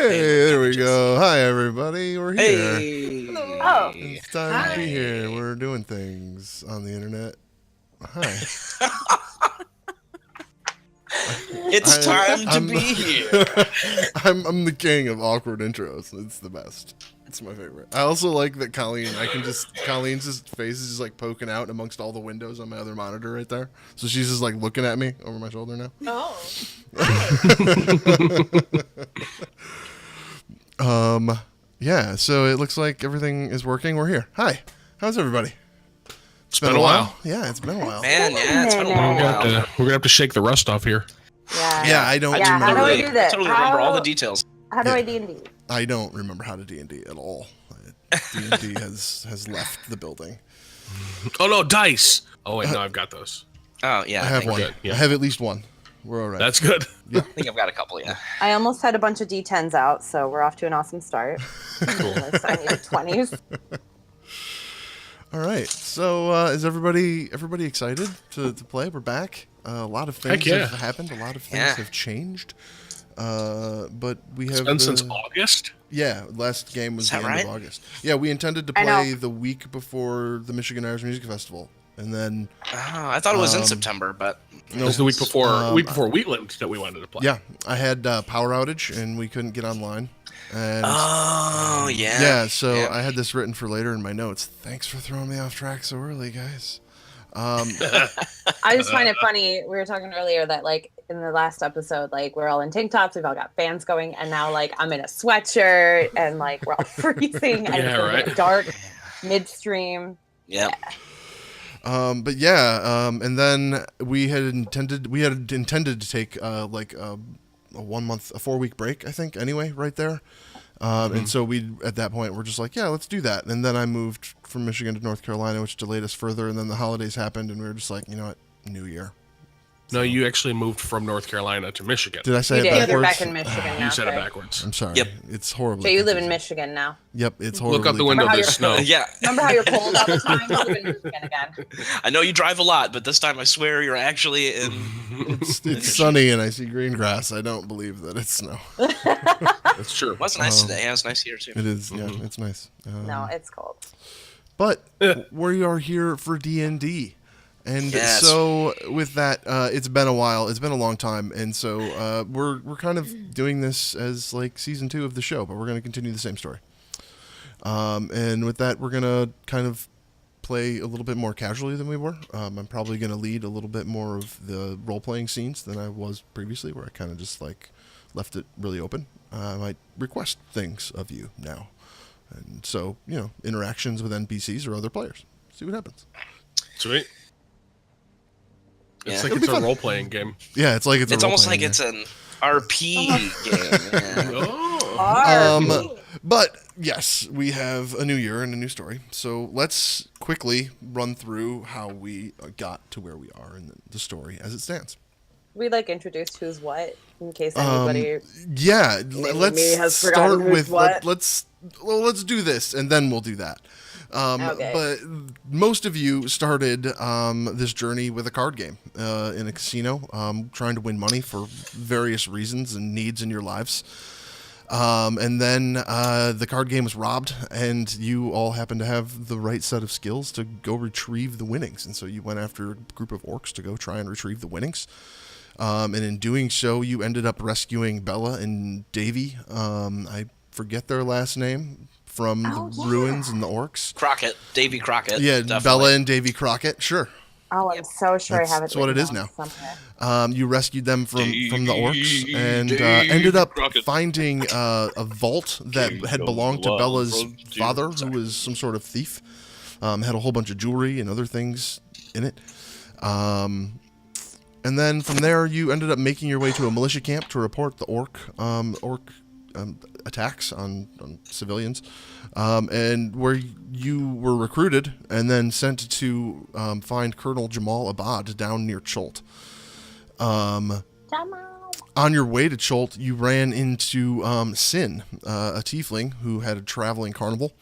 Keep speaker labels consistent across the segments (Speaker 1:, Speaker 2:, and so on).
Speaker 1: Hey, there we go. Hi, everybody. We're here.
Speaker 2: Hey.
Speaker 3: Oh.
Speaker 1: It's time to be here. We're doing things on the internet. Hi.
Speaker 2: It's time to be here.
Speaker 1: I'm the king of awkward intros. It's the best. It's my favorite. I also like that Colleen's just face is just like poking out amongst all the windows on my other monitor right there. So she's just like looking at me over my shoulder now.
Speaker 3: Oh.
Speaker 1: Yeah, so it looks like everything is working. We're here. Hi. How's everybody?
Speaker 4: It's been a while.
Speaker 1: Yeah, it's been a while.
Speaker 2: Man, yeah, it's been a long while.
Speaker 4: We're gonna have to shake the rust off here.
Speaker 1: Yeah, I don't
Speaker 3: Yeah,
Speaker 1: remember.
Speaker 3: how do I do that?
Speaker 2: totally remember all the details.
Speaker 3: How do I D&D?
Speaker 1: I don't remember how to D&D at all. D&D has left the building.
Speaker 4: Oh no, dice! Oh wait, no, I've got those.
Speaker 2: Oh, yeah.
Speaker 1: I have one.
Speaker 4: good, yeah.
Speaker 1: I have at least one. We're all right.
Speaker 4: That's good.
Speaker 2: I think I've got a couple, yeah.
Speaker 3: I almost had a bunch of D10s out, so we're off to an awesome start.
Speaker 4: Cool.
Speaker 3: I needed 20s.
Speaker 1: All right. So is everybody excited to play? We're back. A lot of things
Speaker 4: Heck yeah.
Speaker 1: have happened. A lot of things have changed. But we have
Speaker 4: It's been since August.
Speaker 1: Yeah, last game was
Speaker 2: Is
Speaker 1: the
Speaker 2: that
Speaker 1: end of
Speaker 2: right?
Speaker 1: August. Yeah, we intended to
Speaker 3: I know.
Speaker 1: play the week before the Michigan Irish Music Festival, and then
Speaker 2: Oh, I thought it was in September, but
Speaker 4: It was the week before Wheatland that we wanted to play.
Speaker 1: Yeah, I had power outage and we couldn't get online. And
Speaker 2: oh, yeah.
Speaker 1: yeah, so
Speaker 2: Yeah.
Speaker 1: I had this written for later in my notes. Thanks for throwing me off track so early, guys.
Speaker 3: I just find it funny. We were talking earlier that, like, in the last episode, like, we're all in tank tops, we've all got fans going, and now, like, I'm in a sweatshirt, and, like, we're all freezing, and
Speaker 4: Yeah,
Speaker 3: it's
Speaker 4: right.
Speaker 3: dark midstream.
Speaker 2: Yep.
Speaker 1: But yeah, and then we had intended to take like a 4-week break, I think. Anyway, right there. And so we, at that point, we're just like, yeah, let's do that. And then I moved from Michigan to North Carolina, which delayed us further. And then the holidays happened, and we were just like, you know what, New Year.
Speaker 4: No, you actually moved from North Carolina to Michigan.
Speaker 1: Did I say
Speaker 3: You
Speaker 1: it
Speaker 3: did.
Speaker 1: backwards?
Speaker 3: You're back in Michigan now.
Speaker 4: You said it
Speaker 3: Trey.
Speaker 4: backwards.
Speaker 1: I'm sorry.
Speaker 2: Yep.
Speaker 1: It's horrible.
Speaker 3: So you live in Michigan now.
Speaker 1: Yep, it's horrible.
Speaker 4: Look out the window.
Speaker 3: Remember how
Speaker 4: There's snow.
Speaker 2: Yeah.
Speaker 3: Remember how you're cold all the time? You live in Michigan again.
Speaker 2: I know you drive a lot, but this time I swear you're actually in...
Speaker 1: It's sunny and I see green grass. I don't believe that it's snow.
Speaker 4: That's true.
Speaker 2: It was nice today. Yeah, it was nice here, too.
Speaker 1: It is. Yeah, it's nice.
Speaker 3: No, it's cold.
Speaker 1: But we are here for D&D. And
Speaker 2: Yes.
Speaker 1: so with that, it's been a while. It's been a long time. And so we're kind of doing this as like season 2 of the show, but we're going to continue the same story. And with that, we're going to kind of play a little bit more casually than we were. I'm probably going to lead a little bit more of the role-playing scenes than I was previously, where I kind of just like left it really open. I might request things of you now. And so, you know, interactions with NPCs or other players. See what happens.
Speaker 4: Sweet.
Speaker 2: Yeah.
Speaker 4: It's like
Speaker 1: It'll
Speaker 4: it's
Speaker 1: be
Speaker 4: a
Speaker 1: fun.
Speaker 4: role-playing game.
Speaker 1: Yeah, it's like it's
Speaker 2: It's
Speaker 1: a
Speaker 2: almost like
Speaker 1: role-playing
Speaker 2: it's an RP game. Yeah.
Speaker 4: Oh.
Speaker 1: But yes, we have a new year and a new story. So let's quickly run through how we got to where we are in the story as it stands.
Speaker 3: We like introduced who's what in case anybody.
Speaker 1: Yeah,
Speaker 3: me
Speaker 1: let's
Speaker 3: has forgotten
Speaker 1: start
Speaker 3: who's
Speaker 1: with
Speaker 3: what.
Speaker 1: let's do this and then we'll do that.
Speaker 3: Okay.
Speaker 1: But most of you started this journey with a card game in a casino, trying to win money for various reasons and needs in your lives. And then the card game was robbed, and you all happened to have the right set of skills to go retrieve the winnings. And so you went after a group of orcs to go try and retrieve the winnings. And in doing so, you ended up rescuing Bella and Davy. I forget their last name. From the ruins and the orcs.
Speaker 2: Crockett. Davy Crockett.
Speaker 1: Yeah,
Speaker 2: definitely.
Speaker 1: Bella and Davy Crockett. Sure.
Speaker 3: Oh, I'm so sure I have it.
Speaker 1: That's what it is
Speaker 3: written
Speaker 1: now.
Speaker 3: down somewhere.
Speaker 1: You rescued them from the orcs and
Speaker 4: Davy
Speaker 1: ended up
Speaker 4: Crockett.
Speaker 1: finding a vault that had belonged to Bella's father, who
Speaker 4: Sorry.
Speaker 1: was some sort of thief. Had a whole bunch of jewelry and other things in it. And then from there, you ended up making your way to a militia camp to report the orc attacks on civilians, and where you were recruited and then sent to find Colonel Jamal Abad down near Cholt. On your way to Cholt, you ran into Sin, a tiefling who had a traveling carnival.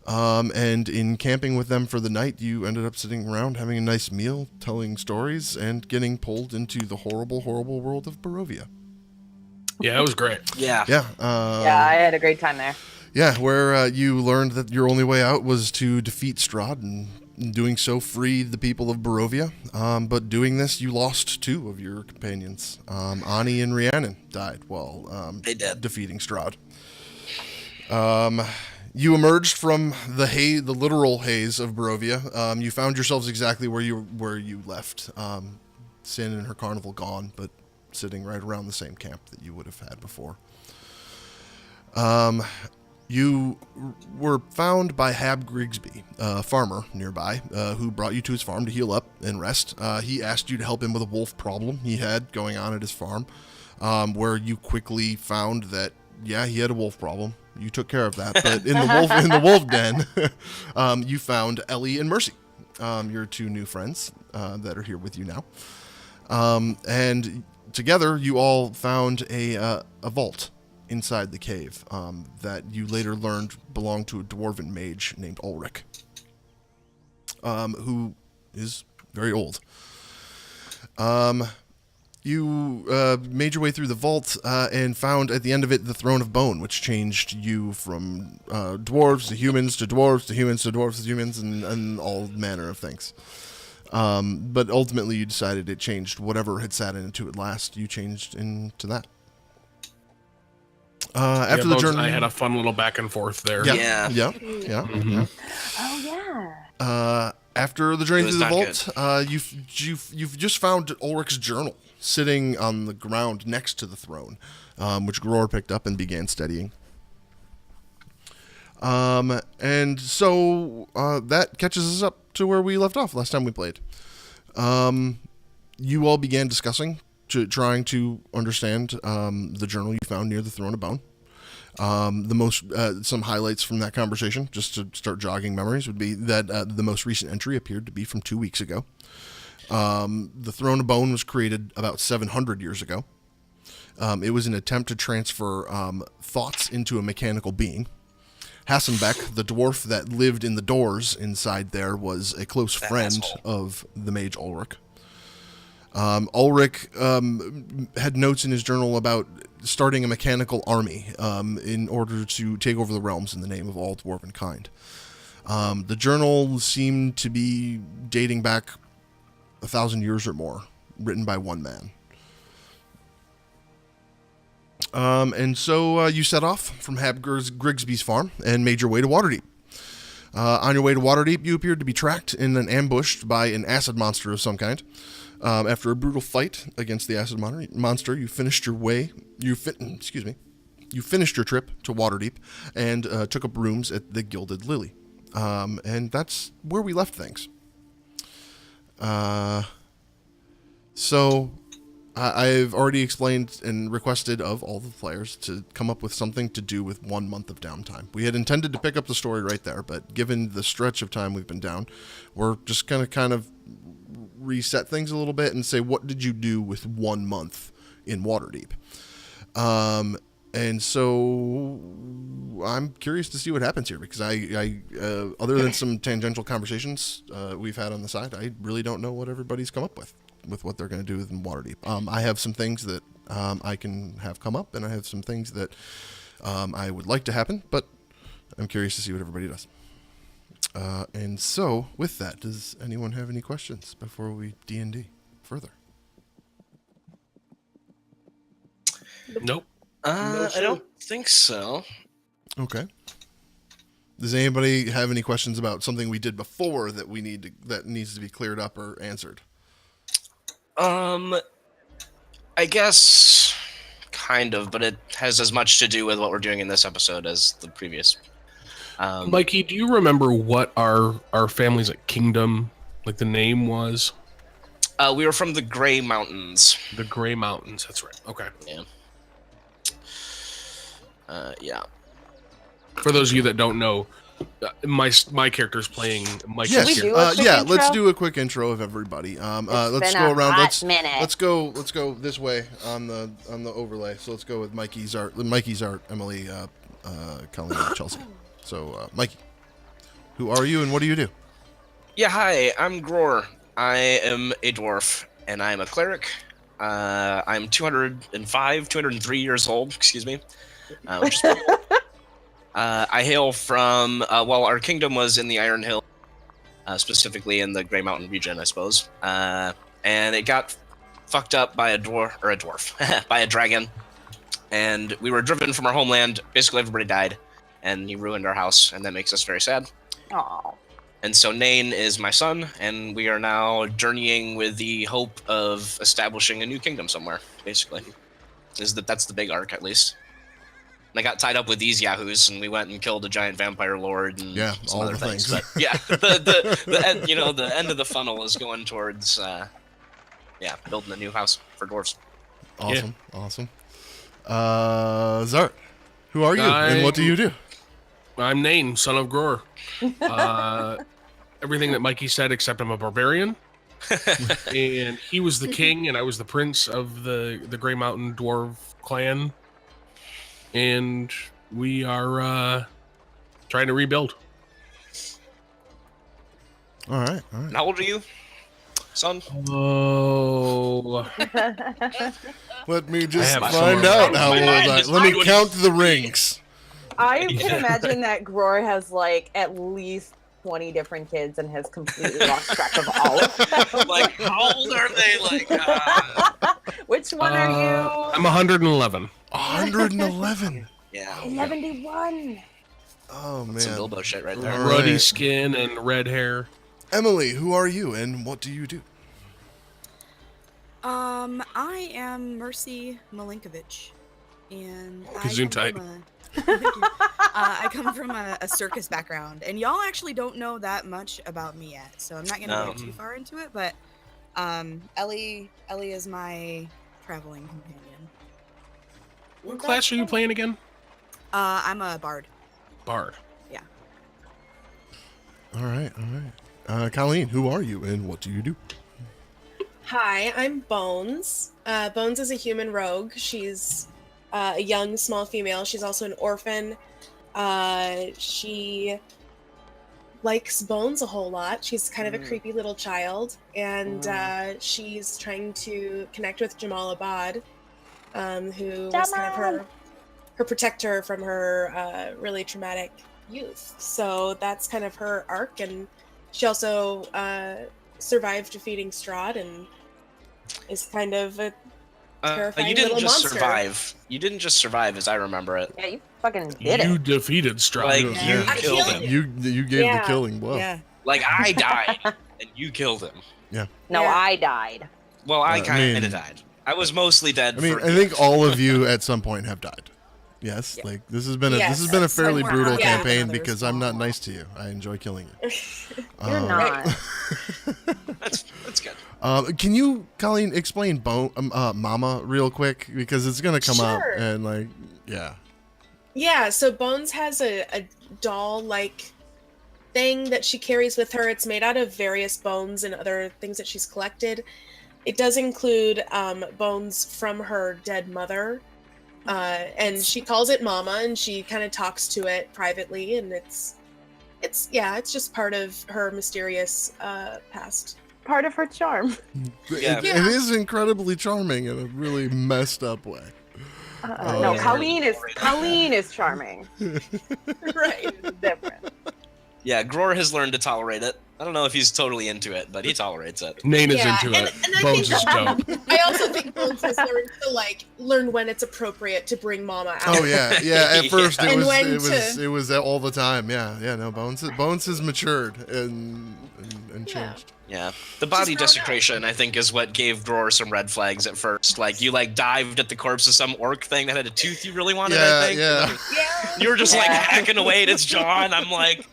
Speaker 1: And in camping with them for the night, you ended up sitting around having a nice meal, telling stories, and getting pulled into the horrible, horrible world of Barovia.
Speaker 4: Yeah, it was great.
Speaker 2: Yeah.
Speaker 1: Yeah.
Speaker 3: Yeah, I had a great time there.
Speaker 1: Yeah, where you learned that your only way out was to defeat Strahd, and in doing so free the people of Barovia. But doing this, you lost 2 of your companions. Ani and Rhiannon died while
Speaker 2: They did.
Speaker 1: defeating Strahd. You emerged from the literal haze of Barovia. You found yourselves exactly where you left. Sin and her carnival gone, but sitting right around the same camp that you would have had before. You were found by Hab Grigsby, a farmer nearby, who brought you to his farm to heal up and rest. He asked you to help him with a wolf problem he had going on at his farm, where you quickly found that, yeah, he had a wolf problem. You took care of that, but in the wolf den, you found Ellie and Mercy, your 2 new friends that are here with you now, and together you all found a vault inside the cave that you later learned belonged to a dwarven mage named Ulrich, who is very old. You made your way through the vault and found at the end of it the Throne of Bone, which changed you from dwarves to humans to dwarves to humans to dwarves to humans and all manner of things. But ultimately you decided it changed whatever had sat into it last. You changed into that. After the journey,
Speaker 4: I had a fun little back and forth there.
Speaker 2: Yeah.
Speaker 4: Mm-hmm.
Speaker 3: Oh yeah.
Speaker 1: After the journey
Speaker 2: It was
Speaker 1: through the
Speaker 2: not
Speaker 1: vault, you've just found Ulrich's journal sitting on the ground next to the throne, which Gror picked up and began studying. And so that catches us up to where we left off last time we played. You all began discussing, trying to understand the journal you found near the Throne of Bone. Some highlights from that conversation, just to start jogging memories, would be that the most recent entry appeared to be from 2 weeks ago. The Throne of Bone was created about 700 years ago. It was an attempt to transfer thoughts into a mechanical being. Hassenbeck, the dwarf that lived in the doors inside there, was a close friend of the mage Ulrich. Ulrich had notes in his journal about starting a mechanical army in order to take over the realms in the name of all dwarven kind. The journal seemed to be dating back 1,000 years or more, written by one man. And so you set off from Hab Grigsby's farm and made your way to Waterdeep. On your way to Waterdeep, you appeared to be tracked and then ambushed by an acid monster of some kind. After a brutal fight against the acid monster, you finished your trip to Waterdeep and took up rooms at the Gilded Lily. And that's where we left things. So I've already explained and requested of all the players to come up with something to do with 1 month of downtime. We had intended to pick up the story right there, but given the stretch of time we've been down, we're just going to kind of reset things a little bit and say, what did you do with 1 month in Waterdeep? And so I'm curious to see what happens here, because I other than some tangential conversations we've had on the side, I really don't know what everybody's come up with what they're going to do in Waterdeep. I have some things that I can have come up, and I have some things that I would like to happen, but I'm curious to see what everybody does. And so, with that, does anyone have any questions before we D&D further?
Speaker 4: Nope.
Speaker 2: I don't think so.
Speaker 1: Okay. Does anybody have any questions about something we did before that needs to be cleared up or answered?
Speaker 2: I guess kind of, but it has as much to do with what we're doing in this episode as the previous.
Speaker 4: Mikey, do you remember what our family's kingdom, the name was?
Speaker 2: We were from the Grey Mountains.
Speaker 4: The Grey Mountains, that's right. Okay.
Speaker 2: Yeah. Yeah.
Speaker 4: For those of you that don't know, my character's playing Mikey's
Speaker 1: Yes.
Speaker 4: character.
Speaker 1: Let's do a quick intro of everybody. Let's go around. Let's go this way on the overlay. So let's go with Mikey's art, Emily, Colleen, and Chelsea. So Mikey, who are you and what do you do?
Speaker 2: Yeah, hi, I'm Gror. I am a dwarf, and I'm a cleric. I'm 203 years old, excuse me. Which is pretty old. I hail from, our kingdom was in the Iron Hill, specifically in the Grey Mountain region, I suppose. And it got fucked up by a dwarf, by a dragon. And we were driven from our homeland. Basically, everybody died, and he ruined our house, and that makes us very sad.
Speaker 3: Aww.
Speaker 2: And so Nain is my son, and we are now journeying with the hope of establishing a new kingdom somewhere, basically. That's the big arc, at least. And I got tied up with these yahoos, and we went and killed a giant vampire lord and some
Speaker 1: all
Speaker 2: other
Speaker 1: the
Speaker 2: things.
Speaker 1: things.
Speaker 2: But yeah, the end, the end of the funnel is going towards building a new house for dwarves.
Speaker 1: Awesome. Zart, who are you and what do you do?
Speaker 4: I'm Nain, son of Gror. Everything that Mikey said, except I'm a barbarian. And he was the king, and I was the prince of the Grey Mountain Dwarf clan. And we are trying to rebuild.
Speaker 1: All right.
Speaker 2: And how old are you, son?
Speaker 4: Oh.
Speaker 1: Let me just
Speaker 4: I have
Speaker 1: find
Speaker 4: some-
Speaker 1: out how
Speaker 2: My
Speaker 1: old
Speaker 2: mind
Speaker 1: I
Speaker 2: is
Speaker 1: Let me
Speaker 2: not
Speaker 1: count the rings.
Speaker 3: I can imagine that Gror has like at least 20 different kids and has completely lost track of all of them.
Speaker 2: Like, how old are they? Like,
Speaker 3: Which one are you?
Speaker 4: I'm 111.
Speaker 1: 111.
Speaker 2: yeah.
Speaker 3: 71.
Speaker 1: Oh, man.
Speaker 2: Some Bilbo shit right there.
Speaker 1: All
Speaker 4: Ruddy
Speaker 1: right.
Speaker 4: skin and red hair.
Speaker 1: Emily, who are you and what do you do?
Speaker 5: I am Mercy Milinkovic, and
Speaker 4: Gesundheit.
Speaker 5: I come from a circus background, and y'all actually don't know that much about me yet, so I'm not gonna go too far into it. But Ellie is my traveling companion.
Speaker 4: What class are you playing again?
Speaker 5: I'm a bard.
Speaker 4: Bard.
Speaker 5: Yeah.
Speaker 1: All right. Colleen, who are you and what do you do?
Speaker 6: Hi, I'm Bones. Bones is a human rogue. She's a young, small female. She's also an orphan. She likes Bones a whole lot. She's kind of a creepy little child, and she's trying to connect with Jamal Abad, who was kind of her protector from her really traumatic youth. So that's kind of her arc, and she also survived defeating Strahd and is kind of a terrifying
Speaker 2: you didn't
Speaker 6: little
Speaker 2: just
Speaker 6: monster.
Speaker 2: survive. You didn't just survive, as I remember it.
Speaker 3: Yeah, you fucking did
Speaker 4: You
Speaker 3: it.
Speaker 4: defeated Strahd.
Speaker 2: Like,
Speaker 1: Yeah.
Speaker 2: you
Speaker 6: I
Speaker 2: killed
Speaker 6: killed
Speaker 2: him.
Speaker 1: You gave
Speaker 6: Yeah.
Speaker 1: the killing blow.
Speaker 5: Yeah.
Speaker 2: Like, I died, and you killed him.
Speaker 3: No,
Speaker 6: Yeah.
Speaker 3: I died.
Speaker 2: Well, I
Speaker 1: I
Speaker 2: kind
Speaker 1: mean-
Speaker 2: of died. I was mostly dead.
Speaker 1: I mean,
Speaker 2: for
Speaker 1: I think all of you at some point have died. Yes,
Speaker 3: Yeah.
Speaker 1: like this has been a
Speaker 6: Yes.
Speaker 1: fairly
Speaker 5: Somewhere
Speaker 1: brutal
Speaker 5: around
Speaker 1: campaign
Speaker 5: others.
Speaker 1: because I'm not nice to you. I enjoy killing you.
Speaker 3: You're not.
Speaker 2: that's good.
Speaker 1: Can you, Colleen, explain Mama real quick because it's gonna come up
Speaker 6: Sure.
Speaker 1: and like, yeah.
Speaker 6: Yeah, so Bones has a doll-like thing that she carries with her. It's made out of various bones and other things that she's collected. It does include bones from her dead mother, and she calls it Mama, and she kind of talks to it privately, and it's just part of her mysterious past.
Speaker 3: Part of her charm.
Speaker 2: Yeah.
Speaker 1: It is incredibly charming in a really messed up way.
Speaker 3: No,
Speaker 1: Yeah.
Speaker 3: Colleen is charming.
Speaker 6: Right.
Speaker 3: It's different.
Speaker 2: Yeah, Gror has learned to tolerate it. I don't know if he's totally into it, but he tolerates it.
Speaker 4: Nain is
Speaker 6: Yeah,
Speaker 4: into it.
Speaker 6: and I
Speaker 4: Bones
Speaker 6: think
Speaker 4: is dope.
Speaker 6: I also think Bones has learned to learn when it's appropriate to bring Mama out.
Speaker 1: Oh yeah. At first
Speaker 6: And
Speaker 1: it
Speaker 6: when
Speaker 1: was all the time. Yeah. No, Bones has matured and changed.
Speaker 2: Yeah. The body
Speaker 6: grown up.
Speaker 2: desecration, I think, is what gave Gror some red flags at first. Like, you, dived at the corpse of some orc thing that had a tooth you really wanted, I think.
Speaker 1: Yeah.
Speaker 6: Yeah.
Speaker 2: You were just,
Speaker 3: Yeah.
Speaker 2: hacking away at its jaw, and I'm like,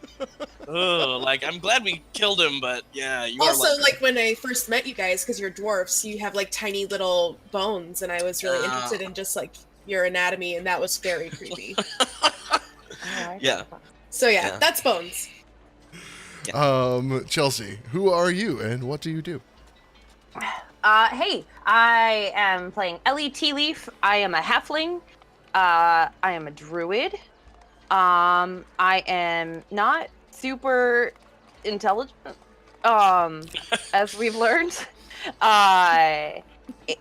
Speaker 2: ugh. I'm glad we killed him, but, yeah, you
Speaker 6: Also,
Speaker 2: are,
Speaker 6: when I first met you guys, because you're dwarfs, you have, tiny little bones, and I was really interested in just, your anatomy, and that was very creepy.
Speaker 2: Yeah.
Speaker 6: So,
Speaker 2: Yeah.
Speaker 6: that's Bones.
Speaker 1: Chelsea, who are you and what do you do?
Speaker 3: Hey, I am playing Ellie Tea Leaf. I am a halfling. I am a druid. I am not super intelligent. As we've learned.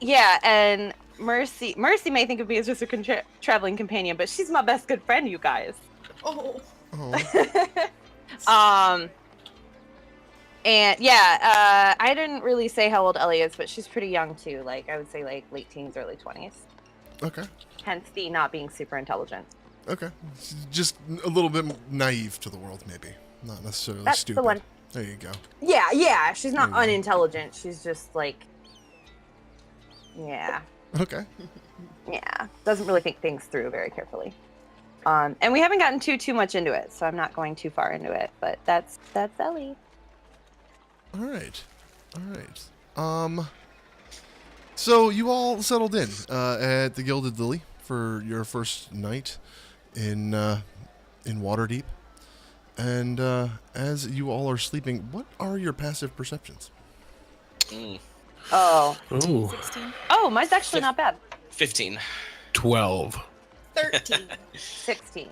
Speaker 3: Yeah, and Mercy may think of me as just a traveling companion, but she's my best good friend, you guys.
Speaker 6: Oh.
Speaker 1: Oh.
Speaker 3: And yeah, I didn't really say how old Ellie is, but she's pretty young too. Like I would say like late teens, early 20s.
Speaker 1: Okay.
Speaker 3: Hence the not being super intelligent.
Speaker 1: Okay. Just a little bit naive to the world, maybe. Not necessarily
Speaker 3: That's
Speaker 1: stupid.
Speaker 3: the one.
Speaker 1: There you go.
Speaker 3: Yeah, she's not
Speaker 1: There you go.
Speaker 3: unintelligent. She's just like, yeah,
Speaker 1: Okay.
Speaker 3: doesn't really think things through very carefully. And we haven't gotten too much into it, so I'm not going too far into it. But that's Ellie.
Speaker 1: All right. So you all settled in at the Gilded Lily for your first night in Waterdeep, and as you all are sleeping, what are your passive perceptions?
Speaker 3: Oh,
Speaker 4: Ooh,
Speaker 5: 16.
Speaker 3: oh, mine's actually not bad.
Speaker 2: 15.
Speaker 4: 12.
Speaker 6: 13.
Speaker 3: 16.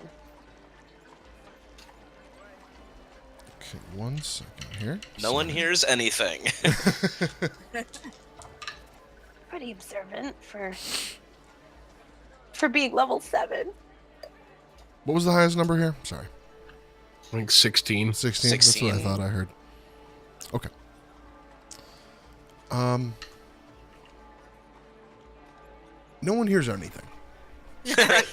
Speaker 1: Okay, 1 second here.
Speaker 2: No one hears anything.
Speaker 3: Pretty observant for being level 7.
Speaker 1: What was the highest number here? Sorry.
Speaker 4: I think 16.
Speaker 1: 16. That's what I
Speaker 2: 16.
Speaker 1: thought I heard. Okay. No one hears anything.
Speaker 3: I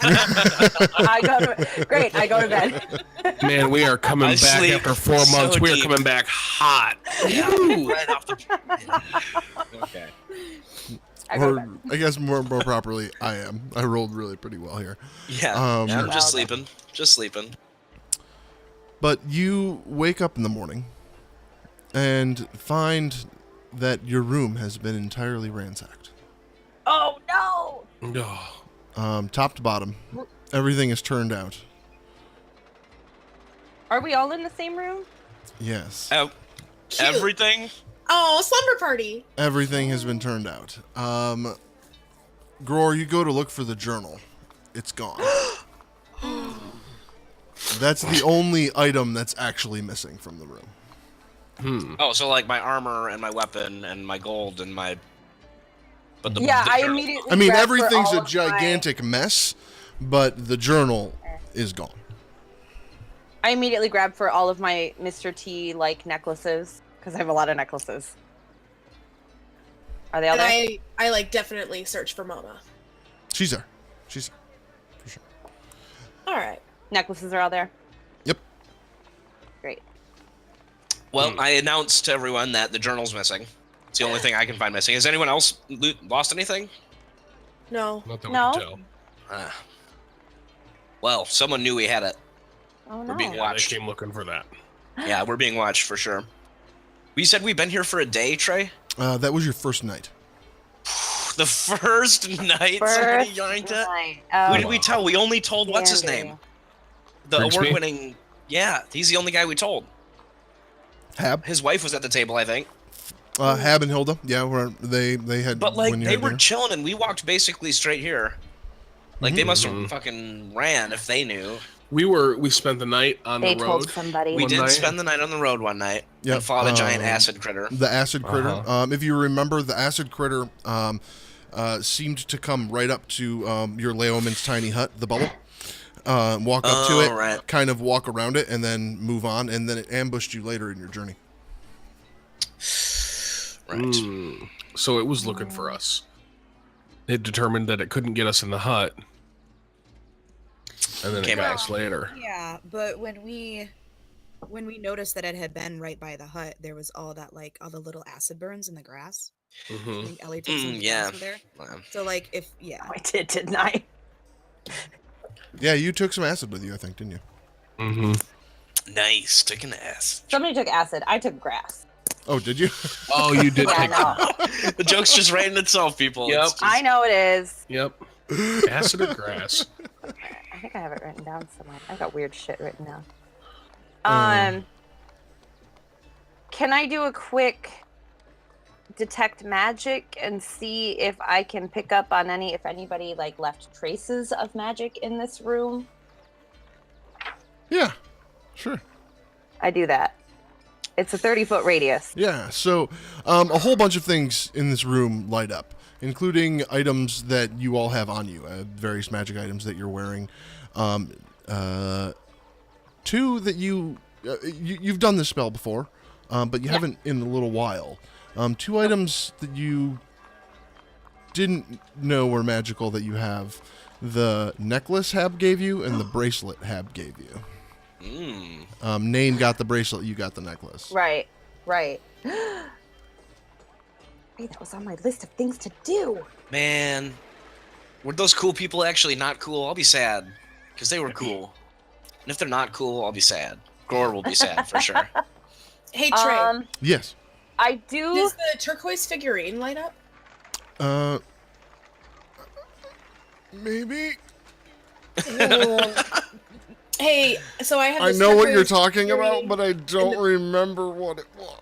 Speaker 3: go to bed.
Speaker 4: Man, we are coming
Speaker 2: I
Speaker 4: back
Speaker 2: sleep
Speaker 4: after 4
Speaker 2: so
Speaker 4: months. We are
Speaker 2: deep.
Speaker 4: coming back hot.
Speaker 2: Right off the. Okay.
Speaker 3: I go to
Speaker 1: Or
Speaker 3: bed.
Speaker 1: I guess more properly, I am. I rolled really pretty well here.
Speaker 2: Yeah.
Speaker 1: Um,
Speaker 2: I'm
Speaker 3: Wow.
Speaker 2: just sleeping. Just sleeping.
Speaker 1: But you wake up in the morning and find that your room has been entirely ransacked.
Speaker 3: Oh no!
Speaker 4: Oh,
Speaker 1: Top to bottom, everything is turned out.
Speaker 3: Are we all in the same room?
Speaker 1: Yes.
Speaker 2: Oh,
Speaker 6: Cute.
Speaker 2: everything.
Speaker 6: Oh, slumber party.
Speaker 1: Everything has been turned out. Gror, you go to look for the journal. It's gone. That's the only item that's actually missing from the room.
Speaker 2: Oh, so like my armor and my weapon and my gold and my. But the
Speaker 3: Yeah,
Speaker 2: the
Speaker 3: I
Speaker 2: journal-
Speaker 3: immediately.
Speaker 1: I mean,
Speaker 3: grabbed for
Speaker 1: everything's
Speaker 3: all
Speaker 1: a
Speaker 3: of
Speaker 1: gigantic mess, but the journal is gone.
Speaker 3: I immediately grabbed for all of my Mr. T like necklaces because I have a lot of necklaces. Are they all
Speaker 6: And
Speaker 3: there?
Speaker 6: I like definitely search for Mama.
Speaker 1: She's there. She's there. For sure.
Speaker 6: All right.
Speaker 3: Necklaces are all there.
Speaker 1: Yep.
Speaker 3: Great.
Speaker 2: Well, I announced to everyone that the journal's missing. It's the only thing I can find missing. Has anyone else lost anything?
Speaker 6: No.
Speaker 4: not that
Speaker 3: No.
Speaker 4: we can tell.
Speaker 2: Well, someone knew we had it.
Speaker 3: Oh
Speaker 2: We're
Speaker 3: no.
Speaker 2: being
Speaker 4: Yeah, they
Speaker 2: watched.
Speaker 4: came looking for that.
Speaker 2: Yeah, we're being watched for sure. We said we've been here for a day, Trey?
Speaker 1: That was your first night.
Speaker 2: The first night somebody yanked it?
Speaker 3: night.
Speaker 2: Who
Speaker 3: Oh,
Speaker 2: did we tell? We only told what's his
Speaker 3: Andy.
Speaker 2: name? The
Speaker 4: Grigsby?
Speaker 2: award-winning. Yeah, he's the only guy we told.
Speaker 1: Hab.
Speaker 2: His wife was at the table, I think.
Speaker 1: Hab and Hilda. Yeah, they had.
Speaker 2: But like
Speaker 1: when you
Speaker 2: they
Speaker 1: had
Speaker 2: were
Speaker 1: dinner.
Speaker 2: chilling, and we walked basically straight here. Like they must have
Speaker 4: Mhm.
Speaker 2: fucking ran if they knew.
Speaker 4: We spent the night on
Speaker 3: They
Speaker 4: the
Speaker 3: told
Speaker 4: road.
Speaker 3: somebody.
Speaker 2: We
Speaker 4: One
Speaker 2: did
Speaker 4: night?
Speaker 2: spend the night on the road one night
Speaker 1: Yep,
Speaker 2: and fought a giant acid critter.
Speaker 1: The acid critter.
Speaker 4: Uh-huh.
Speaker 1: If you remember, the acid critter seemed to come right up to your Leoman's tiny hut, the bubble. Walk up to
Speaker 2: Oh,
Speaker 1: it,
Speaker 2: right.
Speaker 1: kind of walk around it, and then move on. And then it ambushed you later in your journey.
Speaker 2: Right.
Speaker 4: So it was looking for us. It determined that it couldn't get us in the hut. And then it
Speaker 2: Came
Speaker 4: got
Speaker 2: back.
Speaker 4: us later.
Speaker 5: Yeah, but when we noticed that it had been right by the hut, there was all that like all the little acid burns in the grass. I
Speaker 4: Hmm
Speaker 5: think Ellie took some of the
Speaker 2: yeah.
Speaker 5: grass from there.
Speaker 2: Wow.
Speaker 5: So like if yeah,
Speaker 3: I did, didn't I?
Speaker 1: Yeah, you took some acid with you, I think, didn't you?
Speaker 4: hmm
Speaker 2: Nice. Taking the ass.
Speaker 3: Somebody took acid. I took grass.
Speaker 1: Oh, did you?
Speaker 4: Oh, you did
Speaker 3: Yeah, I
Speaker 4: take
Speaker 3: know.
Speaker 2: The joke's just writing itself, people.
Speaker 4: Yep.
Speaker 2: It's just-
Speaker 3: I know it is.
Speaker 4: Yep. Acid or grass?
Speaker 3: I think I have it written down somewhere. I got weird shit written down. Can I do a quick detect magic and see if I can pick up on if anybody like left traces of magic in this room?
Speaker 1: Yeah, sure.
Speaker 3: I do that. It's a 30-foot radius.
Speaker 1: Yeah, so a whole bunch of things in this room light up. including items that you all have on you, various magic items that you're wearing. 2 that you've done this spell before, but you haven't in a little while. 2 items that you didn't know were magical that you have. The necklace Hab gave you and the bracelet Hab gave you. Nain got the bracelet, you got the necklace.
Speaker 3: Right. Hey, that was on my list of things to do.
Speaker 2: Man, were those cool people actually not cool? I'll be sad, because they were cool. And if they're not cool, I'll be sad. Gore will be sad, for sure.
Speaker 6: Hey, Trey.
Speaker 1: Yes.
Speaker 3: I do...
Speaker 6: Does the turquoise figurine light up?
Speaker 1: Maybe.
Speaker 6: Hey, so I have
Speaker 1: I
Speaker 6: this
Speaker 1: know what you're
Speaker 6: turquoise
Speaker 1: talking about,
Speaker 6: figurine
Speaker 1: but I
Speaker 6: in
Speaker 1: don't
Speaker 6: the-
Speaker 1: remember what it was.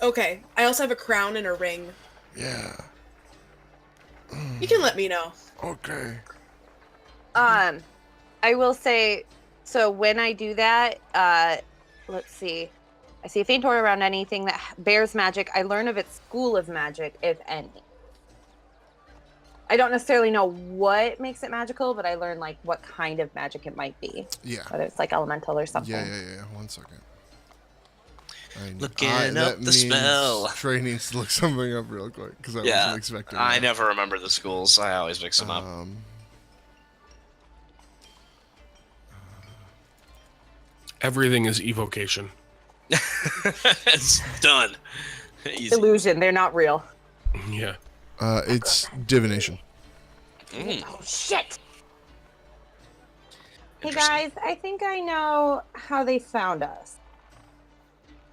Speaker 6: Okay, I also have a crown and a ring.
Speaker 1: Yeah.
Speaker 6: You can let me know.
Speaker 1: Okay.
Speaker 3: I will say, so when I do that, let's see. I see a faint aura around anything that bears magic. I learn of its school of magic, if any. I don't necessarily know what makes it magical, but I learn like what kind of magic it might be.
Speaker 1: Yeah.
Speaker 3: Whether it's like elemental or something.
Speaker 1: Yeah. 1 second.
Speaker 2: Looking
Speaker 1: that
Speaker 2: up the
Speaker 1: means
Speaker 2: spell.
Speaker 1: Trey needs to look something up real quick because I
Speaker 2: Yeah,
Speaker 1: wasn't expecting
Speaker 2: I
Speaker 1: that.
Speaker 2: never remember the schools. I always mix them up.
Speaker 4: Everything is evocation.
Speaker 2: It's done. Easy.
Speaker 3: Illusion, they're not real.
Speaker 4: Yeah.
Speaker 1: It's divination.
Speaker 3: Oh, shit! Hey
Speaker 2: Interesting.
Speaker 3: guys, I think I know how they found us.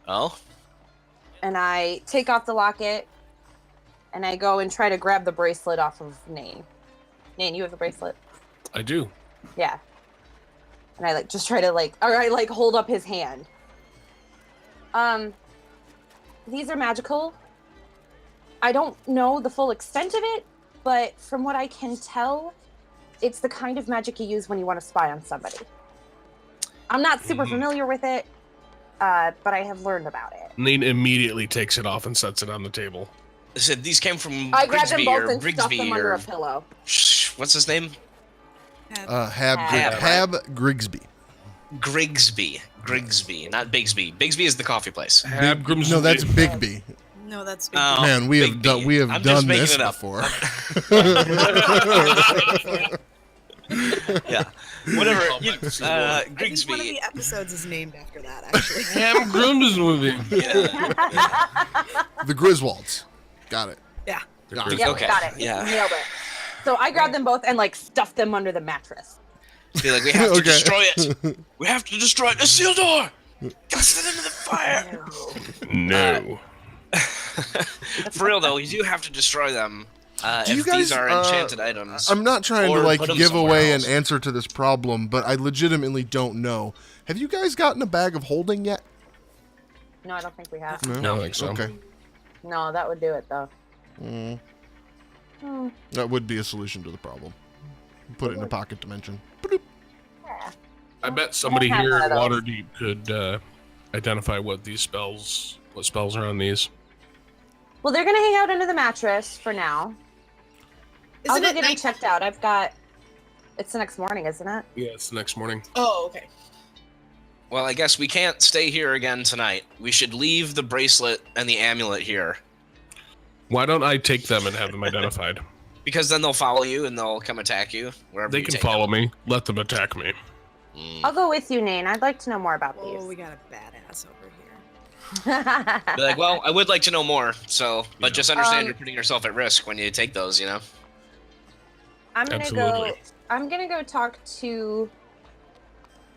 Speaker 2: Oh?
Speaker 3: And I take off the locket, and I go and try to grab the bracelet off of Nain. Nain, you have the bracelet?
Speaker 4: I do.
Speaker 3: Yeah. And I just try to hold up his hand. These are magical. I don't know the full extent of it, but from what I can tell, it's the kind of magic you use when you want to spy on somebody. I'm not super familiar with it, but I have learned about it.
Speaker 4: Nain immediately takes it off and sets it on the table.
Speaker 2: I said these came from
Speaker 3: I grabbed them
Speaker 2: Grigsby
Speaker 3: both
Speaker 2: or
Speaker 3: and stuffed
Speaker 2: Brigsby
Speaker 3: them under
Speaker 2: or
Speaker 3: a pillow.
Speaker 2: what's his name?
Speaker 1: Hab Grigsby.
Speaker 2: Grigsby, not Bigsby. Bigsby is the coffee place.
Speaker 4: Hab Grimsby.
Speaker 1: No, that's Bigby.
Speaker 5: No, that's
Speaker 2: Oh,
Speaker 1: Man, we have
Speaker 2: Bigby.
Speaker 1: we have
Speaker 2: I'm just
Speaker 1: done
Speaker 2: making
Speaker 1: this
Speaker 2: it up.
Speaker 1: before.
Speaker 2: Yeah, whatever.
Speaker 4: Oh,
Speaker 2: You,
Speaker 4: back to Civil War.
Speaker 5: I think one of
Speaker 2: Grigsby.
Speaker 5: the episodes is named after that, actually.
Speaker 4: Hab Grimsby.
Speaker 2: Yeah.
Speaker 1: The Griswolds. Got it.
Speaker 5: Yeah.
Speaker 1: Got it.
Speaker 3: Yep,
Speaker 2: Okay,
Speaker 3: got it.
Speaker 2: yeah.
Speaker 3: Nailed it. So I grabbed them both and stuffed them under the mattress.
Speaker 2: Be like, we have to
Speaker 1: Okay.
Speaker 2: destroy it. We have to destroy it. A seal door. Gotta set it into the fire.
Speaker 4: No.
Speaker 2: For real though, you do have to destroy them.
Speaker 1: Do you
Speaker 2: If
Speaker 1: guys,
Speaker 2: these are enchanted items.
Speaker 1: I'm not trying
Speaker 2: Or
Speaker 1: to
Speaker 2: put 'em
Speaker 1: give
Speaker 2: somewhere
Speaker 1: away
Speaker 2: else.
Speaker 1: an answer to this problem, but I legitimately don't know. Have you guys gotten a bag of holding yet?
Speaker 3: No, I don't think we have.
Speaker 4: I don't think so.
Speaker 1: Okay.
Speaker 3: No, that would do it though.
Speaker 1: That would be a solution to the problem. Put it in a pocket dimension. Bloop.
Speaker 4: I bet somebody
Speaker 3: have
Speaker 4: here
Speaker 3: one
Speaker 4: in
Speaker 3: of those.
Speaker 4: Waterdeep could identify what spells are on these.
Speaker 3: Well, they're gonna hang out under the mattress for now. I'll
Speaker 6: Isn't
Speaker 3: go
Speaker 6: it
Speaker 3: get them
Speaker 6: night?
Speaker 3: checked out. It's the next morning, isn't it?
Speaker 4: Yeah, it's the next morning.
Speaker 6: Oh, okay.
Speaker 2: Well, I guess we can't stay here again tonight. We should leave the bracelet and the amulet here.
Speaker 4: Why don't I take them and have them identified?
Speaker 2: Because then they'll follow you and they'll come attack you wherever
Speaker 4: They
Speaker 2: you
Speaker 4: can
Speaker 2: take
Speaker 4: follow me. Let them attack me.
Speaker 2: them.
Speaker 3: I'll go with you, Nain. I'd like to know more about
Speaker 5: Oh,
Speaker 3: these.
Speaker 5: we got a badass over here.
Speaker 2: Be like, well, I would like to know more, but
Speaker 4: Yeah.
Speaker 2: just understand you're putting yourself at risk when you take those, you know?
Speaker 3: I'm gonna
Speaker 4: Absolutely.
Speaker 3: I'm gonna go talk to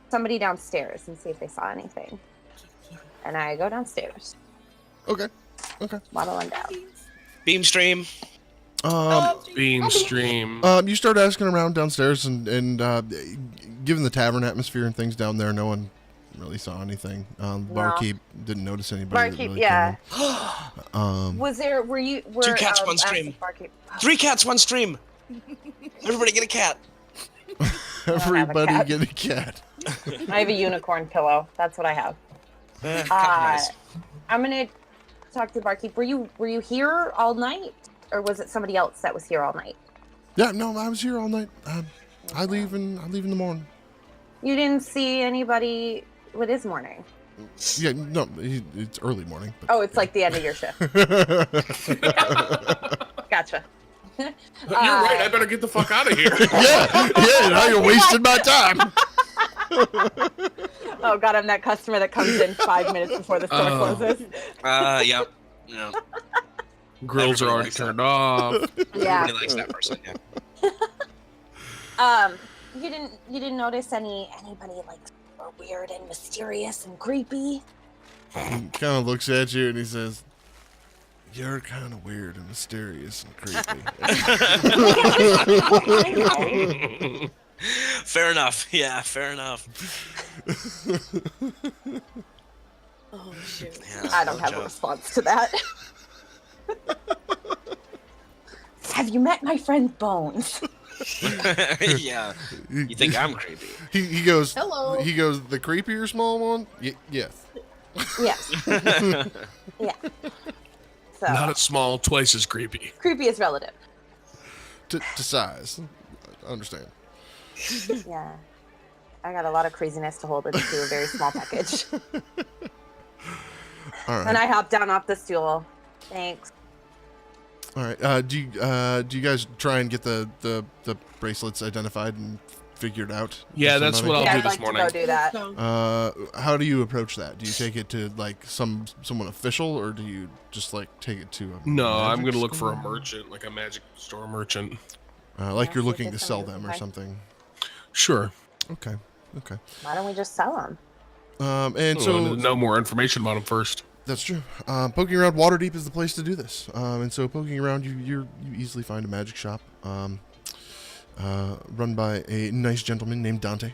Speaker 3: somebody downstairs and see if they saw anything. And I go downstairs,
Speaker 1: Okay.
Speaker 3: waddle on down.
Speaker 2: Beam stream.
Speaker 4: Beam stream.
Speaker 1: You start asking around downstairs, and given the tavern atmosphere and things down there, no one really saw anything. Barkeep didn't notice anybody. that
Speaker 3: Barkeep,
Speaker 1: really
Speaker 3: yeah.
Speaker 1: Came
Speaker 3: Was there? Were
Speaker 2: Two cats, one
Speaker 3: ask
Speaker 2: stream.
Speaker 3: the barkeep-
Speaker 2: 3 cats, 1 stream. Everybody get a cat.
Speaker 1: in. Everybody
Speaker 3: cat.
Speaker 1: get a cat.
Speaker 3: I have a unicorn pillow. That's what I have.
Speaker 2: Compromise.
Speaker 3: I'm gonna talk to the barkeep. Were you here all night? or was it somebody else that was here all night?
Speaker 1: Yeah, no, I was here all night. I leave in the morning.
Speaker 3: You didn't see anybody. What is morning?
Speaker 1: Yeah, no, it's early morning. But,
Speaker 3: Oh, it's like the end of your shift. Gotcha.
Speaker 4: You're right. I better get the fuck out of here.
Speaker 1: yeah. Now you're wasting my time.
Speaker 3: Oh god, I'm that customer that comes in 5 minutes before the store closes.
Speaker 2: Yep. Yeah.
Speaker 4: Grills are already turned off.
Speaker 3: Yeah.
Speaker 2: Everybody likes that person. Yeah.
Speaker 3: You didn't notice anybody like super weird and mysterious and creepy?
Speaker 1: He kind of looks at you and he says, "You're kind of weird and mysterious and creepy."
Speaker 2: Fair enough. Yeah, fair enough.
Speaker 6: Oh shoot.
Speaker 2: Yeah,
Speaker 3: I don't have a response to that. Have you met my friend Bones?
Speaker 2: Yeah. You think I'm creepy?
Speaker 1: He goes.
Speaker 6: Hello.
Speaker 1: He goes. The creepier small one. Yes.
Speaker 3: Yes. Yeah. So
Speaker 4: Not as small, twice as creepy.
Speaker 3: creepy is relative.
Speaker 1: To size. I understand.
Speaker 3: Yeah. I got a lot of craziness to hold into a very small package.
Speaker 1: All right.
Speaker 3: And I hopped down off the stool. Thanks.
Speaker 1: All right. Do you guys try and get the bracelets identified and figured out?
Speaker 4: Yeah, that's what I'll
Speaker 3: Yeah,
Speaker 4: do
Speaker 3: I'd
Speaker 4: this
Speaker 3: like
Speaker 4: morning.
Speaker 3: to go do that.
Speaker 6: So,
Speaker 1: How do you approach that? Do you take it to like someone official, or do you just like take it to a
Speaker 4: No, I'm
Speaker 1: magic
Speaker 4: gonna look for a
Speaker 1: store?
Speaker 4: merchant, like a magic store merchant.
Speaker 1: Like
Speaker 3: Yeah,
Speaker 1: you're
Speaker 3: see
Speaker 1: looking
Speaker 3: if
Speaker 1: to
Speaker 3: there's
Speaker 1: sell
Speaker 3: somebody
Speaker 1: them or
Speaker 3: okay.
Speaker 1: something.
Speaker 4: Sure.
Speaker 1: Okay.
Speaker 3: Why don't we just sell them?
Speaker 1: And so
Speaker 4: know more information about them first.
Speaker 1: that's true. Poking around Waterdeep is the place to do this. And so poking around, you easily find a magic shop, run by a nice gentleman named Dante.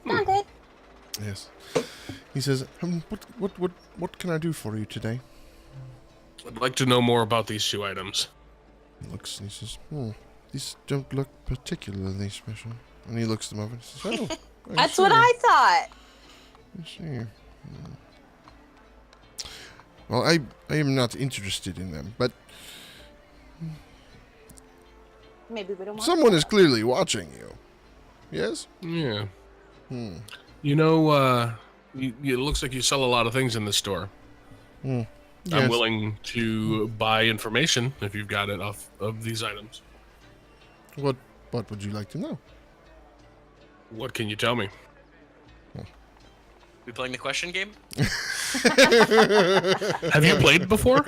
Speaker 3: Dante.
Speaker 1: Yes. He says, what can I do for you today?
Speaker 4: I'd like to know more about these two items.
Speaker 1: He looks and he says, these don't look particularly special. And he looks them over and says, oh,
Speaker 3: That's what I thought.
Speaker 1: see. Well, I am not interested in them, but
Speaker 3: Maybe we don't want
Speaker 1: someone is clearly watching you. Yes?
Speaker 4: Yeah.
Speaker 1: Hmm.
Speaker 4: You know, it looks like you sell a lot of things in this store.
Speaker 1: Yes.
Speaker 4: I'm willing to buy information if you've got it off of these items.
Speaker 1: What would you like to know?
Speaker 4: What can you tell me?
Speaker 2: We playing the question game?
Speaker 4: Have you played before?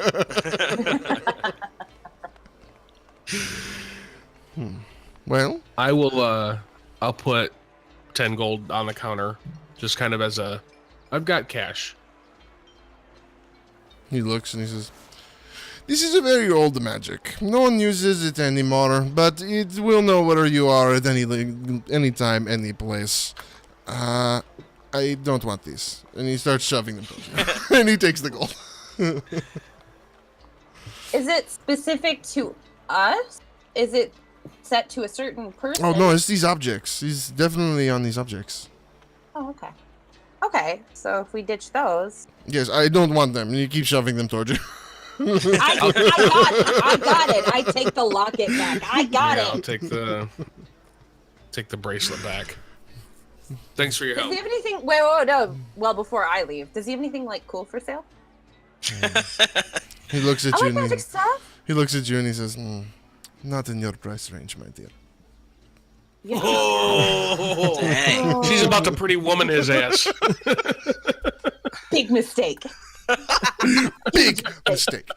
Speaker 1: Well,
Speaker 4: I will. I'll put 10 gold on the counter, just kind of as a. I've got cash.
Speaker 1: he looks and he says, this is a very old magic. No one uses it anymore, but it will know where you are at any time, any place. I don't want this. And he starts shoving them towards you. And he takes the gold.
Speaker 3: Is it specific to us? Is it set to a certain person?
Speaker 1: Oh, no, it's these objects. He's definitely on these objects.
Speaker 3: Oh, okay. Okay, so if we ditch those,
Speaker 1: Yes, I don't want them. And you keep shoving them towards you.
Speaker 3: I got it. I take the locket back. I got
Speaker 4: I'll
Speaker 3: it.
Speaker 4: take the bracelet back. Thanks for your
Speaker 3: Does
Speaker 4: help.
Speaker 3: he have anything? Wait, no. Well, before I leave, does he have anything like cool for sale?
Speaker 1: He looks at
Speaker 3: I
Speaker 1: you
Speaker 3: like
Speaker 1: and
Speaker 3: magic stuff.
Speaker 1: he looks at you and he says, not in your price range, my dear.
Speaker 3: Yeah.
Speaker 4: Oh,
Speaker 2: Dang.
Speaker 4: she's about to pretty woman his ass.
Speaker 3: Big mistake.
Speaker 1: Big mistake.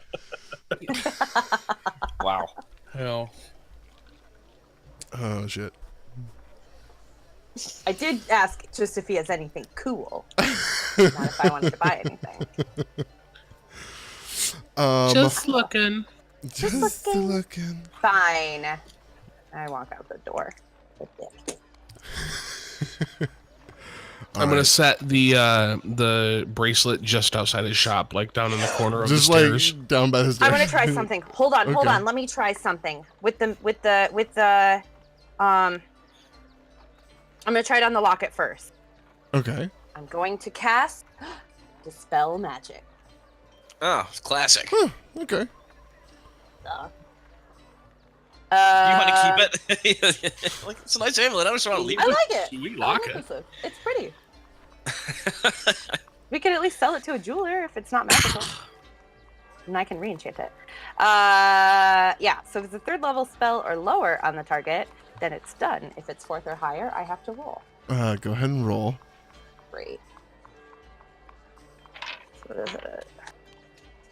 Speaker 2: Wow.
Speaker 4: Hell.
Speaker 1: Oh, shit.
Speaker 3: I did ask just if he has anything cool, not if I wanted to buy anything.
Speaker 4: Just looking.
Speaker 1: Just looking.
Speaker 3: Fine. I walk out the door.
Speaker 4: I'm gonna set the bracelet just outside his shop, like down in the corner of
Speaker 1: Just
Speaker 4: the stairs.
Speaker 1: like down by the
Speaker 3: I
Speaker 1: stairs.
Speaker 3: want to try something. Hold on.
Speaker 1: Okay.
Speaker 3: Let me try something with the I'm gonna try it on the locket first.
Speaker 1: Okay.
Speaker 3: I'm going to cast Dispel Magic.
Speaker 2: Oh, it's classic.
Speaker 1: Huh, okay.
Speaker 2: You want to keep it? Like, it's a nice amulet. I just want to leave
Speaker 3: I
Speaker 2: it.
Speaker 3: like it.
Speaker 4: We
Speaker 3: I
Speaker 4: lock
Speaker 3: like
Speaker 4: it.
Speaker 3: this. It's pretty. We could at least sell it to a jeweler if it's not magical. And I can re-enchant it. Yeah, so if it's a 3rd level spell or lower on the target, then it's done. If it's 4th or higher, I have to roll.
Speaker 1: Go ahead and roll.
Speaker 3: Great. So what is it?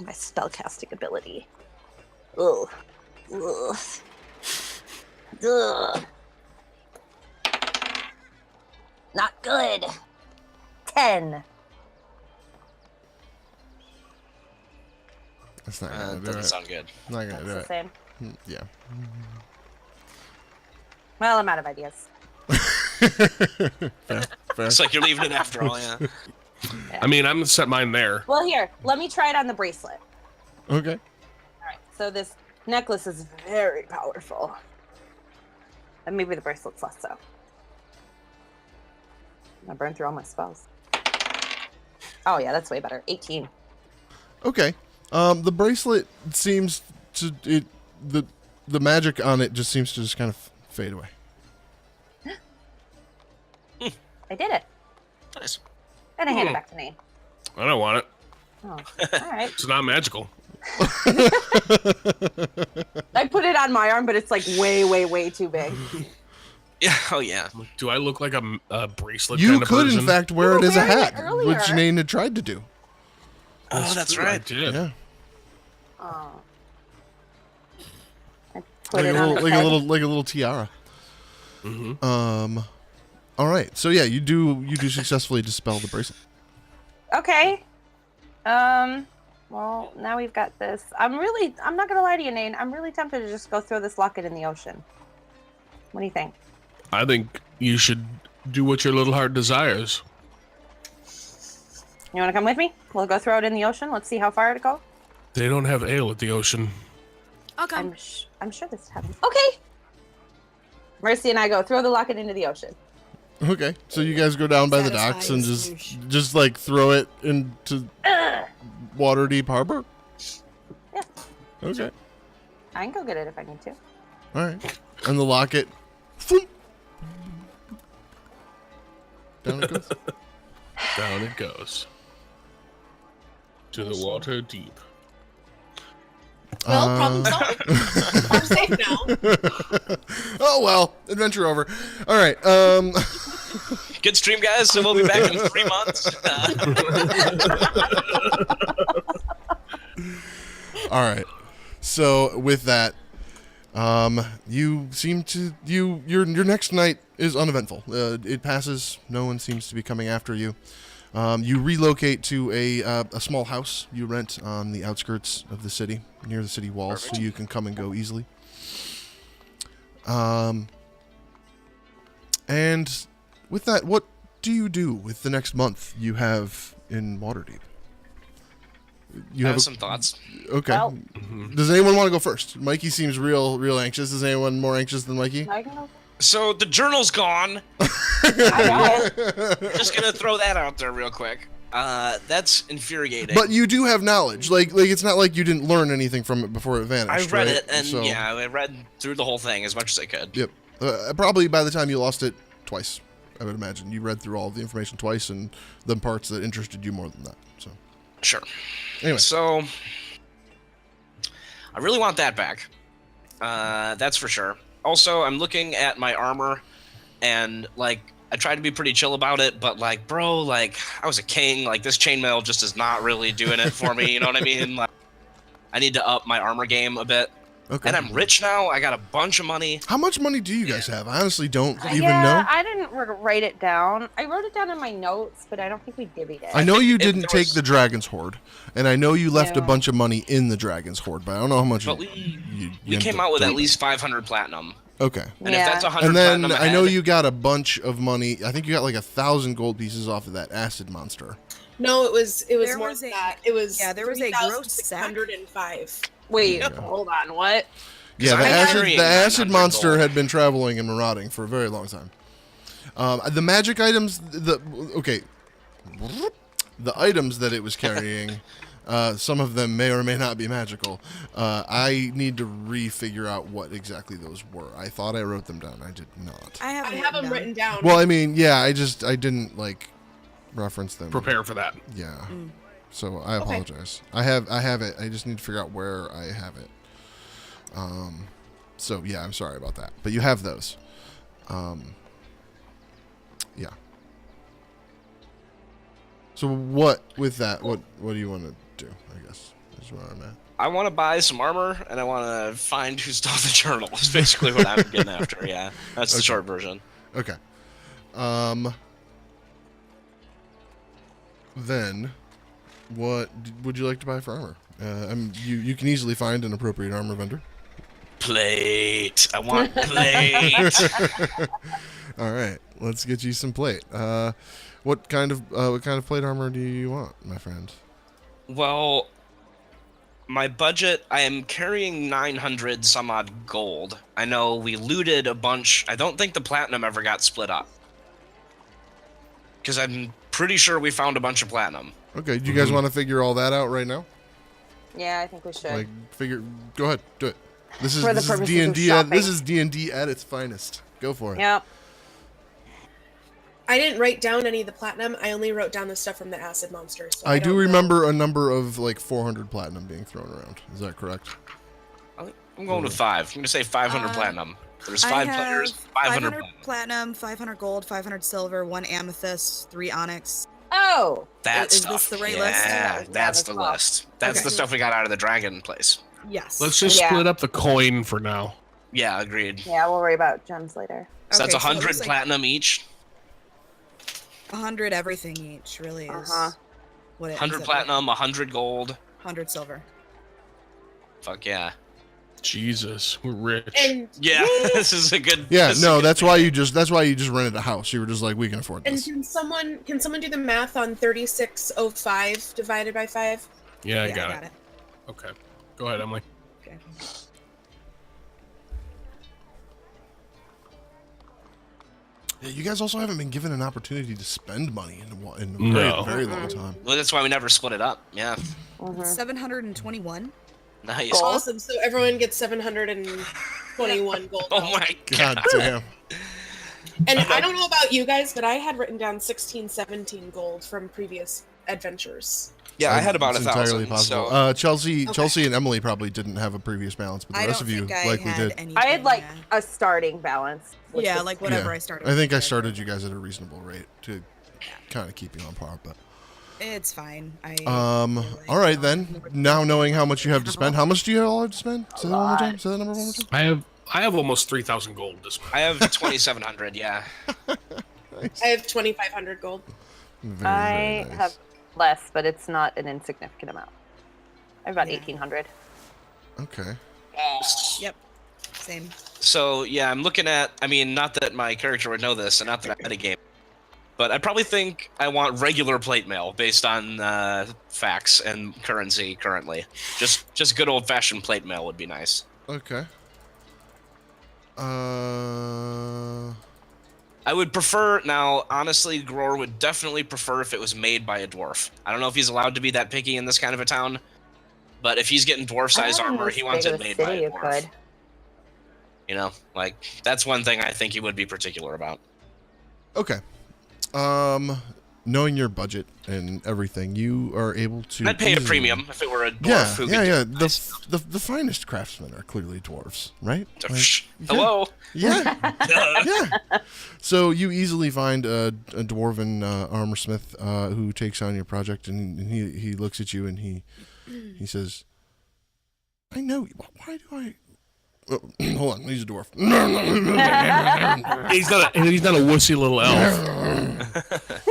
Speaker 3: My spellcasting ability. Ugh. Ugh. Ugh. Not good. 10.
Speaker 1: That's not gonna do
Speaker 2: Doesn't
Speaker 1: it.
Speaker 2: sound good.
Speaker 1: Not gonna
Speaker 3: That's
Speaker 1: do
Speaker 3: the
Speaker 1: it.
Speaker 3: same.
Speaker 1: Yeah.
Speaker 3: Well, I'm out of ideas.
Speaker 1: Fair.
Speaker 2: It's like you're leaving it after all, yeah.
Speaker 4: I mean, I'm gonna set mine there.
Speaker 3: Well, here, let me try it on the bracelet.
Speaker 1: Okay.
Speaker 3: All right, so this necklace is very powerful. And maybe the bracelet's less so. I burned through all my spells. Oh, yeah, that's way better. 18.
Speaker 1: Okay. The bracelet seems to the magic on it just seems to just kind of fade away.
Speaker 3: I did it.
Speaker 2: Nice.
Speaker 3: And I hand it back to Nate.
Speaker 4: I don't want it.
Speaker 3: Oh, all right.
Speaker 4: It's not magical.
Speaker 3: I put it on my arm, but it's like way, way, way too big.
Speaker 2: Yeah. Oh yeah.
Speaker 4: Do I look like a bracelet
Speaker 1: You
Speaker 4: kind of
Speaker 1: could,
Speaker 4: person?
Speaker 1: in fact, wear
Speaker 3: You
Speaker 1: it
Speaker 3: were
Speaker 1: as a
Speaker 3: wearing it
Speaker 1: hat,
Speaker 3: earlier.
Speaker 1: which Janine had tried to do.
Speaker 2: Oh, that's
Speaker 4: true, I
Speaker 2: right.
Speaker 4: did.
Speaker 1: Yeah.
Speaker 3: Oh. I put
Speaker 1: Like
Speaker 3: it
Speaker 1: a
Speaker 3: on
Speaker 1: little,
Speaker 3: his head.
Speaker 1: like a little tiara.
Speaker 4: Mm-hmm.
Speaker 1: All right. So yeah, you do successfully dispel the bracelet.
Speaker 3: Okay. Well, now we've got this. I'm not gonna lie to you, Nate. I'm really tempted to just go throw this locket in the ocean. What do you think?
Speaker 4: I think you should do what your little heart desires.
Speaker 3: You want to come with me? We'll go throw it in the ocean. Let's see how far it goes.
Speaker 4: They don't have ale at the ocean.
Speaker 5: I'll come.
Speaker 3: I'm sure this happens. Okay. Mercy and I go throw the locket into the ocean.
Speaker 1: Okay. So you guys go down by the docks and just like throw it into Water Deep Harbor.
Speaker 3: Yeah.
Speaker 1: Okay.
Speaker 3: I can go get it if I need to.
Speaker 1: All right. And the locket. Thump. Down it goes.
Speaker 4: Down it goes. To the water deep.
Speaker 6: Well, problem solved. I'm safe now.
Speaker 1: Oh well, adventure over. All right.
Speaker 2: Good stream, guys. So we'll be back in 3 months.
Speaker 1: All right. So with that, you seem to your next night is uneventful. It passes. No one seems to be coming after you. You relocate to a small house you rent on the outskirts of the city, near the city walls, so you can come and go easily. And with that, what do you do with the next month you have in Waterdeep? You
Speaker 2: I have some thoughts.
Speaker 1: Okay.
Speaker 3: Well-
Speaker 1: Does anyone want to go first? Mikey seems real anxious. Is anyone more anxious than Mikey?
Speaker 3: I can go.
Speaker 2: So the journal's gone.
Speaker 3: I know.
Speaker 2: Just gonna throw that out there real quick. That's infuriating.
Speaker 1: But you do have knowledge. Like it's not like you didn't learn anything from it before it vanished.
Speaker 2: I read
Speaker 1: right?
Speaker 2: it, and
Speaker 1: So,
Speaker 2: yeah, I read through the whole thing as much as I could.
Speaker 1: Yep. Probably by the time you lost it twice, I would imagine you read through all the information twice, and the parts that interested you more than that. So
Speaker 2: Sure.
Speaker 1: anyway,
Speaker 2: So I really want that back. That's for sure. Also, I'm looking at my armor, and like I try to be pretty chill about it, but like, bro, like I was a king. Like this chainmail just is not really doing it for me. You know what I mean? Like, I need to up my armor game a bit.
Speaker 1: okay.
Speaker 2: And I'm rich now. I got a bunch of money.
Speaker 1: How much money do you guys have? I honestly don't even
Speaker 3: Yeah,
Speaker 1: know.
Speaker 3: I didn't write it down. I wrote it down in my notes, but I don't think we divvied it.
Speaker 1: I know you
Speaker 2: If
Speaker 1: didn't
Speaker 2: there
Speaker 1: take
Speaker 2: was-
Speaker 1: the Dragon's Hoard, and I know you left a
Speaker 3: Yeah.
Speaker 1: bunch of money in the Dragon's Hoard, but I don't know how much.
Speaker 2: But
Speaker 1: you
Speaker 2: we
Speaker 1: ended
Speaker 2: came
Speaker 1: up
Speaker 2: out with at
Speaker 1: doing.
Speaker 2: least 500 platinum.
Speaker 1: Okay.
Speaker 2: And
Speaker 3: Yeah.
Speaker 2: if that's 100
Speaker 1: And then
Speaker 2: platinum
Speaker 1: I know
Speaker 2: ahead-
Speaker 1: you got a bunch of money. I think you got like 1,000 gold pieces off of that acid monster.
Speaker 6: No, it was
Speaker 5: There
Speaker 6: more
Speaker 5: was
Speaker 6: than
Speaker 5: a-
Speaker 6: that. It was
Speaker 5: yeah, there was a gross sack.
Speaker 6: 3,605.
Speaker 3: Wait,
Speaker 1: Yeah.
Speaker 3: hold on. What?
Speaker 1: Yeah,
Speaker 2: I'm carrying
Speaker 1: the acid
Speaker 2: 900
Speaker 1: monster
Speaker 2: gold.
Speaker 1: had been traveling and marauding for a very long time. The magic items, the items that it was carrying, Some of them may or may not be magical. I need to refigure out what exactly those were. I thought I wrote them down. I did not.
Speaker 5: I
Speaker 6: I have them written down.
Speaker 1: Well, I mean, yeah, I didn't like reference them.
Speaker 4: Prepare for that.
Speaker 1: Yeah. So I apologize. I have it. I just need to figure out where I have it. So yeah, I'm sorry about that. But you have those. Yeah. So what with that? What do you want to do? I guess is where I'm at.
Speaker 2: I want to buy some armor, and I want to find who stole the journal. Is basically what I'm getting after. Yeah, that's the short version.
Speaker 1: Okay. Then, what would you like to buy for armor? You can easily find an appropriate armor vendor.
Speaker 2: Plate. I want plate.
Speaker 1: All right, let's get you some plate. What kind of plate armor do you want, my friend?
Speaker 2: Well, my budget, I am carrying 900 some odd gold. I know we looted a bunch. I don't think the platinum ever got split up. Because I'm pretty sure we found a bunch of platinum.
Speaker 1: Okay, do you guys want to figure all that out right now?
Speaker 3: Yeah, I think we should.
Speaker 1: Go ahead, do it. This is
Speaker 3: For the
Speaker 1: this is
Speaker 3: purposes
Speaker 1: D
Speaker 3: of
Speaker 1: and D.
Speaker 3: shopping.
Speaker 1: This is D&D at its finest. Go for it.
Speaker 3: Yep.
Speaker 6: I didn't write down any of the platinum. I only wrote down the stuff from the acid monsters. So
Speaker 1: I
Speaker 6: don't
Speaker 1: do
Speaker 6: know.
Speaker 1: remember a number of like 400 platinum being thrown around. Is that correct?
Speaker 2: I'm going with 5. I'm going to say 500 platinum. There's 5 players, 500 platinum.
Speaker 5: platinum, 500 gold, 500 silver, 1 amethyst, 3 onyx.
Speaker 3: Oh.
Speaker 2: That
Speaker 5: Is
Speaker 2: stuff.
Speaker 5: this the right
Speaker 2: yeah,
Speaker 5: list?
Speaker 3: Yeah,
Speaker 2: that's the
Speaker 3: top.
Speaker 2: list. That's
Speaker 5: Okay.
Speaker 2: the stuff we got out of the dragon place.
Speaker 5: Yes.
Speaker 4: Let's just
Speaker 3: Yeah.
Speaker 4: split up the coin for now.
Speaker 2: Yeah, agreed.
Speaker 3: Yeah, we'll worry about gems later.
Speaker 2: So that's
Speaker 5: Okay, so it
Speaker 2: 100
Speaker 5: looks like
Speaker 2: platinum each.
Speaker 5: 100 everything each really is what it
Speaker 2: 100
Speaker 5: ends up
Speaker 2: platinum, 100 gold.
Speaker 5: being. 100 silver.
Speaker 2: Fuck yeah.
Speaker 4: Jesus, we're rich.
Speaker 6: And
Speaker 2: Yeah, this is a good.
Speaker 1: Yeah,
Speaker 2: this is
Speaker 1: no,
Speaker 2: a good
Speaker 1: that's
Speaker 2: thing.
Speaker 1: why you just rented a house. You were just like, we can afford
Speaker 6: and
Speaker 1: this.
Speaker 6: can someone do the math on 3605 divided by 5?
Speaker 4: Yeah, I got it. Okay. Go ahead, Emily.
Speaker 5: Okay.
Speaker 1: Yeah, you guys also haven't been given an opportunity to spend money in a
Speaker 4: No.
Speaker 1: very long time.
Speaker 2: Well, that's why we never split it up. Yeah,
Speaker 3: Mhm.
Speaker 5: 721.
Speaker 2: nice.
Speaker 3: Gold.
Speaker 6: Awesome. So everyone gets 721 gold.
Speaker 2: Oh my
Speaker 1: God
Speaker 2: god.
Speaker 1: damn.
Speaker 6: And I don't know about you guys, but I had written down 16, 17 gold from previous adventures.
Speaker 2: Yeah, I had about
Speaker 1: It's
Speaker 2: 1,000.
Speaker 1: entirely possible.
Speaker 2: So
Speaker 1: Chelsea and Emily probably didn't have a previous balance, but the
Speaker 5: I
Speaker 1: rest
Speaker 5: don't
Speaker 1: of you
Speaker 5: think I
Speaker 1: likely
Speaker 5: had
Speaker 1: did.
Speaker 5: anything.
Speaker 3: I had like
Speaker 5: yeah.
Speaker 3: a starting balance. which
Speaker 5: Yeah,
Speaker 3: was-
Speaker 5: like whatever
Speaker 1: Yeah.
Speaker 5: I started.
Speaker 1: I think I
Speaker 5: with.
Speaker 1: started you guys at a reasonable rate to kind of keep you on par, but
Speaker 5: It's fine.
Speaker 1: all right then. Now knowing how much you have to spend, how much do you all have to spend? Say that one more time. Say that number one more time.
Speaker 4: I have almost 3,000 gold this month.
Speaker 2: I have 2,700. Yeah.
Speaker 6: I have 2,500 gold.
Speaker 1: Very,
Speaker 3: I
Speaker 1: very nice.
Speaker 3: have less, but it's not an insignificant amount. I have about
Speaker 5: Yeah.
Speaker 3: 1,800.
Speaker 1: Okay.
Speaker 5: Yep. Same.
Speaker 2: So yeah, I'm looking at. I mean, not that my character would know this, and not that I had a game, but I probably think I want regular plate mail based on facts and currency currently. Just good old fashioned plate mail would be nice.
Speaker 1: Okay.
Speaker 2: I would prefer now. Honestly, Gror would definitely prefer if it was made by a dwarf. I don't know if he's allowed to be that picky in this kind of a town, but if he's getting dwarf size
Speaker 3: I don't know
Speaker 2: armor,
Speaker 3: if
Speaker 2: he
Speaker 3: it's
Speaker 2: wants
Speaker 3: big
Speaker 2: it
Speaker 3: of a
Speaker 2: made by
Speaker 3: city,
Speaker 2: a
Speaker 3: you
Speaker 2: dwarf.
Speaker 3: could.
Speaker 2: You know, like that's one thing I think he would be particular about.
Speaker 1: Okay. Knowing your budget and everything, you are able to.
Speaker 2: I'd pay a
Speaker 1: easily-
Speaker 2: premium if it were a dwarf.
Speaker 1: Yeah,
Speaker 2: who
Speaker 1: yeah,
Speaker 2: could
Speaker 1: yeah.
Speaker 2: do it.
Speaker 1: The finest craftsmen are clearly dwarves, right? Like, yeah.
Speaker 2: Hello.
Speaker 1: Yeah, yeah. So you easily find a dwarven armor smith who takes on your project, and he looks at you and he says, "I know. Why do I?" Hold on, he's a dwarf.
Speaker 4: He's not a wussy little elf.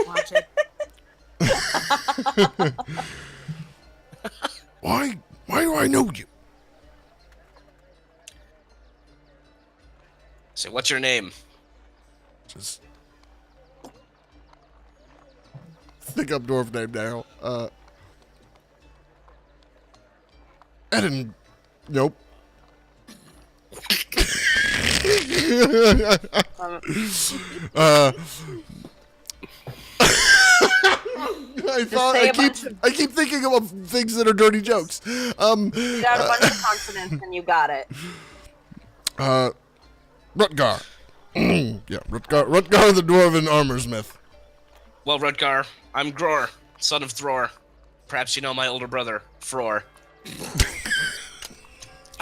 Speaker 5: Watch it.
Speaker 1: Why do I know you?
Speaker 2: So, what's your name?
Speaker 1: Just think up dwarf name now. Eden. Nope. I keep thinking of things that are dirty jokes.
Speaker 3: You got a bunch of consonants and you got it.
Speaker 1: Rutgar. Yeah, Rutgar the Dwarven Armorsmith.
Speaker 2: Well, Rutgar, I'm Gror, son of Thror. Perhaps you know my older brother, Fror.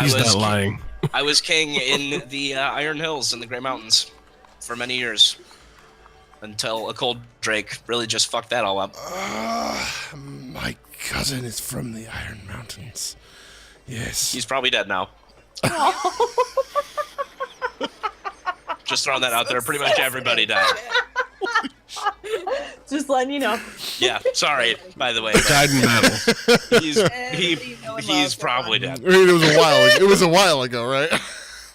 Speaker 4: He's not lying.
Speaker 2: I was king in the Iron Hills in the Grey Mountains for many years. Until a cold Drake really just fucked that all up.
Speaker 1: My cousin is from the Iron Mountains. Yes.
Speaker 2: He's probably dead now. Just throwing that out there. Pretty much everybody died.
Speaker 3: Just letting you know.
Speaker 2: Yeah, sorry, by the way.
Speaker 4: Died in battle.
Speaker 2: He's probably dead.
Speaker 1: I mean, it was a while ago, right?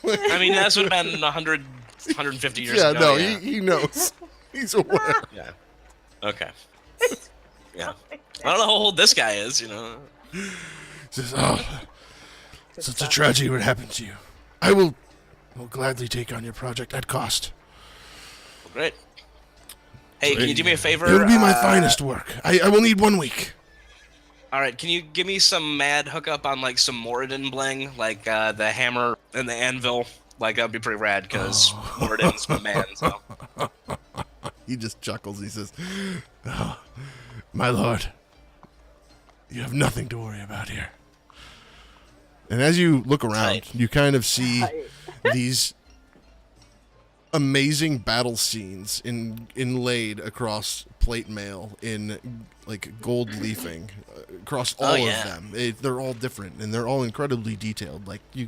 Speaker 2: I mean, that's would have been 150 years
Speaker 1: yeah,
Speaker 2: ago.
Speaker 1: No, he knows. He's aware.
Speaker 2: Yeah. Okay. Yeah. I don't know how old this guy is, you know.
Speaker 1: Says, such a tragedy would happen to you. I will gladly take on your project at cost.
Speaker 2: Well, great. Hey, can you do me a favor?
Speaker 1: It will be my finest work. I will need 1 week.
Speaker 2: All right, can you give me some mad hookup on like some Moradin bling, like the hammer and the anvil? Like that'd be pretty rad because Moradin's my man. So.
Speaker 1: He just chuckles. He says, "Oh, my lord, you have nothing to worry about here." And as you look around, you kind of see these amazing battle scenes inlaid across plate mail in like gold leafing across all of them. They're all different and they're all incredibly detailed. Like you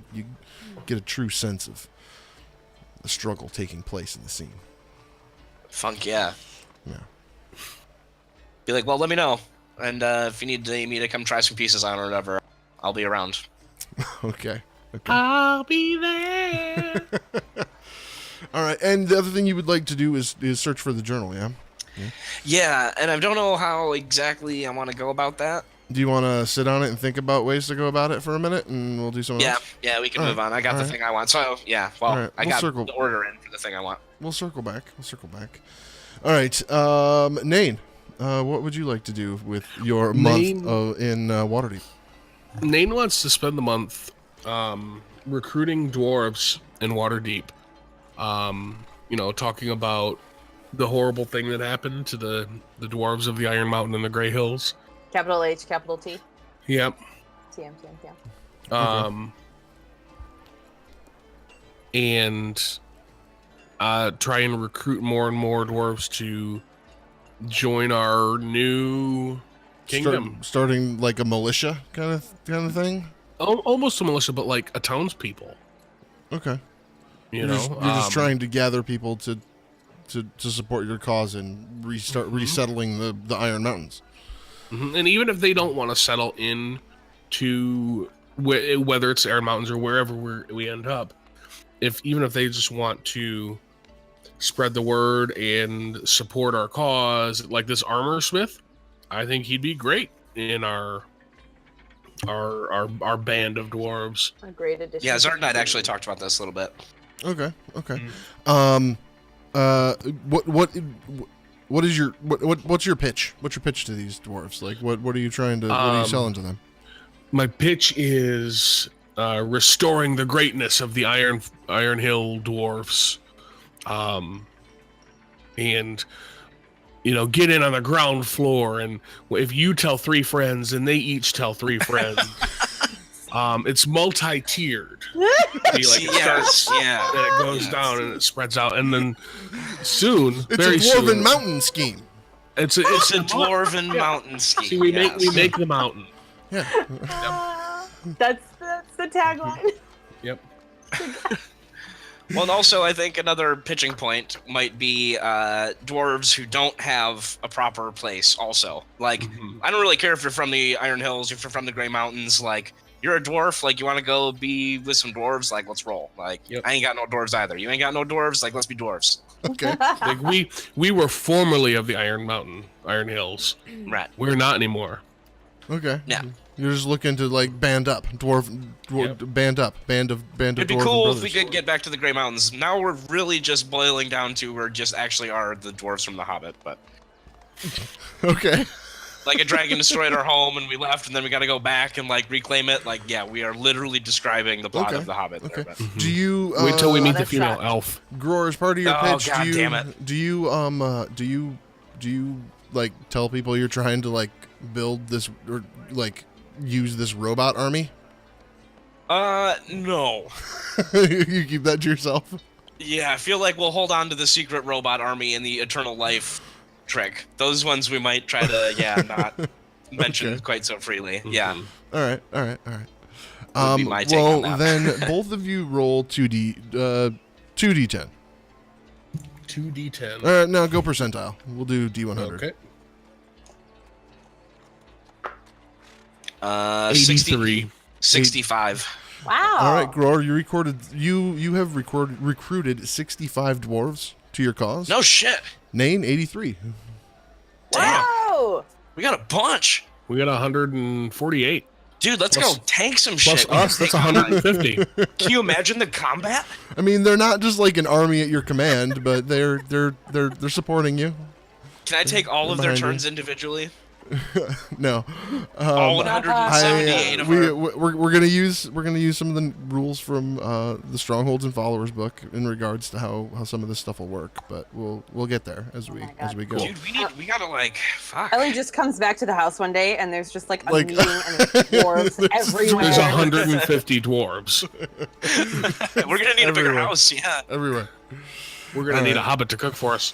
Speaker 1: get a true sense of the struggle taking place in the scene.
Speaker 2: Funk, yeah.
Speaker 1: Yeah.
Speaker 2: Be like, well, let me know, and if you need me to come try some pieces on or whatever, I'll be around.
Speaker 1: Okay.
Speaker 4: I'll be there.
Speaker 1: All right, and the other thing you would like to do is search for the journal, yeah?
Speaker 2: Yeah, and I don't know how exactly I want to go about that.
Speaker 1: Do you want to sit on it and think about ways to go about it for a minute, and we'll do something else?
Speaker 2: Yeah, we can move on. I got the thing I want. So, yeah, well,
Speaker 1: right,
Speaker 2: I
Speaker 1: we'll
Speaker 2: got
Speaker 1: circle.
Speaker 2: the order in for the thing I want.
Speaker 1: We'll circle back. All right, Nain, what would you like to do with your month in Waterdeep?
Speaker 4: Nain wants to spend the month recruiting dwarves in Waterdeep. Talking about the horrible thing that happened to the dwarves of the Iron Mountain and the Grey Hills.
Speaker 3: Capital H, capital T.
Speaker 4: Yep.
Speaker 3: TM.
Speaker 4: And try and recruit more and more dwarves to join our new kingdom.
Speaker 1: Starting like a militia kind of thing?
Speaker 4: Almost a militia, but like a townspeople.
Speaker 1: Okay.
Speaker 4: You're
Speaker 1: just trying to gather people to support your cause and resettling the Iron Mountains.
Speaker 4: Mm-hmm. And even if they don't want to settle in to whether it's Iron Mountains or wherever we end up, even if they just want to spread the word and support our cause, like this armor smith, I think he'd be great in our band of dwarves.
Speaker 3: A great addition.
Speaker 2: Yeah, Zard and I actually talked about this a little bit.
Speaker 1: Okay. What's your pitch? What's your pitch to these dwarves? Like, what are you trying to? What are you selling to them?
Speaker 4: My pitch is restoring the greatness of the Iron Hill dwarves, and get in on the ground floor. And if you tell 3 friends and they each tell 3 friends, it's multi-tiered. Then it goes down and it spreads out, and then soon,
Speaker 1: it's a dwarven mountain scheme.
Speaker 2: It's a dwarven mountain scheme.
Speaker 4: See, we make the mountain.
Speaker 1: Yeah.
Speaker 3: That's the tagline.
Speaker 4: Yep.
Speaker 2: Well, and also, I think another pitching point might be dwarves who don't have a proper place. Also, like, I don't really care if you're from the Iron Hills, if you're from the Grey Mountains. Like, you're a dwarf. Like, you want to go be with some dwarves. Like, let's roll. Like, I ain't got no dwarves either. You ain't got no dwarves. Like, let's be dwarves.
Speaker 1: Okay.
Speaker 4: Like we were formerly of the Iron Hills.
Speaker 2: Right.
Speaker 4: We're not anymore.
Speaker 1: Okay.
Speaker 2: Yeah.
Speaker 1: You're just looking to like band up, band of
Speaker 2: It'd be
Speaker 1: dwarven
Speaker 2: cool
Speaker 1: brothers.
Speaker 2: if we could get back to the Grey Mountains. Now we're really just boiling down to we're just actually are the dwarves from The Hobbit, but
Speaker 1: Okay.
Speaker 2: like a dragon destroyed our home and we left, and then we got to go back and like reclaim it. Like, yeah, we are literally describing the plot of The Hobbit.
Speaker 1: Okay.
Speaker 2: There,
Speaker 1: Do you
Speaker 4: Wait till we meet the
Speaker 3: That's
Speaker 4: female
Speaker 3: right.
Speaker 4: elf.
Speaker 1: Gror, as part of your
Speaker 2: Oh,
Speaker 1: pitch,
Speaker 2: God damn it.
Speaker 1: do you like tell people you're trying to like build this or like use this robot army?
Speaker 2: No.
Speaker 1: You keep that to yourself.
Speaker 2: Yeah, I feel like we'll hold on to the secret robot army and the eternal life trick. Those ones we might try to, not mention
Speaker 1: Okay.
Speaker 2: quite so freely. Yeah.
Speaker 1: All right.
Speaker 2: Would be my take on that.
Speaker 1: Then both of you roll 2d10.
Speaker 4: 2d10.
Speaker 1: All right, now go percentile. We'll do d100.
Speaker 4: Okay.
Speaker 2: 60,
Speaker 4: 83.
Speaker 2: 65.
Speaker 3: Wow.
Speaker 1: All right, Gror, you have recruited 65 dwarves to your cause.
Speaker 2: No shit.
Speaker 1: Nain 83.
Speaker 3: Wow.
Speaker 2: We got a bunch.
Speaker 4: We got 148.
Speaker 2: Dude, let's
Speaker 4: Plus-
Speaker 2: go tank some
Speaker 4: Plus
Speaker 2: shit.
Speaker 4: us, that's 150.
Speaker 2: Can you imagine the combat?
Speaker 1: I mean, they're not just like an army at your command, but they're supporting you.
Speaker 2: Can I take all of their
Speaker 1: Behind you.
Speaker 2: turns individually?
Speaker 1: No.
Speaker 2: All
Speaker 1: Um,
Speaker 2: 178 of our...
Speaker 1: we're gonna use some of the rules from the Strongholds and Followers book in regards to how some of this stuff will work, but we'll get there as we go.
Speaker 2: Dude, we gotta like, fuck.
Speaker 3: Ellie just comes back to the house one day and there's just like a
Speaker 1: Like-
Speaker 3: meeting and there's dwarves everywhere.
Speaker 4: There's 150 dwarves.
Speaker 2: We're gonna need a bigger
Speaker 1: Everywhere.
Speaker 2: house, yeah.
Speaker 1: Everywhere.
Speaker 4: We're gonna
Speaker 1: All
Speaker 4: need
Speaker 1: right.
Speaker 4: a hobbit to cook for us.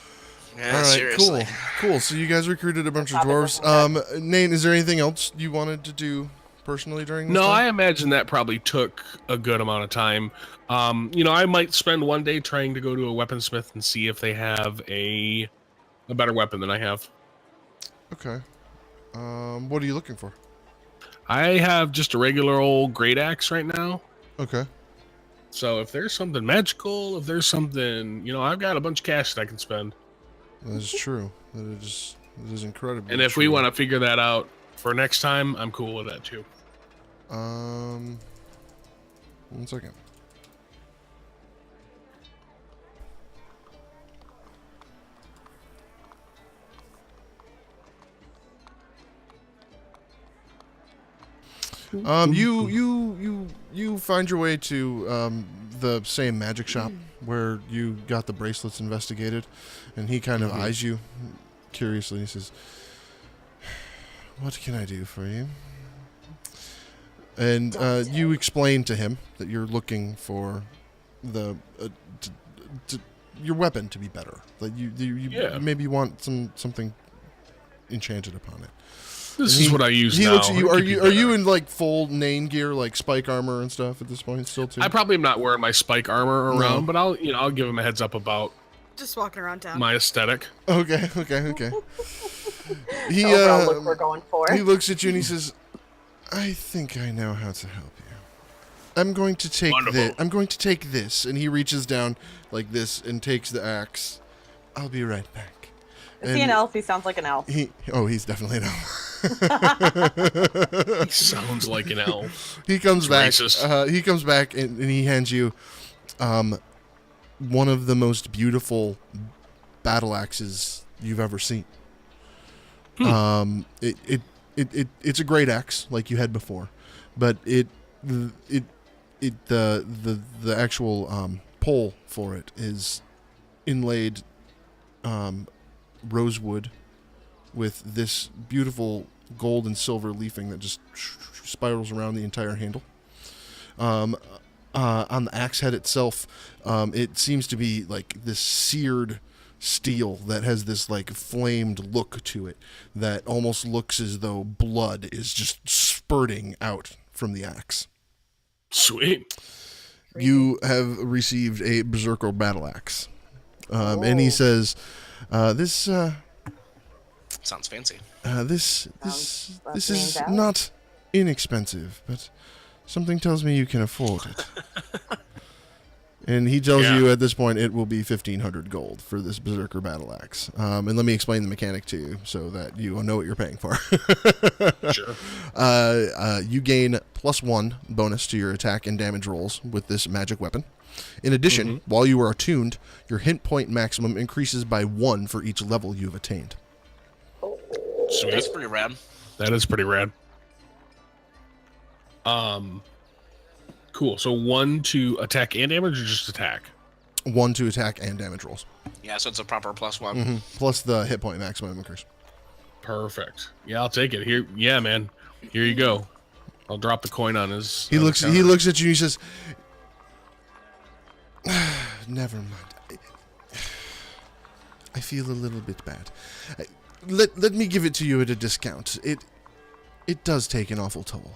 Speaker 2: Yeah,
Speaker 1: All right,
Speaker 2: seriously.
Speaker 1: cool. So you guys recruited a bunch of
Speaker 3: Topic
Speaker 1: dwarves.
Speaker 3: wasn't
Speaker 1: Nate, is there anything else you wanted to do personally during this
Speaker 4: No, I
Speaker 1: time?
Speaker 4: imagine that probably took a good amount of time. I might spend one day trying to go to a weaponsmith and see if they have a better weapon than I have.
Speaker 1: Okay. What are you looking for?
Speaker 4: I have just a regular old great axe right now.
Speaker 1: Okay.
Speaker 4: So if there's something magical, if there's something, I've got a bunch of cash that I can spend.
Speaker 1: That is true. That is incredible.
Speaker 4: And if we want to figure that out for next time, I'm cool with that too.
Speaker 1: 1 second. You find your way to the same magic shop where you got the bracelets investigated, and he kind of eyes you curiously. He says, "What can I do for you?" And you explain to him that you're looking for the your weapon to be better. That you maybe want something enchanted upon it.
Speaker 4: This
Speaker 1: And
Speaker 4: is what I use
Speaker 1: he
Speaker 4: now.
Speaker 1: looks at you.
Speaker 4: It
Speaker 1: Are
Speaker 4: could be
Speaker 1: you
Speaker 4: better.
Speaker 1: in like full Nain gear, like spike armor and stuff at this point still too?
Speaker 4: I probably am not wearing my spike armor around, but I'll give him a heads up about
Speaker 5: Just walking around town.
Speaker 4: my aesthetic.
Speaker 1: Okay. He
Speaker 3: The overall look we're going for.
Speaker 1: he looks at you and he says, "I think I know how to help you. I'm going to take
Speaker 4: Wonderful.
Speaker 1: this. I'm going to take this." And he reaches down like this and takes the axe. "I'll be right back."
Speaker 3: Is he an elf? He sounds like an elf.
Speaker 1: He's definitely an elf.
Speaker 4: He sounds like an elf.
Speaker 1: He comes back.
Speaker 4: racist.
Speaker 1: He comes back and he hands you one of the most beautiful battle axes you've ever seen. It's a great axe like you had before, but the actual pole for it is inlaid rosewood with this beautiful gold and silver leafing that just spirals around the entire handle. On the axe head itself, it seems to be like this seared steel that has this like flamed look to it that almost looks as though blood is just spurting out from the axe.
Speaker 4: Sweet.
Speaker 1: You have received a berserker battle axe. And he says, this
Speaker 2: Sounds fancy.
Speaker 1: this
Speaker 3: Sounds
Speaker 1: is
Speaker 3: named out.
Speaker 1: not inexpensive, but something tells me you can afford it. And he tells you at this point it will be 1,500 gold for this berserker battle axe. And let me explain the mechanic to you so that you know what you're paying for.
Speaker 4: Sure.
Speaker 1: You gain +1 bonus to your attack and damage rolls with this magic weapon. In addition, while you are attuned, your hit point maximum increases by 1 for each level you've attained.
Speaker 4: Sweet.
Speaker 2: That's pretty rad.
Speaker 4: That is pretty rad. Cool. So 1 to attack and damage, or just attack?
Speaker 1: 1 to attack and damage rolls.
Speaker 2: Yeah, so it's a proper +1.
Speaker 1: Mm-hmm. Plus the hit point maximum increase.
Speaker 4: Perfect. Yeah, I'll take it. Here, yeah, man. Here you go. I'll drop the coin on his.
Speaker 1: He
Speaker 4: on
Speaker 1: looks.
Speaker 4: the
Speaker 1: He
Speaker 4: counter.
Speaker 1: looks at you. And he says, "Never mind. I feel a little bit bad. Let me give it to you at a discount. It does take an awful toll."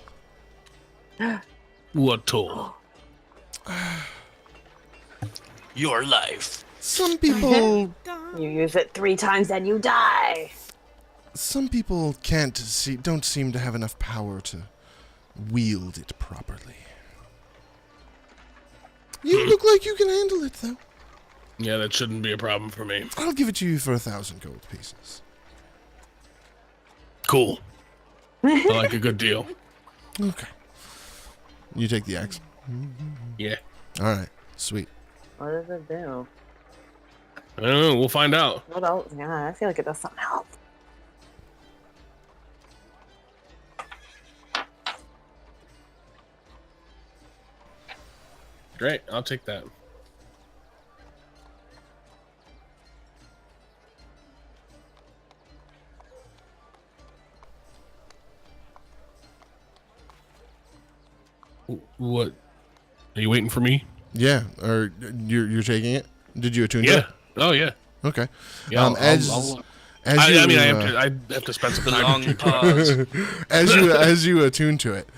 Speaker 4: What toll?
Speaker 2: Your life.
Speaker 1: Some people.
Speaker 3: You use it 3 times and you die.
Speaker 1: Some people don't seem to have enough power to wield it properly. You look like you can handle it, though.
Speaker 4: Yeah, that shouldn't be a problem for me.
Speaker 1: I'll give it to you for 1,000 gold pieces.
Speaker 4: Cool. I like a good deal.
Speaker 1: Okay. You take the axe.
Speaker 4: Yeah.
Speaker 1: All right. Sweet.
Speaker 3: What does it do?
Speaker 4: I don't know. We'll find out.
Speaker 3: What else? Yeah, I feel like it does something else.
Speaker 4: Great. I'll take that. What? Are you waiting for me?
Speaker 1: Yeah. Or you're taking it? Did you attune to
Speaker 4: Yeah.
Speaker 1: it?
Speaker 4: Oh, yeah.
Speaker 1: Okay.
Speaker 4: Yeah.
Speaker 1: As you,
Speaker 4: I mean, I have to spend some
Speaker 2: The
Speaker 4: time.
Speaker 2: long pause.
Speaker 1: as you attune to it,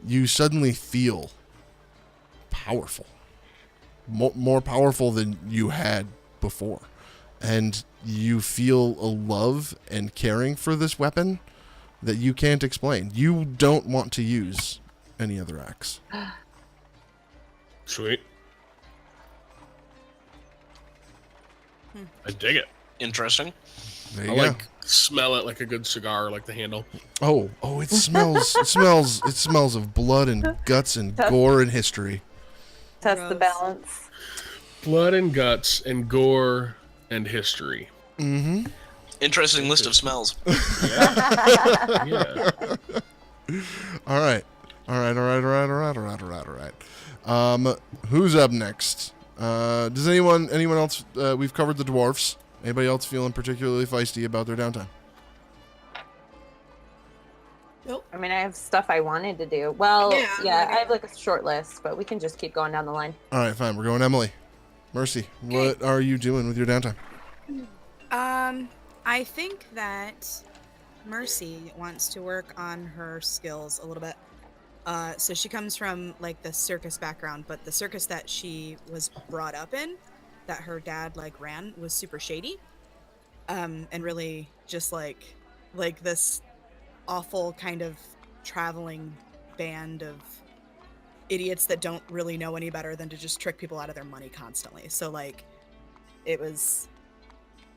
Speaker 1: you suddenly feel powerful, more powerful than you had before, and you feel a love and caring for this weapon that you can't explain. You don't want to use any other axe.
Speaker 4: Sweet. I dig it.
Speaker 2: Interesting.
Speaker 1: There you
Speaker 4: I
Speaker 1: go.
Speaker 4: like smell it like a good cigar, like the handle.
Speaker 1: Oh, it smells. It smells of blood and guts and gore and history.
Speaker 3: Test the
Speaker 5: Gross.
Speaker 3: balance.
Speaker 4: Blood and guts and gore and history.
Speaker 1: Mm-hmm.
Speaker 2: Interesting list of smells.
Speaker 4: Yeah.
Speaker 1: All right. Who's up next? Does anyone else? We've covered the dwarfs. Anybody else feeling particularly feisty about their downtime?
Speaker 3: I mean, I have stuff I wanted to do. Well,
Speaker 6: Yeah,
Speaker 3: yeah,
Speaker 6: okay.
Speaker 3: I have like a short list, but we can just keep going down the line.
Speaker 1: All right, fine. We're going Emily. Mercy, what are you doing with your downtime?
Speaker 5: I think that Mercy wants to work on her skills a little bit. So she comes from like the circus background, but the circus that she was brought up in, that her dad like ran, was super shady, and really just like this awful kind of traveling band of idiots that don't really know any better than to just trick people out of their money constantly. So like, it was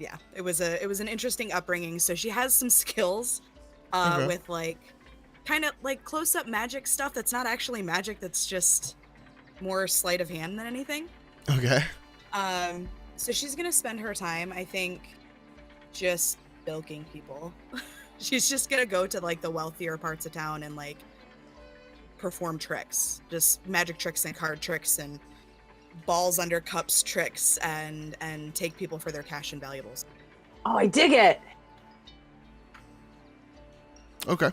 Speaker 5: an interesting upbringing. So she has some skills
Speaker 1: Okay.
Speaker 5: with like kind of like close-up magic stuff that's not actually magic, that's just more sleight of hand than anything.
Speaker 1: Okay.
Speaker 5: So she's gonna spend her time, I think, just bilking people. She's just gonna go to like the wealthier parts of town and like perform tricks, just magic tricks and card tricks and balls under cups tricks, and take people for their cash and valuables.
Speaker 3: Oh, I dig it.
Speaker 1: Okay.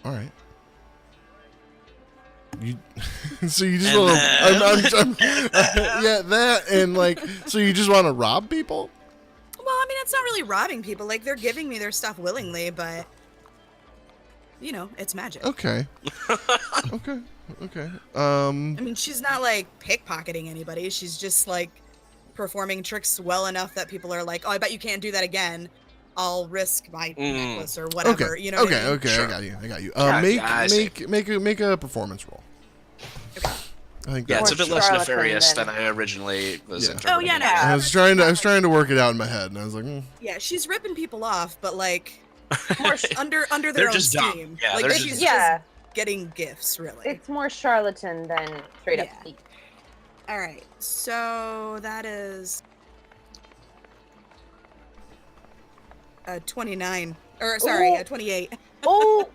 Speaker 1: All right. You, so you just
Speaker 2: And
Speaker 1: want
Speaker 2: then-
Speaker 1: yeah, that and like, so you just want to rob people?
Speaker 5: Well, I mean, it's not really robbing people. Like, they're giving me their stuff willingly, but you know, it's magic.
Speaker 1: Okay. Okay.
Speaker 5: I mean, she's not like pickpocketing anybody. She's just like performing tricks well enough that people are like, "Oh, I bet you can't do that again. I'll risk my necklace or whatever."
Speaker 1: Okay.
Speaker 5: You know? What I mean?
Speaker 1: Okay.
Speaker 2: Sure.
Speaker 1: I got you.
Speaker 2: Yeah, I see.
Speaker 1: Make a performance roll. I think
Speaker 2: Yeah,
Speaker 1: that's
Speaker 2: it's a bit
Speaker 3: Or
Speaker 2: less
Speaker 3: Charlatan
Speaker 2: nefarious
Speaker 3: than-
Speaker 2: than I originally was
Speaker 1: Yeah.
Speaker 2: interpreting.
Speaker 5: Oh, yeah, no.
Speaker 2: it.
Speaker 1: I was trying to work it out in my head, and I was like,
Speaker 5: Yeah, she's ripping people off, but like
Speaker 3: More
Speaker 5: under their
Speaker 2: They're
Speaker 5: own
Speaker 2: just dumb.
Speaker 5: steam.
Speaker 2: Yeah,
Speaker 5: like
Speaker 2: they're
Speaker 5: she's
Speaker 2: just-
Speaker 3: Yeah.
Speaker 5: getting gifts, really.
Speaker 3: It's more charlatan than straight up
Speaker 5: Yeah.
Speaker 3: thief.
Speaker 5: All right, so that is 29. Or sorry,
Speaker 3: Ooh.
Speaker 5: 28.
Speaker 3: Oh,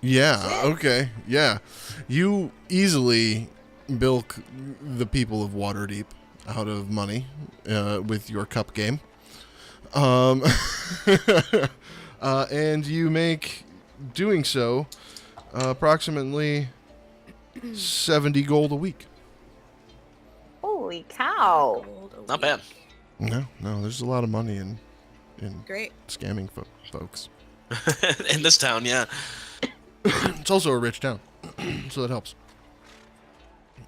Speaker 1: Yeah, okay. Yeah. You easily bilk the people of Waterdeep out of money with your cup game. And you make doing so approximately 70 gold a week.
Speaker 3: holy cow.
Speaker 5: Gold a
Speaker 2: Not
Speaker 5: week.
Speaker 2: bad.
Speaker 1: No, there's a lot of money in
Speaker 5: Great.
Speaker 1: scamming folks.
Speaker 2: In this town, yeah.
Speaker 1: It's also a rich town, so that helps.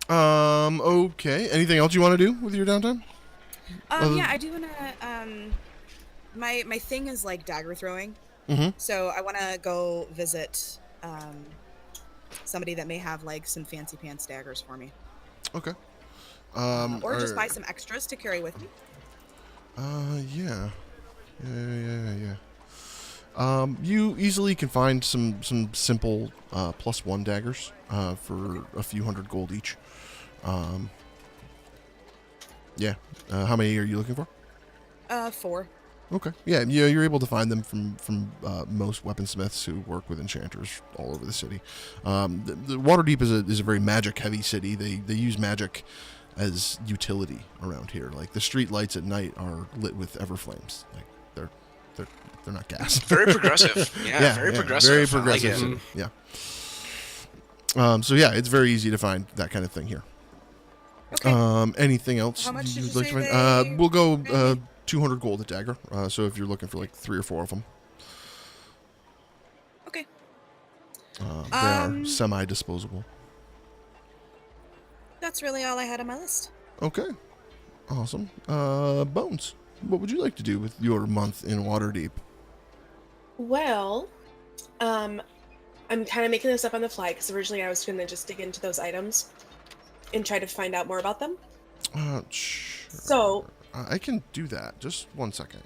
Speaker 1: Okay. Anything else you want to do with your downtime?
Speaker 5: Yeah, I do wanna my thing is like dagger throwing.
Speaker 1: Mm-hmm.
Speaker 5: So I wanna go visit somebody that may have like some fancy pants daggers for me.
Speaker 1: Okay.
Speaker 5: Or just buy some extras to carry with me.
Speaker 1: Yeah. You easily can find some simple +1 daggers for a few hundred gold each. Yeah. How many are you looking for?
Speaker 5: 4.
Speaker 1: Okay. Yeah, you're able to find them from most weaponsmiths who work with enchanters all over the city. The Waterdeep is a very magic heavy city. They use magic as utility around here. Like the street lights at night are lit with everflames. Like they're not gas.
Speaker 2: Very progressive. Yeah, very progressive.
Speaker 1: Very
Speaker 2: I like
Speaker 1: progressive
Speaker 2: it.
Speaker 1: city. Yeah. So yeah, it's very easy to find that kind of thing here.
Speaker 5: Okay.
Speaker 1: Anything else
Speaker 5: How much did
Speaker 1: you'd
Speaker 5: you
Speaker 1: like to
Speaker 5: say
Speaker 1: find?
Speaker 5: they
Speaker 1: We'll go
Speaker 5: maybe?
Speaker 1: 200 gold a dagger. So if you're looking for like 3 or 4 of them,
Speaker 5: Okay.
Speaker 1: they are semi-disposable.
Speaker 5: That's really all I had on my list.
Speaker 1: Okay. Awesome. Bones, what would you like to do with your month in Waterdeep?
Speaker 6: Well, I'm kind of making this up on the fly because originally I was going to just dig into those items and try to find out more about them.
Speaker 1: Sure.
Speaker 6: So,
Speaker 1: I can do that. Just 1 second.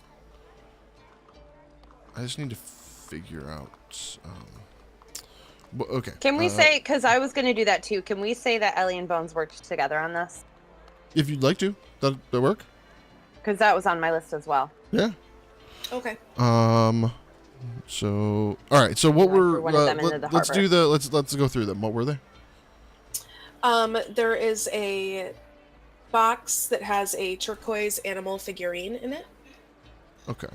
Speaker 1: I just need to figure out. Okay.
Speaker 3: Can we say, because I was going to do that too, can we say that Ellie and Bones worked together on this?
Speaker 1: If you'd like to, that work?
Speaker 3: Because that was on my list as well.
Speaker 1: Yeah.
Speaker 6: okay.
Speaker 1: So, all right. So what
Speaker 3: I
Speaker 1: were
Speaker 3: threw one of them into the
Speaker 1: let's
Speaker 3: harbor.
Speaker 1: do the let's go through them. What were they?
Speaker 6: There is a box that has a turquoise animal figurine in it.
Speaker 1: Okay.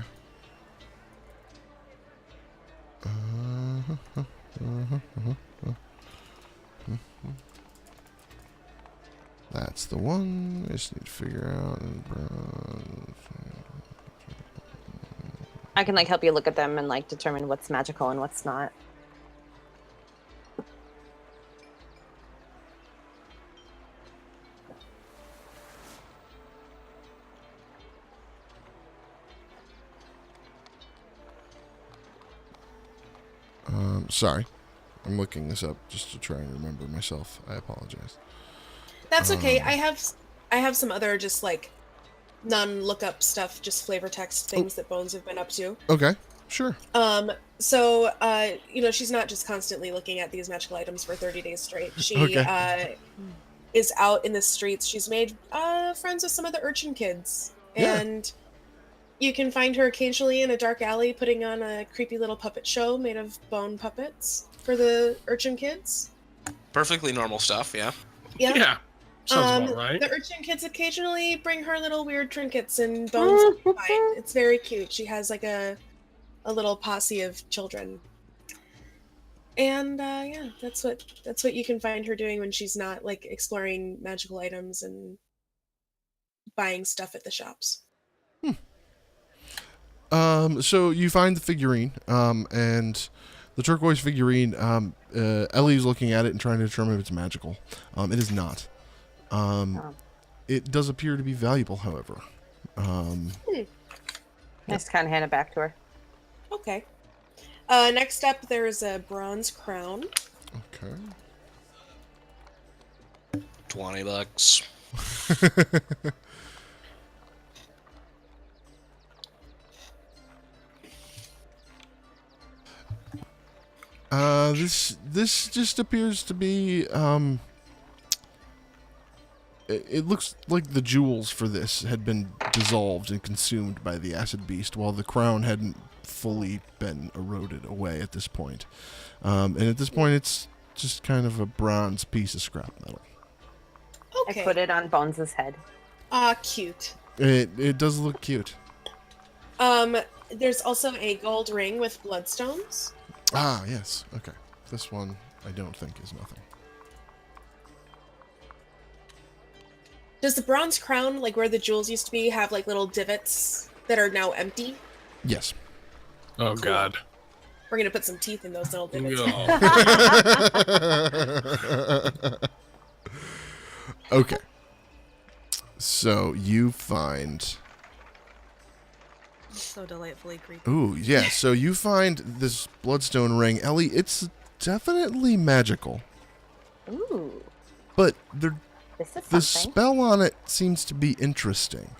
Speaker 1: That's the one. I just need to figure out.
Speaker 3: I can like help you look at them and like determine what's magical and what's not.
Speaker 1: Sorry, I'm looking this up just to try and remember myself. I apologize.
Speaker 6: That's okay. I have some other just like non-lookup stuff, just flavor text things that Bones have been up to.
Speaker 1: Okay, sure.
Speaker 6: So she's not just constantly looking at these magical items for 30 days straight. She
Speaker 1: Okay.
Speaker 6: is out in the streets. She's made friends with some of the urchin kids.
Speaker 1: Yeah.
Speaker 6: And you can find her occasionally in a dark alley putting on a creepy little puppet show made of bone puppets for the urchin kids.
Speaker 2: Perfectly normal stuff, yeah.
Speaker 6: Yeah.
Speaker 4: Yeah. Sounds about right.
Speaker 6: The urchin kids occasionally bring her little weird trinkets and Bones. It's very cute. She has like a little posse of children. And yeah, that's what you can find her doing when she's not like exploring magical items and buying stuff at the shops.
Speaker 1: So you find the figurine, and the turquoise figurine. Ellie's looking at it and trying to determine if it's magical. It is not. It does appear to be valuable, however.
Speaker 3: I just kind of hand it back to her.
Speaker 6: Okay. Next up, there's a bronze crown.
Speaker 1: Okay.
Speaker 2: $20.
Speaker 1: This just appears to be it looks like the jewels for this had been dissolved and consumed by the acid beast, while the crown hadn't fully been eroded away at this point. And at this point, it's just kind of a bronze piece of scrap metal.
Speaker 6: Okay.
Speaker 3: I put it on Bones' head.
Speaker 6: Cute.
Speaker 1: It does look cute.
Speaker 6: There's also a gold ring with bloodstones.
Speaker 1: Ah, yes. Okay. This one I don't think is nothing.
Speaker 6: Does the bronze crown, like where the jewels used to be, have like little divots that are now empty?
Speaker 1: Yes.
Speaker 4: Oh
Speaker 6: Cool.
Speaker 4: God.
Speaker 6: We're gonna put some teeth in those little divots.
Speaker 4: No.
Speaker 1: Okay. So you find.
Speaker 5: So delightfully creepy.
Speaker 1: Ooh, yeah. So you find this bloodstone ring, Ellie. It's definitely magical,
Speaker 3: Ooh,
Speaker 1: but
Speaker 3: this is
Speaker 1: the
Speaker 3: something.
Speaker 1: spell on it seems to be interesting.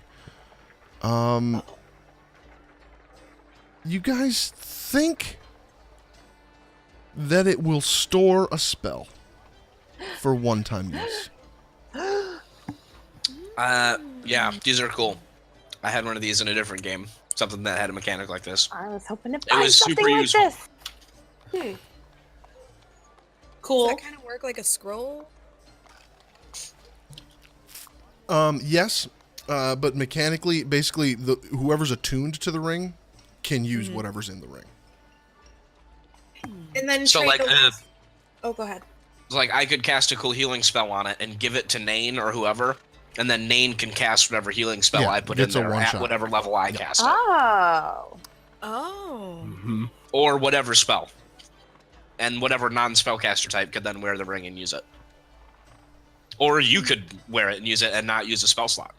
Speaker 1: You guys think that it will store a spell for one-time use?
Speaker 2: Yeah, these are cool. I had one of these in a different game. Something that had a mechanic like this.
Speaker 3: I was hoping to
Speaker 2: It
Speaker 3: find
Speaker 2: was
Speaker 3: something
Speaker 2: super
Speaker 3: like
Speaker 2: useful.
Speaker 3: this.
Speaker 6: Cool.
Speaker 5: Does that kind of work like a scroll?
Speaker 1: Yes, but mechanically, basically, whoever's attuned to the ring can use whatever's in the ring.
Speaker 6: And then
Speaker 2: So,
Speaker 6: trade
Speaker 2: like,
Speaker 6: the last- Oh, go ahead.
Speaker 2: Like, I could cast a cool healing spell on it and give it to Nain or whoever, and then Nain can cast whatever healing spell
Speaker 1: Yeah,
Speaker 2: I put in
Speaker 1: it's a
Speaker 2: there at
Speaker 1: one-shot.
Speaker 2: whatever level I cast it.
Speaker 3: Oh.
Speaker 5: Oh.
Speaker 4: Mhm.
Speaker 2: Or whatever spell. And whatever non-spellcaster type could then wear the ring and use it. Or you could wear it and use it and not use a spell slot.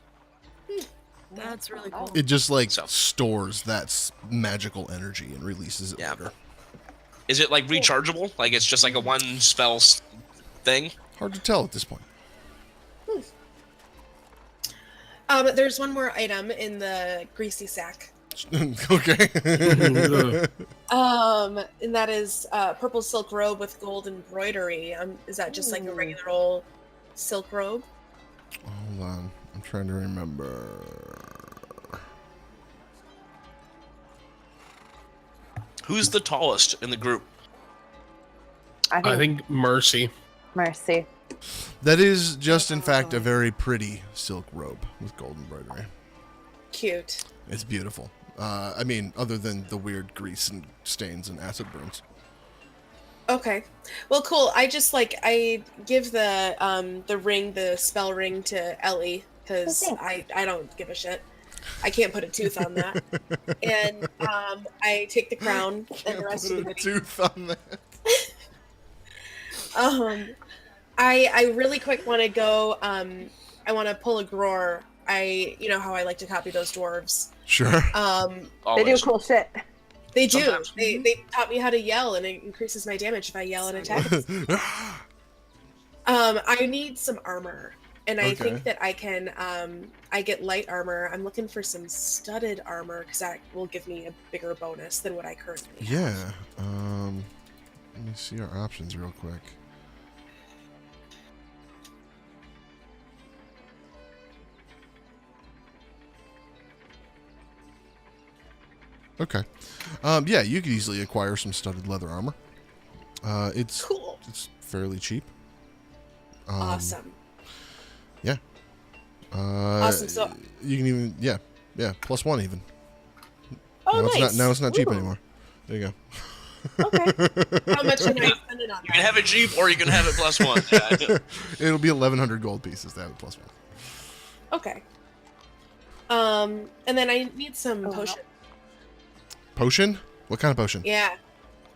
Speaker 5: That's really cool.
Speaker 1: It just like
Speaker 2: So.
Speaker 1: stores that magical energy and releases it
Speaker 2: Yeah.
Speaker 1: later.
Speaker 2: Is it like rechargeable? Like it's just like a one spell thing?
Speaker 1: Hard to tell at this point.
Speaker 6: There's one more item in the greasy sack.
Speaker 1: Okay.
Speaker 6: And that is purple silk robe with gold embroidery. Is that just like a regular old silk robe?
Speaker 1: Hold on. I'm trying to remember.
Speaker 2: Who's the tallest in the group?
Speaker 4: I think Mercy.
Speaker 3: Mercy.
Speaker 1: That is just, in fact, a very pretty silk robe with gold embroidery.
Speaker 6: Cute.
Speaker 1: It's beautiful. I mean, other than the weird grease and stains and acid burns.
Speaker 6: Okay. Well, cool. I give the ring, the spell ring, to Ellie because I don't give a shit. I can't put a tooth on that. And I take the crown and the rest of the goodies.
Speaker 1: Tooth on that.
Speaker 6: I really quick want to go. I want to pull a Gror. You know how I like to copy those dwarves.
Speaker 1: Sure.
Speaker 3: They do
Speaker 2: Always.
Speaker 3: cool shit.
Speaker 6: They do.
Speaker 2: Sometimes.
Speaker 6: They taught me how to yell, and it increases my damage if I yell and attack. I need some armor, and I
Speaker 1: Okay.
Speaker 6: think that I can. I get light armor. I'm looking for some studded armor because that will give me a bigger bonus than what I currently have.
Speaker 1: Yeah. Let me see our options real quick. Okay. Yeah, you could easily acquire some studded leather armor. It's
Speaker 6: Cool.
Speaker 1: it's fairly cheap.
Speaker 6: Awesome.
Speaker 1: Yeah.
Speaker 6: Awesome. So,
Speaker 1: You can even yeah +1 even.
Speaker 6: oh,
Speaker 1: now
Speaker 6: nice.
Speaker 1: It's not cheap
Speaker 3: Ooh.
Speaker 1: anymore. There you go.
Speaker 6: Okay. How much am I spending on
Speaker 2: You can
Speaker 6: that?
Speaker 2: have it cheap or you can have it +1. Yeah.
Speaker 1: It'll be 1,100 gold pieces to have it +1.
Speaker 6: Okay. And then I need some
Speaker 3: Oh, no.
Speaker 6: potion.
Speaker 1: Potion? What kind of potion?
Speaker 6: Yeah.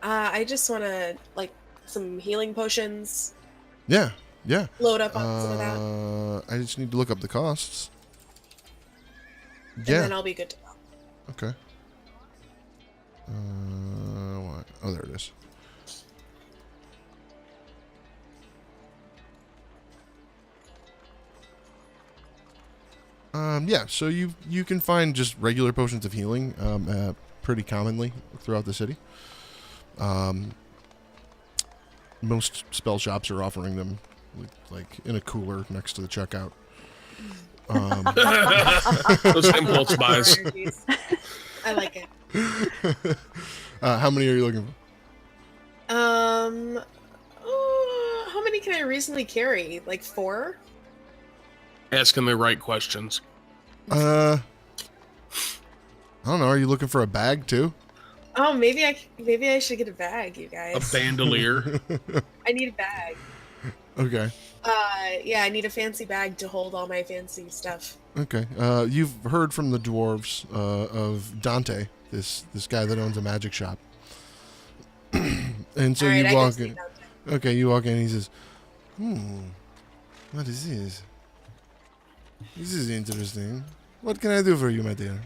Speaker 6: I just want to like some healing potions.
Speaker 1: Yeah.
Speaker 6: Load up on some of that,
Speaker 1: I just need to look up the costs.
Speaker 6: and
Speaker 1: Yeah.
Speaker 6: then I'll be good to go.
Speaker 1: Okay. What? Oh, there it is. Yeah. So you can find just regular potions of healing pretty commonly throughout the city. most spell shops are offering them, like in a cooler next to the checkout.
Speaker 4: Those impulse buys.
Speaker 6: I like it.
Speaker 1: How many are you looking for?
Speaker 6: How many can I reasonably carry? Like 4?
Speaker 4: Asking the right questions.
Speaker 1: I don't know. Are you looking for a bag too?
Speaker 6: Oh, maybe I should get a bag, you guys.
Speaker 4: A bandolier.
Speaker 6: I need a bag.
Speaker 1: Okay.
Speaker 6: Yeah, I need a fancy bag to hold all my fancy stuff.
Speaker 1: Okay. You've heard from the dwarves of Dante, this guy that owns a magic shop. And so
Speaker 6: All right,
Speaker 1: you
Speaker 6: I
Speaker 1: walk
Speaker 6: go
Speaker 1: in.
Speaker 6: see Dante.
Speaker 1: Okay, you walk in and he says, what is this? This is interesting. What can I do for you, my dear?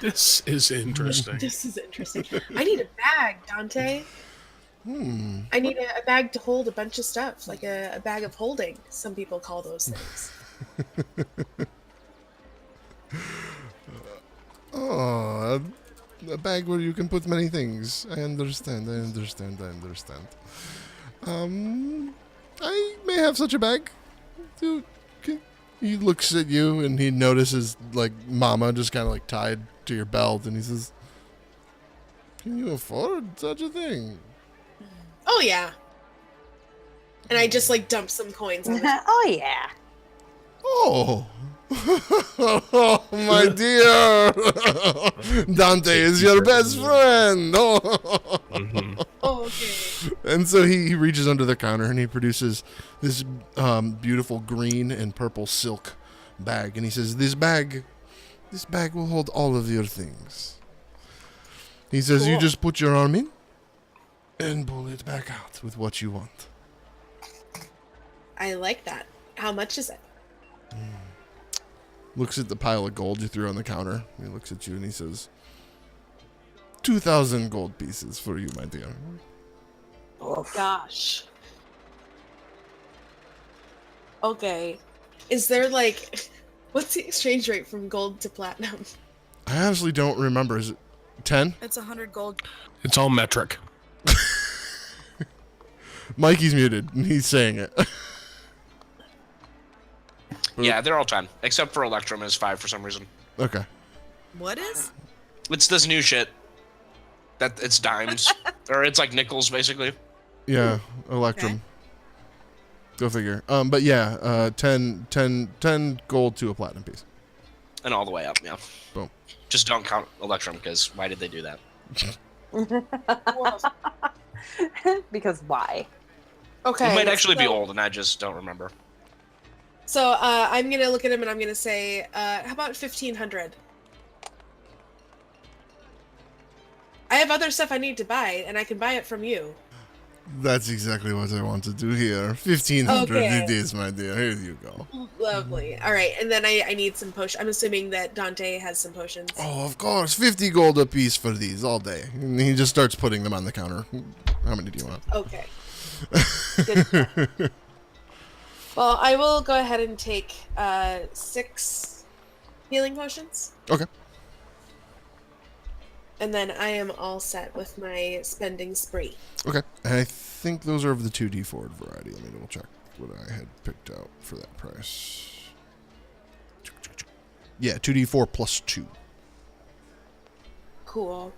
Speaker 4: This is interesting.
Speaker 6: This is interesting. I need a bag, Dante. I need a bag to hold a bunch of stuff, like a bag of holding. Some people call those things.
Speaker 1: Oh, a bag where you can put many things. I understand. I may have such a bag. He looks at you and he notices, like, Mama just kind of, like, tied to your belt, and he says, can you afford such a thing?
Speaker 6: Oh, yeah. And I just, like, dump some coins on it.
Speaker 3: Oh yeah.
Speaker 1: Oh. Oh, my dear. Dante is your best friend. Oh.
Speaker 4: Mhm.
Speaker 6: Oh, okay.
Speaker 1: And so he reaches under the counter and he produces this beautiful green and purple silk bag. And he says, this bag will hold all of your things. He says, you
Speaker 6: Cool.
Speaker 1: just put your arm in and pull it back out with what you want.
Speaker 6: I like that. How much is it?
Speaker 1: Looks at the pile of gold you threw on the counter. He looks at you and he says, 2,000 gold pieces for you, my dear.
Speaker 6: Oh, gosh. Okay. Is there, like... What's the exchange rate from gold to platinum?
Speaker 1: I honestly don't remember. Is it 10?
Speaker 5: It's 100 gold.
Speaker 4: It's all metric.
Speaker 1: Mikey's muted and he's saying it.
Speaker 2: Yeah, they're all 10, except for Electrum is 5 for some reason.
Speaker 1: Okay.
Speaker 5: What is?
Speaker 2: It's this new shit. That it's dimes, or it's like nickels basically.
Speaker 1: Yeah, Electrum.
Speaker 5: Okay.
Speaker 1: Go figure. But yeah, 10 gold to a platinum piece.
Speaker 2: And all the way up, yeah.
Speaker 1: Boom.
Speaker 2: Just don't count Electrum, because why did they do that?
Speaker 6: Whoa.
Speaker 3: Because why?
Speaker 6: Okay.
Speaker 2: It might actually be
Speaker 6: so-
Speaker 2: old, and I just don't remember.
Speaker 6: So I'm gonna look at him and I'm gonna say, how about 1,500? I have other stuff I need to buy, and I can buy it from you.
Speaker 1: That's exactly what I want to do here. 1,500
Speaker 6: Okay.
Speaker 1: it is, my dear. Here you go.
Speaker 6: Lovely. All right, and then I need some potion. I'm assuming that Dante has some potions.
Speaker 1: Oh, of course. 50 gold a piece for these all day. And he just starts putting them on the counter. How many do you want?
Speaker 6: Okay. Good stuff. Well, I will go ahead and take 6 healing potions.
Speaker 1: Okay.
Speaker 6: And then I am all set with my spending spree.
Speaker 1: Okay. And I think those are of the 2d4 variety. Let me double check what I had picked out for that price. Yeah, 2d4 plus 2.
Speaker 6: Cool.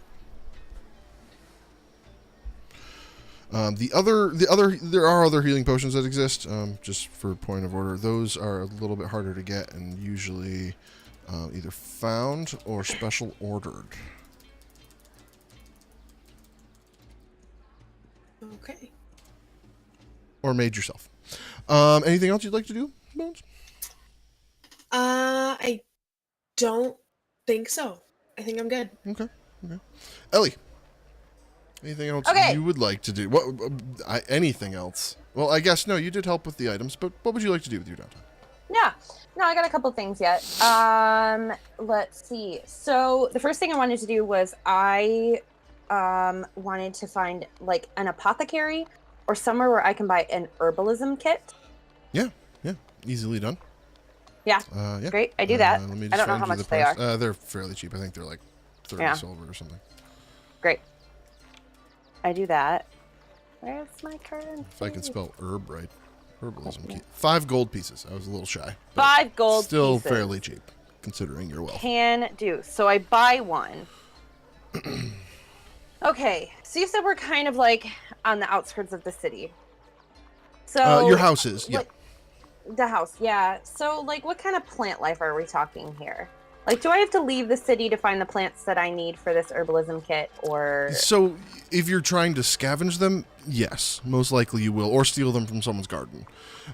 Speaker 1: There are other healing potions that exist. Just for point of order, those are a little bit harder to get and usually either found or special ordered.
Speaker 6: Okay.
Speaker 1: Or made yourself. Anything else you'd like to do, Bones?
Speaker 6: I don't think so. I think I'm good.
Speaker 1: Okay. Ellie, anything else
Speaker 3: Okay.
Speaker 1: you would like to do? What? Anything else? Well, I guess no. You did help with the items, but what would you like to do with your downtime?
Speaker 3: Yeah. No, I got a couple things yet. Let's see. So the first thing I wanted to do was I wanted to find like an apothecary or somewhere where I can buy an herbalism kit.
Speaker 1: Yeah. Easily done.
Speaker 3: Yeah.
Speaker 1: Yeah.
Speaker 3: Great. I do that.
Speaker 1: Let me
Speaker 3: I
Speaker 1: just
Speaker 3: don't know
Speaker 1: find
Speaker 3: how
Speaker 1: you the
Speaker 3: much they
Speaker 1: price.
Speaker 3: are.
Speaker 1: They're fairly cheap. I think they're like 30
Speaker 3: Yeah.
Speaker 1: silver or something.
Speaker 3: Great. I do that. Where's my currency?
Speaker 1: If I can spell herb right. Herbalism kit. 5 gold pieces. I was a little shy. but
Speaker 3: 5 gold
Speaker 1: Still
Speaker 3: pieces.
Speaker 1: fairly cheap, considering your wealth.
Speaker 3: Can do. So I buy one. Okay. So you said we're kind of like on the outskirts of the city. So
Speaker 1: Your house is, yeah.
Speaker 3: like, the house, yeah. So like, what kind of plant life are we talking here? Like, do I have to leave the city to find the plants that I need for this herbalism kit, or?
Speaker 1: So, if you're trying to scavenge them, yes, most likely you will, or steal them from someone's garden.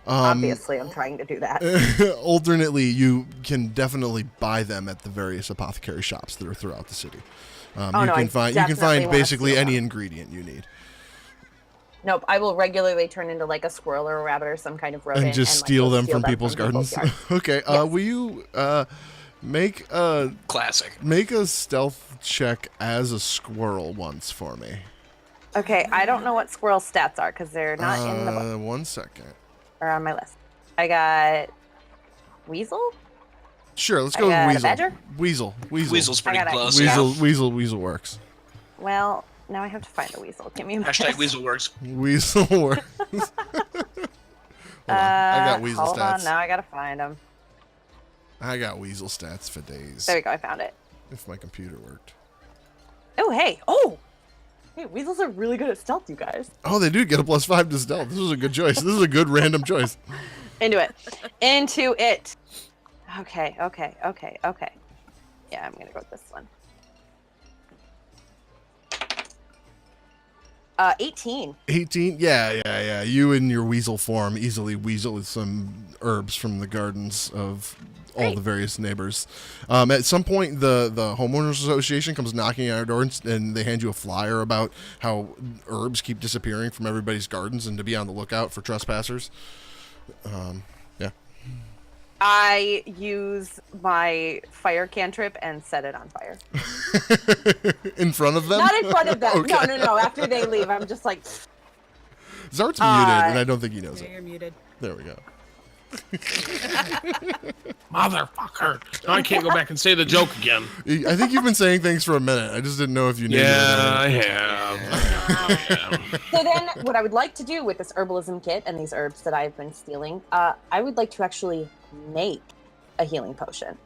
Speaker 3: Obviously, I'm trying to do that.
Speaker 1: Alternately, you can definitely buy them at the various apothecary shops that are throughout the city. You can find basically any ingredient you need,
Speaker 3: Nope, I will regularly turn into like a squirrel or a rabbit or some kind of rodent
Speaker 1: and just
Speaker 3: like,
Speaker 1: steal
Speaker 3: go
Speaker 1: them from people's gardens. Okay,
Speaker 3: Yes.
Speaker 1: will you make a
Speaker 2: Classic.
Speaker 1: stealth check as a squirrel once for me?
Speaker 3: Okay, I don't know what squirrel stats are because they're not in the book
Speaker 1: 1 second.
Speaker 3: or on my list. I got weasel.
Speaker 1: Sure, let's
Speaker 3: I
Speaker 1: go with
Speaker 3: got a
Speaker 1: weasel.
Speaker 3: badger?
Speaker 1: Weasel.
Speaker 2: Weasel's pretty
Speaker 3: I got it.
Speaker 2: close.
Speaker 1: Weasel works.
Speaker 3: Well, now I have to find a weasel. Give me a minute.
Speaker 2: Hashtag Weasel works.
Speaker 1: Weasel works. Hold on. I got weasel
Speaker 3: hold
Speaker 1: stats.
Speaker 3: on, now I gotta find them.
Speaker 1: I got weasel stats for days.
Speaker 3: There we go, I found it.
Speaker 1: If my computer worked.
Speaker 3: Oh, hey, oh! Hey, weasels are really good at stealth, you guys.
Speaker 1: Oh, they do get a +5 to stealth. This was a good choice. This is a good random choice.
Speaker 3: Into it. Into it. Okay. Yeah, I'm gonna go with this one. 18.
Speaker 1: 18? Yeah. You in your weasel form easily weasel with some herbs from the gardens of all
Speaker 3: Great.
Speaker 1: the various neighbors. At some point, the homeowners association comes knocking on our door and they hand you a flyer about how herbs keep disappearing from everybody's gardens and to be on the lookout for trespassers. Yeah.
Speaker 3: I use my fire cantrip and set it on fire.
Speaker 1: In front of them?
Speaker 3: Not in front of them.
Speaker 1: Okay.
Speaker 3: No. After they leave, I'm just like,
Speaker 1: Zart's muted, and I don't think he knows
Speaker 5: Yeah,
Speaker 1: it.
Speaker 5: you're muted.
Speaker 1: There we go.
Speaker 4: Motherfucker. Now I can't go back and say the joke again.
Speaker 1: I think you've been saying things for a minute. I just didn't know if you knew.
Speaker 4: Yeah, I have.
Speaker 3: so then what I would like to do with this herbalism kit and these herbs that I've been stealing, I would like to actually make a healing potion.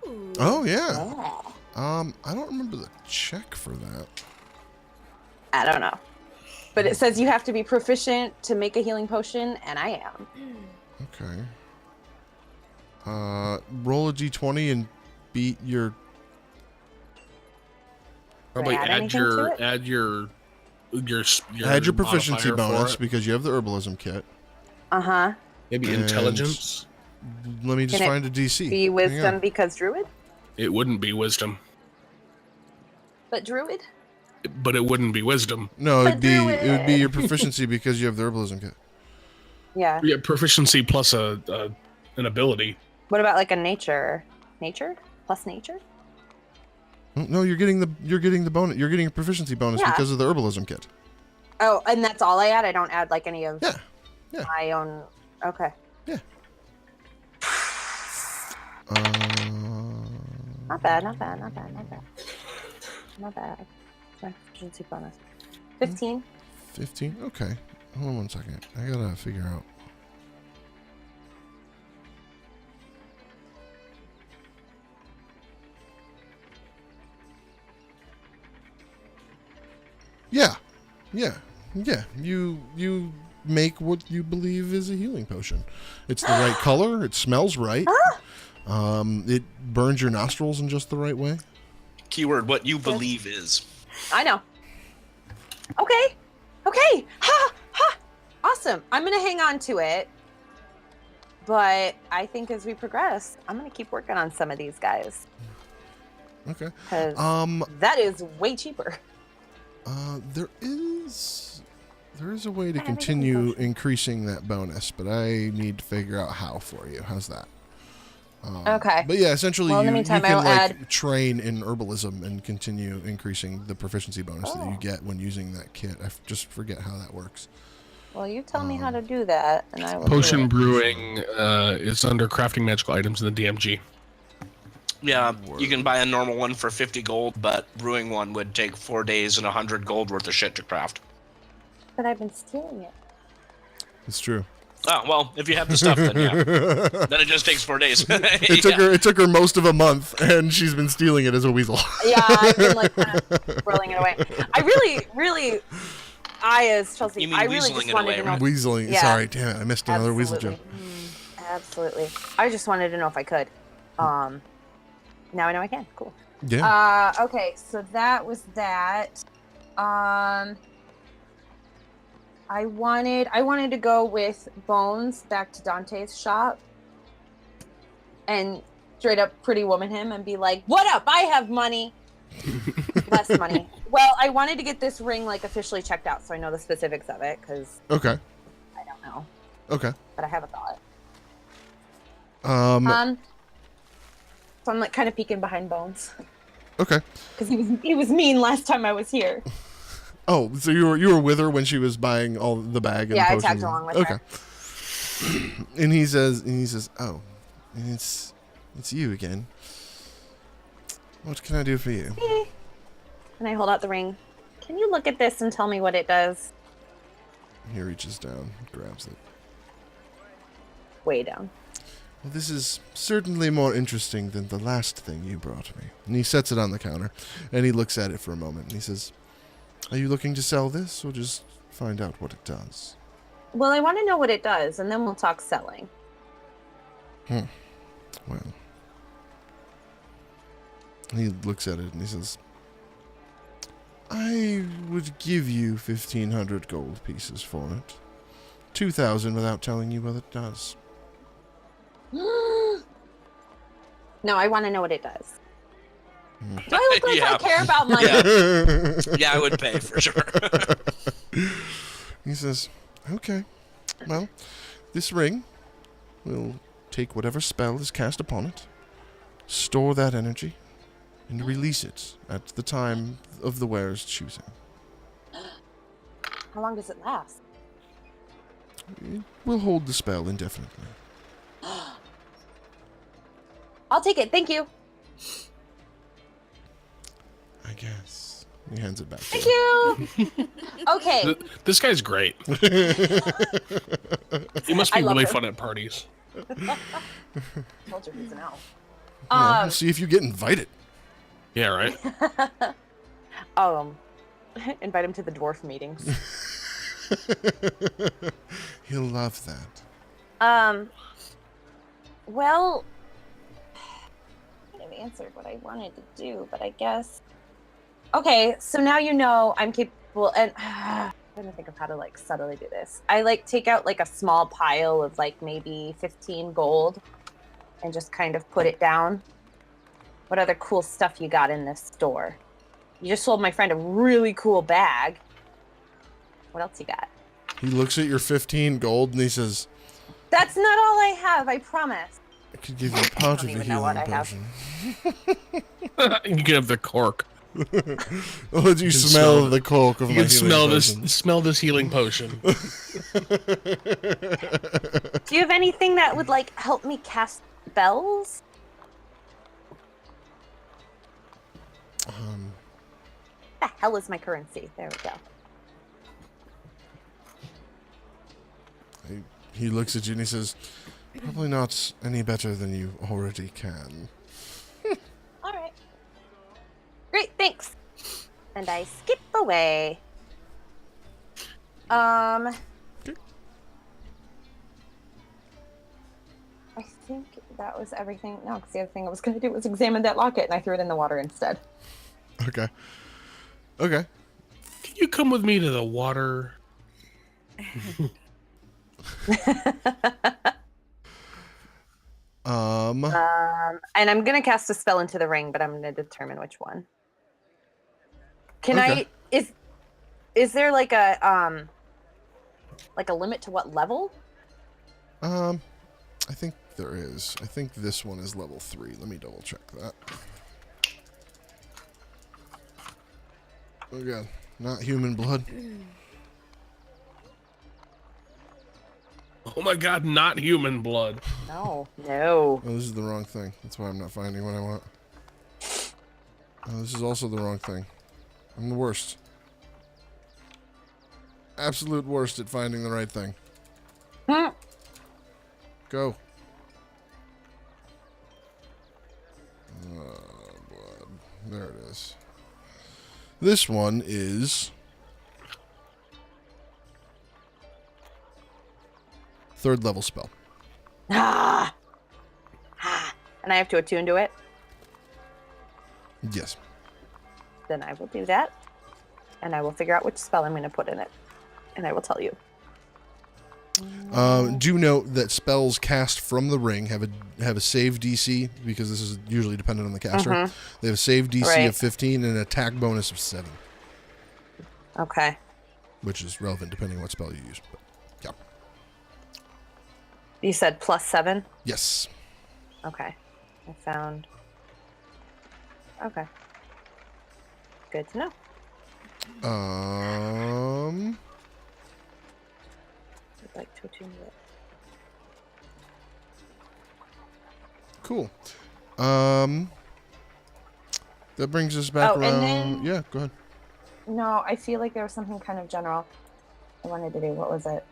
Speaker 5: Ooh.
Speaker 1: Oh yeah.
Speaker 3: Yeah.
Speaker 1: I don't remember the check for that.
Speaker 3: I don't know. But it says you have to be proficient to make a healing potion, and I am.
Speaker 1: Okay. Roll a d20 and beat your.
Speaker 4: Probably
Speaker 3: add
Speaker 4: add
Speaker 3: anything
Speaker 4: your
Speaker 3: to it?
Speaker 4: add your
Speaker 1: Add your proficiency
Speaker 4: modifier for
Speaker 1: bonus
Speaker 4: it.
Speaker 1: because you have the herbalism kit.
Speaker 3: Uh-huh.
Speaker 4: Maybe
Speaker 1: And-
Speaker 4: intelligence.
Speaker 1: Let me just
Speaker 3: Can it
Speaker 1: find a DC.
Speaker 3: Be
Speaker 1: Hang
Speaker 3: wisdom
Speaker 1: on.
Speaker 3: because druid?
Speaker 4: It wouldn't be wisdom,
Speaker 3: But druid?
Speaker 4: but it wouldn't be wisdom.
Speaker 1: No,
Speaker 3: But
Speaker 1: it
Speaker 3: do
Speaker 1: would be
Speaker 3: it.
Speaker 1: your proficiency because you have the herbalism kit.
Speaker 3: Yeah.
Speaker 4: Yeah, proficiency plus an ability.
Speaker 3: What about like a nature? Nature? Plus nature?
Speaker 1: No, you're getting the bonus. You're getting a proficiency bonus
Speaker 3: Yeah.
Speaker 1: because of the herbalism kit.
Speaker 3: Oh, and that's all I add? I don't add like any of
Speaker 1: Yeah. Yeah.
Speaker 3: my own... Okay.
Speaker 1: Yeah.
Speaker 3: Not bad. Not bad. My proficiency bonus. 15.
Speaker 1: 15. Okay. Hold on 1 second. I gotta figure out. Yeah. You make what you believe is a healing potion. It's the right color. It smells right. It burns your nostrils in just the right way.
Speaker 2: Keyword, what you believe is.
Speaker 3: I know. Okay. Ha! Awesome. I'm going to hang on to it. But I think as we progress, I'm going to keep working on some of these guys.
Speaker 1: Okay.
Speaker 3: Because that is way cheaper.
Speaker 1: There is a way to
Speaker 3: I have a healing
Speaker 1: continue
Speaker 3: potion.
Speaker 1: increasing that bonus, but I need to figure out how for you. How's that?
Speaker 3: Okay.
Speaker 1: But yeah, essentially
Speaker 3: Well, in the
Speaker 1: you
Speaker 3: meantime,
Speaker 1: can
Speaker 3: I'll
Speaker 1: like train in herbalism and continue increasing the proficiency bonus that you
Speaker 3: Oh.
Speaker 1: get when using that kit. I just forget how that works.
Speaker 3: Well, you tell me how to do that, and I will
Speaker 4: Potion
Speaker 3: do it.
Speaker 4: brewing is under crafting magical items in the DMG.
Speaker 2: Yeah,
Speaker 1: Word.
Speaker 2: you can buy a normal one for 50 gold, but brewing one would take 4 days and 100 gold worth of shit to craft.
Speaker 3: But I've been stealing it.
Speaker 1: It's true.
Speaker 2: Oh, well, if you have the stuff, then yeah. Then it just takes 4 days.
Speaker 1: It took her most of a month, and she's been stealing it as a weasel.
Speaker 3: Yeah, I've been like kind of rolling it away. As Chelsea,
Speaker 2: You mean
Speaker 3: I really
Speaker 2: weaseling
Speaker 3: just
Speaker 2: it
Speaker 3: wanted
Speaker 2: away,
Speaker 3: to know.
Speaker 2: right?
Speaker 1: Weaseling.
Speaker 3: Yeah.
Speaker 1: Sorry, damn it. I missed another weasel joke.
Speaker 3: Absolutely. I just wanted to know if I could. Now I know I can. Cool.
Speaker 1: Yeah.
Speaker 3: Okay, so that was that. I wanted to go with Bones back to Dante's shop and straight up pretty woman him and be like, "What up? I have money." Less money. Well, I wanted to get this ring like officially checked out so I know the specifics of it because
Speaker 1: Okay.
Speaker 3: I don't know,
Speaker 1: Okay.
Speaker 3: but I have a thought. So I'm like kind of peeking behind Bones
Speaker 1: Okay.
Speaker 3: because he was mean last time I was here.
Speaker 1: Oh, so you were with her when she was buying all the bag and
Speaker 3: Yeah, I
Speaker 1: potions?
Speaker 3: tagged along with her.
Speaker 1: Okay. And he says, "Oh, it's you again. What can I do for you?"
Speaker 3: And I hold out the ring. Can you look at this and tell me what it does?
Speaker 1: He reaches down, grabs it.
Speaker 3: Way down.
Speaker 1: Well, this is certainly more interesting than the last thing you brought me. And he sets it on the counter, and he looks at it for a moment, and he says, "Are you looking to sell this, or just find out what it does?"
Speaker 3: Well, I want to know what it does, and then we'll talk selling.
Speaker 1: Well. He looks at it, and he says, "I would give you 1,500 gold pieces for it. 2,000 without telling you what it does."
Speaker 3: No, I want to know what it does. Do I look like I care about money?
Speaker 2: Yeah, I would pay for sure.
Speaker 1: He says, "Okay, well, this ring will take whatever spell is cast upon it, store that energy, and release it at the time of the wearer's choosing.
Speaker 3: How long does it last?
Speaker 1: It will hold the spell indefinitely."
Speaker 3: I'll take it. Thank you.
Speaker 1: I guess. He hands it back to
Speaker 3: Thank
Speaker 1: you.
Speaker 3: you. Okay.
Speaker 4: This guy's great. He must
Speaker 3: I
Speaker 4: be
Speaker 3: love
Speaker 4: really
Speaker 3: him.
Speaker 4: fun at parties.
Speaker 3: Told you he's an elf.
Speaker 1: Well, see if you get invited.
Speaker 4: Yeah, right?
Speaker 3: Invite him to the dwarf meetings.
Speaker 1: He'll love that.
Speaker 3: Well, I could have answered what I wanted to do, but I guess. Okay, so now you know I'm capable, and I'm trying to think of how to like subtly do this. I like take out like a small pile of like maybe 15 gold, and just kind of put it down. What other cool stuff you got in this store? You just sold my friend a really cool bag. What else you got?
Speaker 1: He looks at your 15 gold and he says,
Speaker 3: That's not all I have, I promise.
Speaker 1: "I could give you part of a
Speaker 3: even know what
Speaker 1: healing
Speaker 3: I have.
Speaker 1: potion."
Speaker 4: You can have the cork.
Speaker 1: I'll let you smell the cork of
Speaker 4: You
Speaker 1: my
Speaker 4: can
Speaker 1: healing potion.
Speaker 4: smell this healing potion.
Speaker 3: Do you have anything that would like help me cast spells? The hell is my currency? There we go.
Speaker 1: He looks at you and he says, "Probably not any better than you already can."
Speaker 3: All right. Great, thanks. And I skip away. I think that was everything. No, because the other thing I was going to do was examine that locket, and I threw it in the water instead.
Speaker 1: Okay.
Speaker 4: Can you come with me to the water?
Speaker 3: And I'm going to cast a spell into the ring, but I'm going to determine which one. Can
Speaker 1: Okay.
Speaker 3: is there like a limit to what level?
Speaker 1: I think there is. I think this one is level 3. Let me double check that. Oh god, not human blood.
Speaker 4: Oh my god, not human blood.
Speaker 3: No.
Speaker 1: Oh, this is the wrong thing. That's why I'm not finding what I want. Oh, this is also the wrong thing. I'm the worst. absolute worst at finding the right thing.
Speaker 3: Hmm.
Speaker 1: Go. Blood. There it is. This one is 3rd level spell.
Speaker 3: Ah. And I have to attune to it.
Speaker 1: Yes.
Speaker 3: Then I will do that. And I will figure out which spell I'm going to put in it. And I will tell you.
Speaker 1: Do note that spells cast from the ring have a save DC, because this is usually dependent on the caster. They have a save DC of 15 and an attack bonus of 7.
Speaker 3: Okay.
Speaker 1: Which is relevant depending on what spell you use. But, yeah.
Speaker 3: You said +7?
Speaker 1: Yes.
Speaker 3: Okay. I found... Okay. Good to know. I'd like to attune to it.
Speaker 1: Cool. That brings us back
Speaker 3: Oh,
Speaker 1: around.
Speaker 3: and then-
Speaker 1: Yeah, go ahead.
Speaker 3: No, I feel like there was something kind of general I wanted to do. What was it?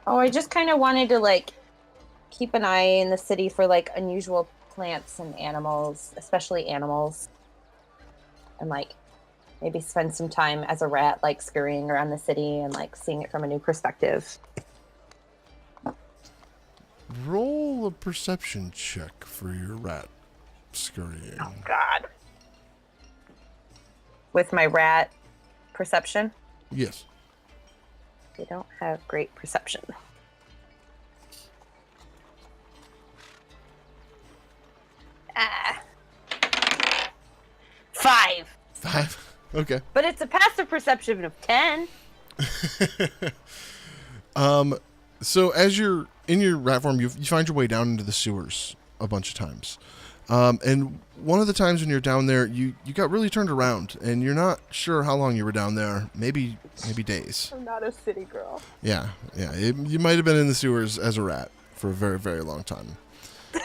Speaker 3: Oh, I just kind of wanted to, like, keep an eye in the city for, like, unusual plants and animals, especially animals. And, like, maybe spend some time as a rat, like, scurrying around the city and, like, seeing it from a new perspective.
Speaker 1: Roll a perception check for your rat scurrying.
Speaker 3: Oh, God. With my rat perception?
Speaker 1: Yes.
Speaker 3: They don't have great perception. Ah. 5.
Speaker 1: 5? Okay.
Speaker 3: But it's a passive perception of 10.
Speaker 1: So as you're in your rat form, you find your way down into the sewers a bunch of times. And one of the times when you're down there, you got really turned around, and you're not sure how long you were down there. Maybe days.
Speaker 3: I'm not a city girl.
Speaker 1: Yeah. You might have been in the sewers as a rat for a very, very long time.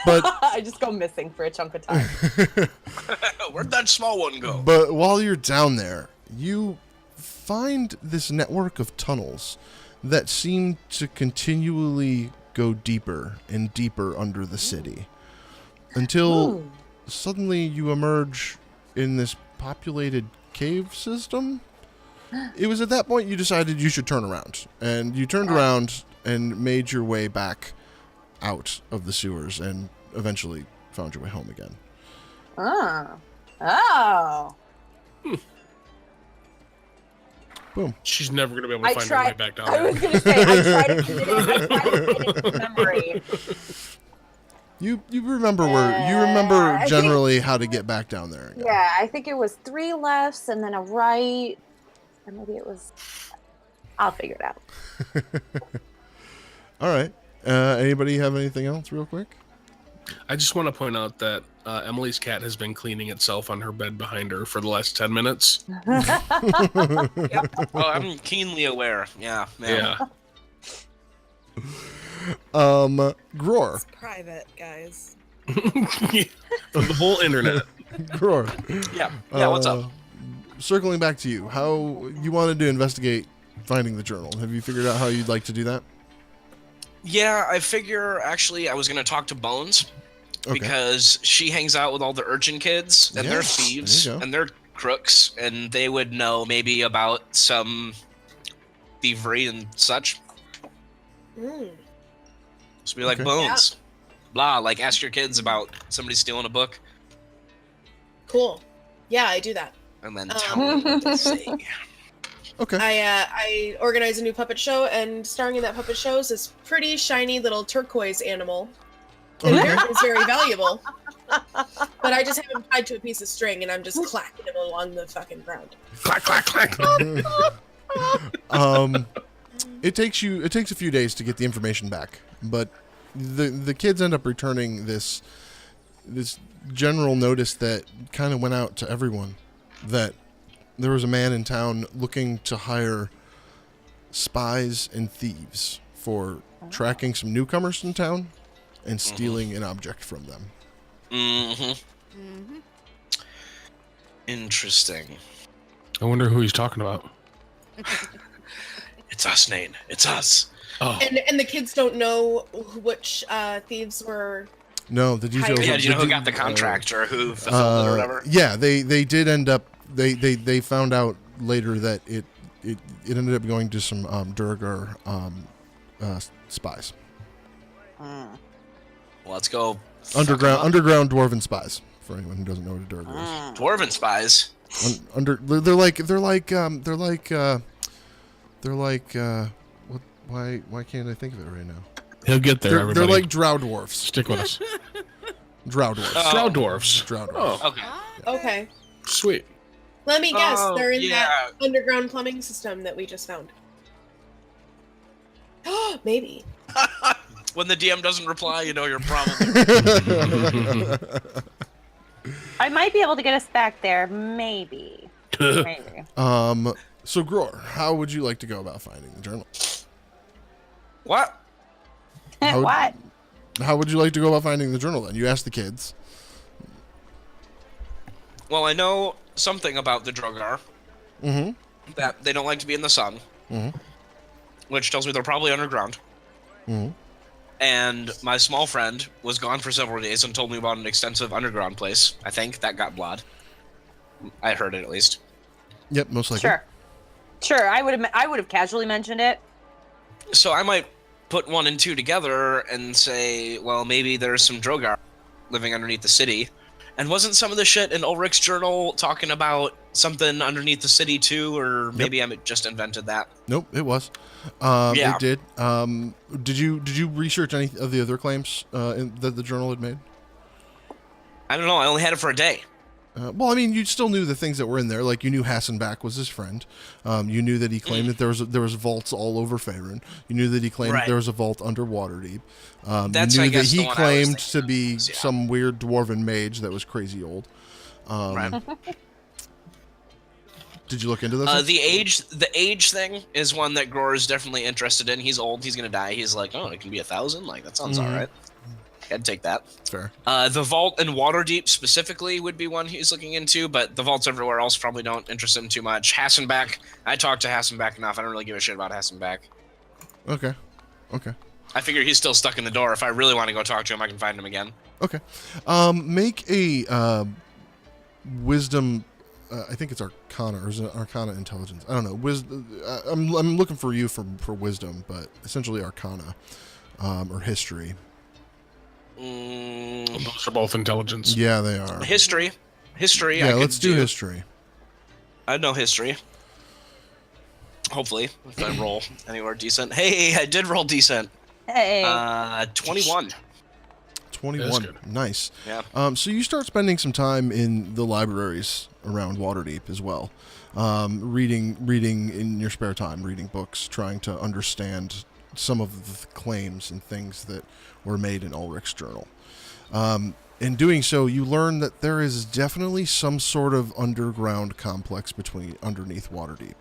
Speaker 1: But
Speaker 3: I just go missing for a chunk of time.
Speaker 2: Where'd that small one go?
Speaker 1: But while you're down there, you find this network of tunnels that seem to continually go deeper and deeper under the city. Until suddenly you emerge in this populated cave system. It was at that point you decided you should turn around. And you turned around and made your way back out of the sewers and eventually found your way home again.
Speaker 3: Oh.
Speaker 1: Boom.
Speaker 4: She's never going to be able to find her way back down
Speaker 3: I
Speaker 4: there.
Speaker 3: was going to say, I tried to get it in memory.
Speaker 1: You remember you remember
Speaker 3: I think-
Speaker 1: generally how to get back down there again.
Speaker 3: Yeah, I think it was 3 lefts and then a right. Or maybe it was... I'll figure it out.
Speaker 1: All right. Anybody have anything else real quick?
Speaker 4: I just want to point out that Emily's cat has been cleaning itself on her bed behind her for the last 10 minutes.
Speaker 2: Oh, I'm keenly aware. Yeah.
Speaker 1: Gror.
Speaker 5: It's private, guys.
Speaker 4: The whole internet.
Speaker 1: Gror.
Speaker 2: Yeah, what's up?
Speaker 1: Circling back to you, how you wanted to investigate finding the journal. Have you figured out how you'd like to do that?
Speaker 2: Yeah, I figure actually I was going to talk to Bones
Speaker 1: Okay.
Speaker 2: because she hangs out with all the urchin kids and they're
Speaker 1: Yes,
Speaker 2: thieves
Speaker 1: there you go.
Speaker 2: and they're crooks and they would know maybe about some thievery and such. So be like,
Speaker 1: Okay.
Speaker 2: Bones, blah, like ask your kids about somebody stealing a book
Speaker 6: Cool. Yeah, I do that.
Speaker 2: and then tell me what they say.
Speaker 1: Okay.
Speaker 6: I organize a new puppet show, and starring in that puppet show is this pretty shiny little turquoise animal. And
Speaker 1: Okay.
Speaker 6: apparently it's very valuable. But I just have him tied to a piece of string, and I'm just clacking him along the fucking ground.
Speaker 4: Clack, clack, clack.
Speaker 1: It takes a few days to get the information back, but the kids end up returning this general notice that kind of went out to everyone that there was a man in town looking to hire spies and thieves for tracking some newcomers in town and stealing an object from them.
Speaker 2: Interesting.
Speaker 4: I wonder who he's talking about.
Speaker 2: It's us, Nate. It's us.
Speaker 4: Oh,
Speaker 6: And the kids don't know which thieves were.
Speaker 1: No, the details.
Speaker 2: Yeah, do you know who
Speaker 1: the
Speaker 2: got the contract or who fulfilled it or whatever?
Speaker 1: Yeah, they did end up. They found out later that it ended up going to some Durgar spies.
Speaker 2: Let's go.
Speaker 1: Underground dwarven spies. For anyone who doesn't know what a Durgar is.
Speaker 2: Dwarven spies.
Speaker 1: They're like what? Why can't I think of it right now?
Speaker 4: he'll get there.
Speaker 1: They're
Speaker 4: Everybody,
Speaker 1: like drow dwarfs.
Speaker 4: stick with us.
Speaker 1: Drow dwarfs.
Speaker 2: Oh.
Speaker 4: Drow dwarfs.
Speaker 1: Drow dwarfs.
Speaker 4: Oh,
Speaker 2: Okay.
Speaker 6: Okay.
Speaker 4: sweet.
Speaker 6: Let me guess.
Speaker 2: Oh,
Speaker 6: They're in
Speaker 2: yeah.
Speaker 6: that underground plumbing system that we just found. Maybe.
Speaker 2: When the DM doesn't reply, you know you're probably.
Speaker 3: I might be able to get us back there. Maybe. Maybe.
Speaker 1: So Gror, how would you like to go about finding the journal?
Speaker 2: What?
Speaker 1: How would-
Speaker 3: What?
Speaker 1: How would you like to go about finding the journal then? You asked the kids.
Speaker 2: Well, I know something about the Drogar.
Speaker 1: Mm-hmm.
Speaker 2: That they don't like to be in the sun.
Speaker 1: Mhm.
Speaker 2: Which tells me they're probably underground.
Speaker 1: Mhm.
Speaker 2: And my small friend was gone for several days and told me about an extensive underground place. I think that got blood. I heard it at least.
Speaker 1: Yep, most likely.
Speaker 3: Sure. I would have casually mentioned it.
Speaker 2: So I might put 1 and 2 together and say, well, maybe there's some Drogar living underneath the city. And wasn't some of the shit in Ulrich's journal talking about something underneath the city too? Or maybe I just invented that.
Speaker 1: Nope, it was.
Speaker 2: Yeah.
Speaker 1: It did. Did you research any of the other claims that the journal had made?
Speaker 2: I don't know. I only had it for a day.
Speaker 1: Well, I mean, you still knew the things that were in there. Like, you knew Hassenbach was his friend. You knew that he claimed that there was vaults all over Faerun. You knew that he claimed that there was a vault under Waterdeep.
Speaker 2: That's,
Speaker 1: you
Speaker 2: I
Speaker 1: knew that
Speaker 2: guess,
Speaker 1: he
Speaker 2: the one I was
Speaker 1: claimed
Speaker 2: thinking
Speaker 1: to be
Speaker 2: of, yeah.
Speaker 1: some weird dwarven mage that was crazy old.
Speaker 2: Right.
Speaker 1: Did you look into this?
Speaker 2: The age thing is one that Gror is definitely interested in. He's old. He's gonna die. He's like, oh, it can be 1,000. Like, that sounds all right. I'd take that.
Speaker 1: Fair.
Speaker 2: The vault in Waterdeep specifically would be one he's looking into, but the vaults everywhere else probably don't interest him too much. Hassenbach, I talked to Hassenbach enough. I don't really give a shit about Hassenbach.
Speaker 1: Okay.
Speaker 2: I figure he's still stuck in the door. If I really want to go talk to him, I can find him again.
Speaker 1: Okay. Make a wisdom. I think it's Arcana, or is it Arcana Intelligence? I don't know. I'm looking for you for wisdom, but essentially Arcana, or history.
Speaker 4: Those are both intelligence.
Speaker 1: Yeah, they are.
Speaker 2: History.
Speaker 1: Yeah,
Speaker 2: I
Speaker 1: let's
Speaker 2: could
Speaker 1: do history.
Speaker 2: I know history. Hopefully, if I roll anywhere decent. Hey, I did roll decent.
Speaker 3: Hey.
Speaker 2: 21.
Speaker 1: 21.
Speaker 4: good.
Speaker 1: Nice.
Speaker 2: Yeah.
Speaker 1: So you start spending some time in the libraries around Waterdeep as well, reading in your spare time, reading books, trying to understand some of the claims and things that were made in Ulrich's journal. In doing so, you learn that there is definitely some sort of underground complex underneath Waterdeep.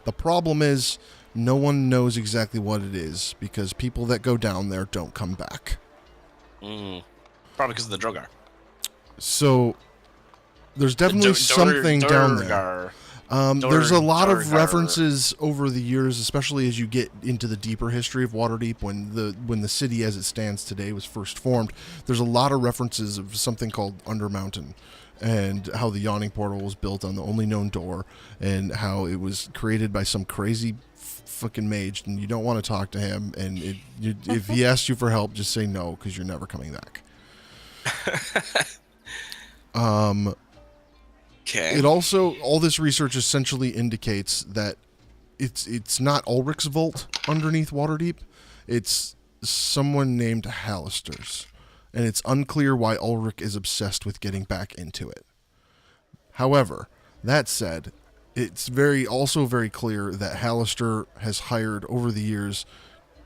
Speaker 1: The problem is no one knows exactly what it is because people that go down there don't come back.
Speaker 2: Probably because of the Drogar.
Speaker 1: So there's definitely something down there. There's a lot of references over the years, especially as you get into the deeper history of Waterdeep, when the city as it stands today was first formed. There's a lot of references of something called Undermountain, and how the Yawning Portal was built on the only known door, and how it was created by some crazy fucking mage, and you don't want to talk to him. And if he asks you for help, just say no, because you're never coming back.
Speaker 2: Okay.
Speaker 1: It also, all this research essentially indicates that it's not Ulrich's vault underneath Waterdeep. It's someone named Hallister's. And it's unclear why Ulrich is obsessed with getting back into it. However, that said, it's also very clear that Hallister has hired over the years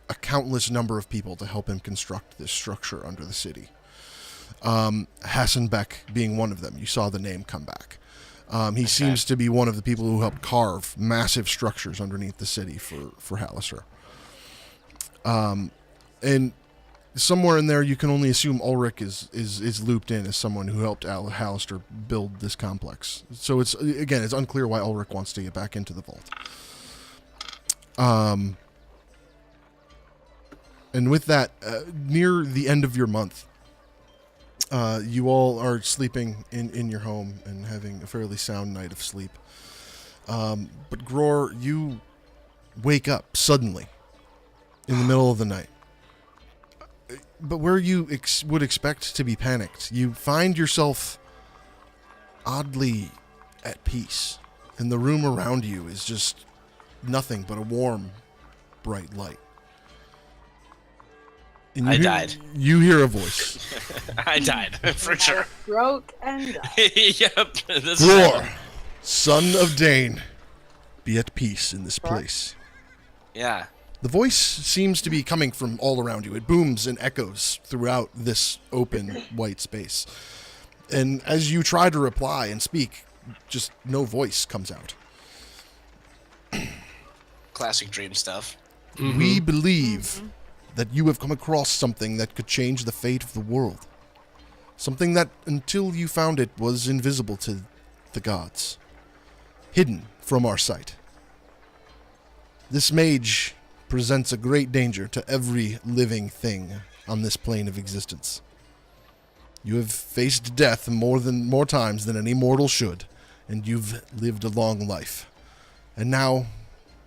Speaker 1: a countless number of people to help him construct this structure under the city. Hassenbach being one of them. You saw the name come back. He seems to be one of the people who helped carve massive structures underneath the city for Hallister. And somewhere in there, you can only assume Ulrich is looped in as someone who helped Hallister build this complex. So it's unclear why Ulrich wants to get back into the vault. And with that, near the end of your month, you all are sleeping in your home and having a fairly sound night of sleep. But Gror, you wake up suddenly in the middle of the night. But where you would expect to be panicked, you find yourself oddly at peace. And the room around you is just nothing but a warm, bright light. And
Speaker 2: I died.
Speaker 1: You hear a voice.
Speaker 2: I died, for sure.
Speaker 3: Stroke and
Speaker 2: Yep. This is
Speaker 1: Gror, son of Dane, be at peace in this place.
Speaker 2: Yeah.
Speaker 1: The voice seems to be coming from all around you. It booms and echoes throughout this open white space. And as you try to reply and speak, just no voice comes out.
Speaker 2: Classic dream stuff.
Speaker 1: We believe that you have come across something that could change the fate of the world. Something that, until you found it, was invisible to the gods. Hidden from our sight. This mage presents a great danger to every living thing on this plane of existence. You have faced death more times than any mortal should, and you've lived a long life. And now,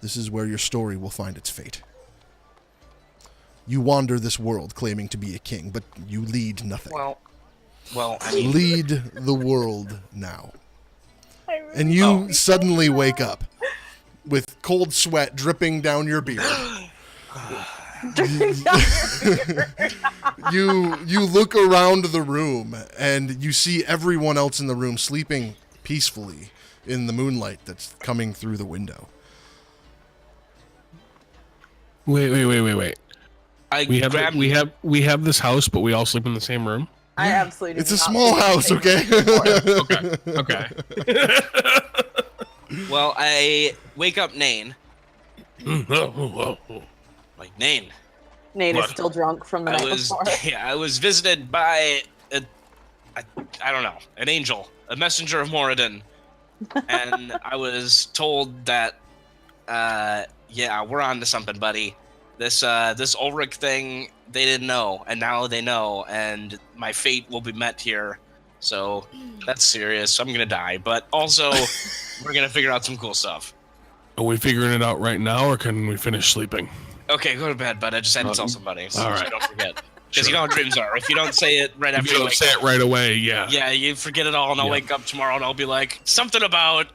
Speaker 1: this is where your story will find its fate. You wander this world claiming to be a king, but you lead nothing.
Speaker 2: Well, I mean,
Speaker 1: Lead the world now. And you suddenly wake up with cold sweat dripping down your beard. You look around the room and you see everyone else in the room sleeping peacefully in the moonlight that's coming through the window.
Speaker 4: Wait. We have this house, but we all sleep in the same room.
Speaker 3: I absolutely.
Speaker 1: It's a small house, okay?
Speaker 4: Okay.
Speaker 2: well, I wake up Nain. Like Nain.
Speaker 3: Nate is still drunk from the night before.
Speaker 2: Yeah, I was visited by I don't know, an angel, a messenger of Moradin, and I was told that, yeah, we're on to something, buddy. This Ulrich thing, they didn't know, and now they know, and my fate will be met here. So that's serious. I'm gonna die, but also we're gonna figure out some cool stuff.
Speaker 4: Are we figuring it out right now, or can we finish sleeping?
Speaker 2: Okay, go to bed, bud. I just had to tell somebody, so
Speaker 4: all right.
Speaker 2: you don't forget. Because you know how dreams are. If you don't say it right after
Speaker 4: you don't say it right away, yeah.
Speaker 2: Yeah, you forget it all, and I'll wake up tomorrow, and I'll be like, something about.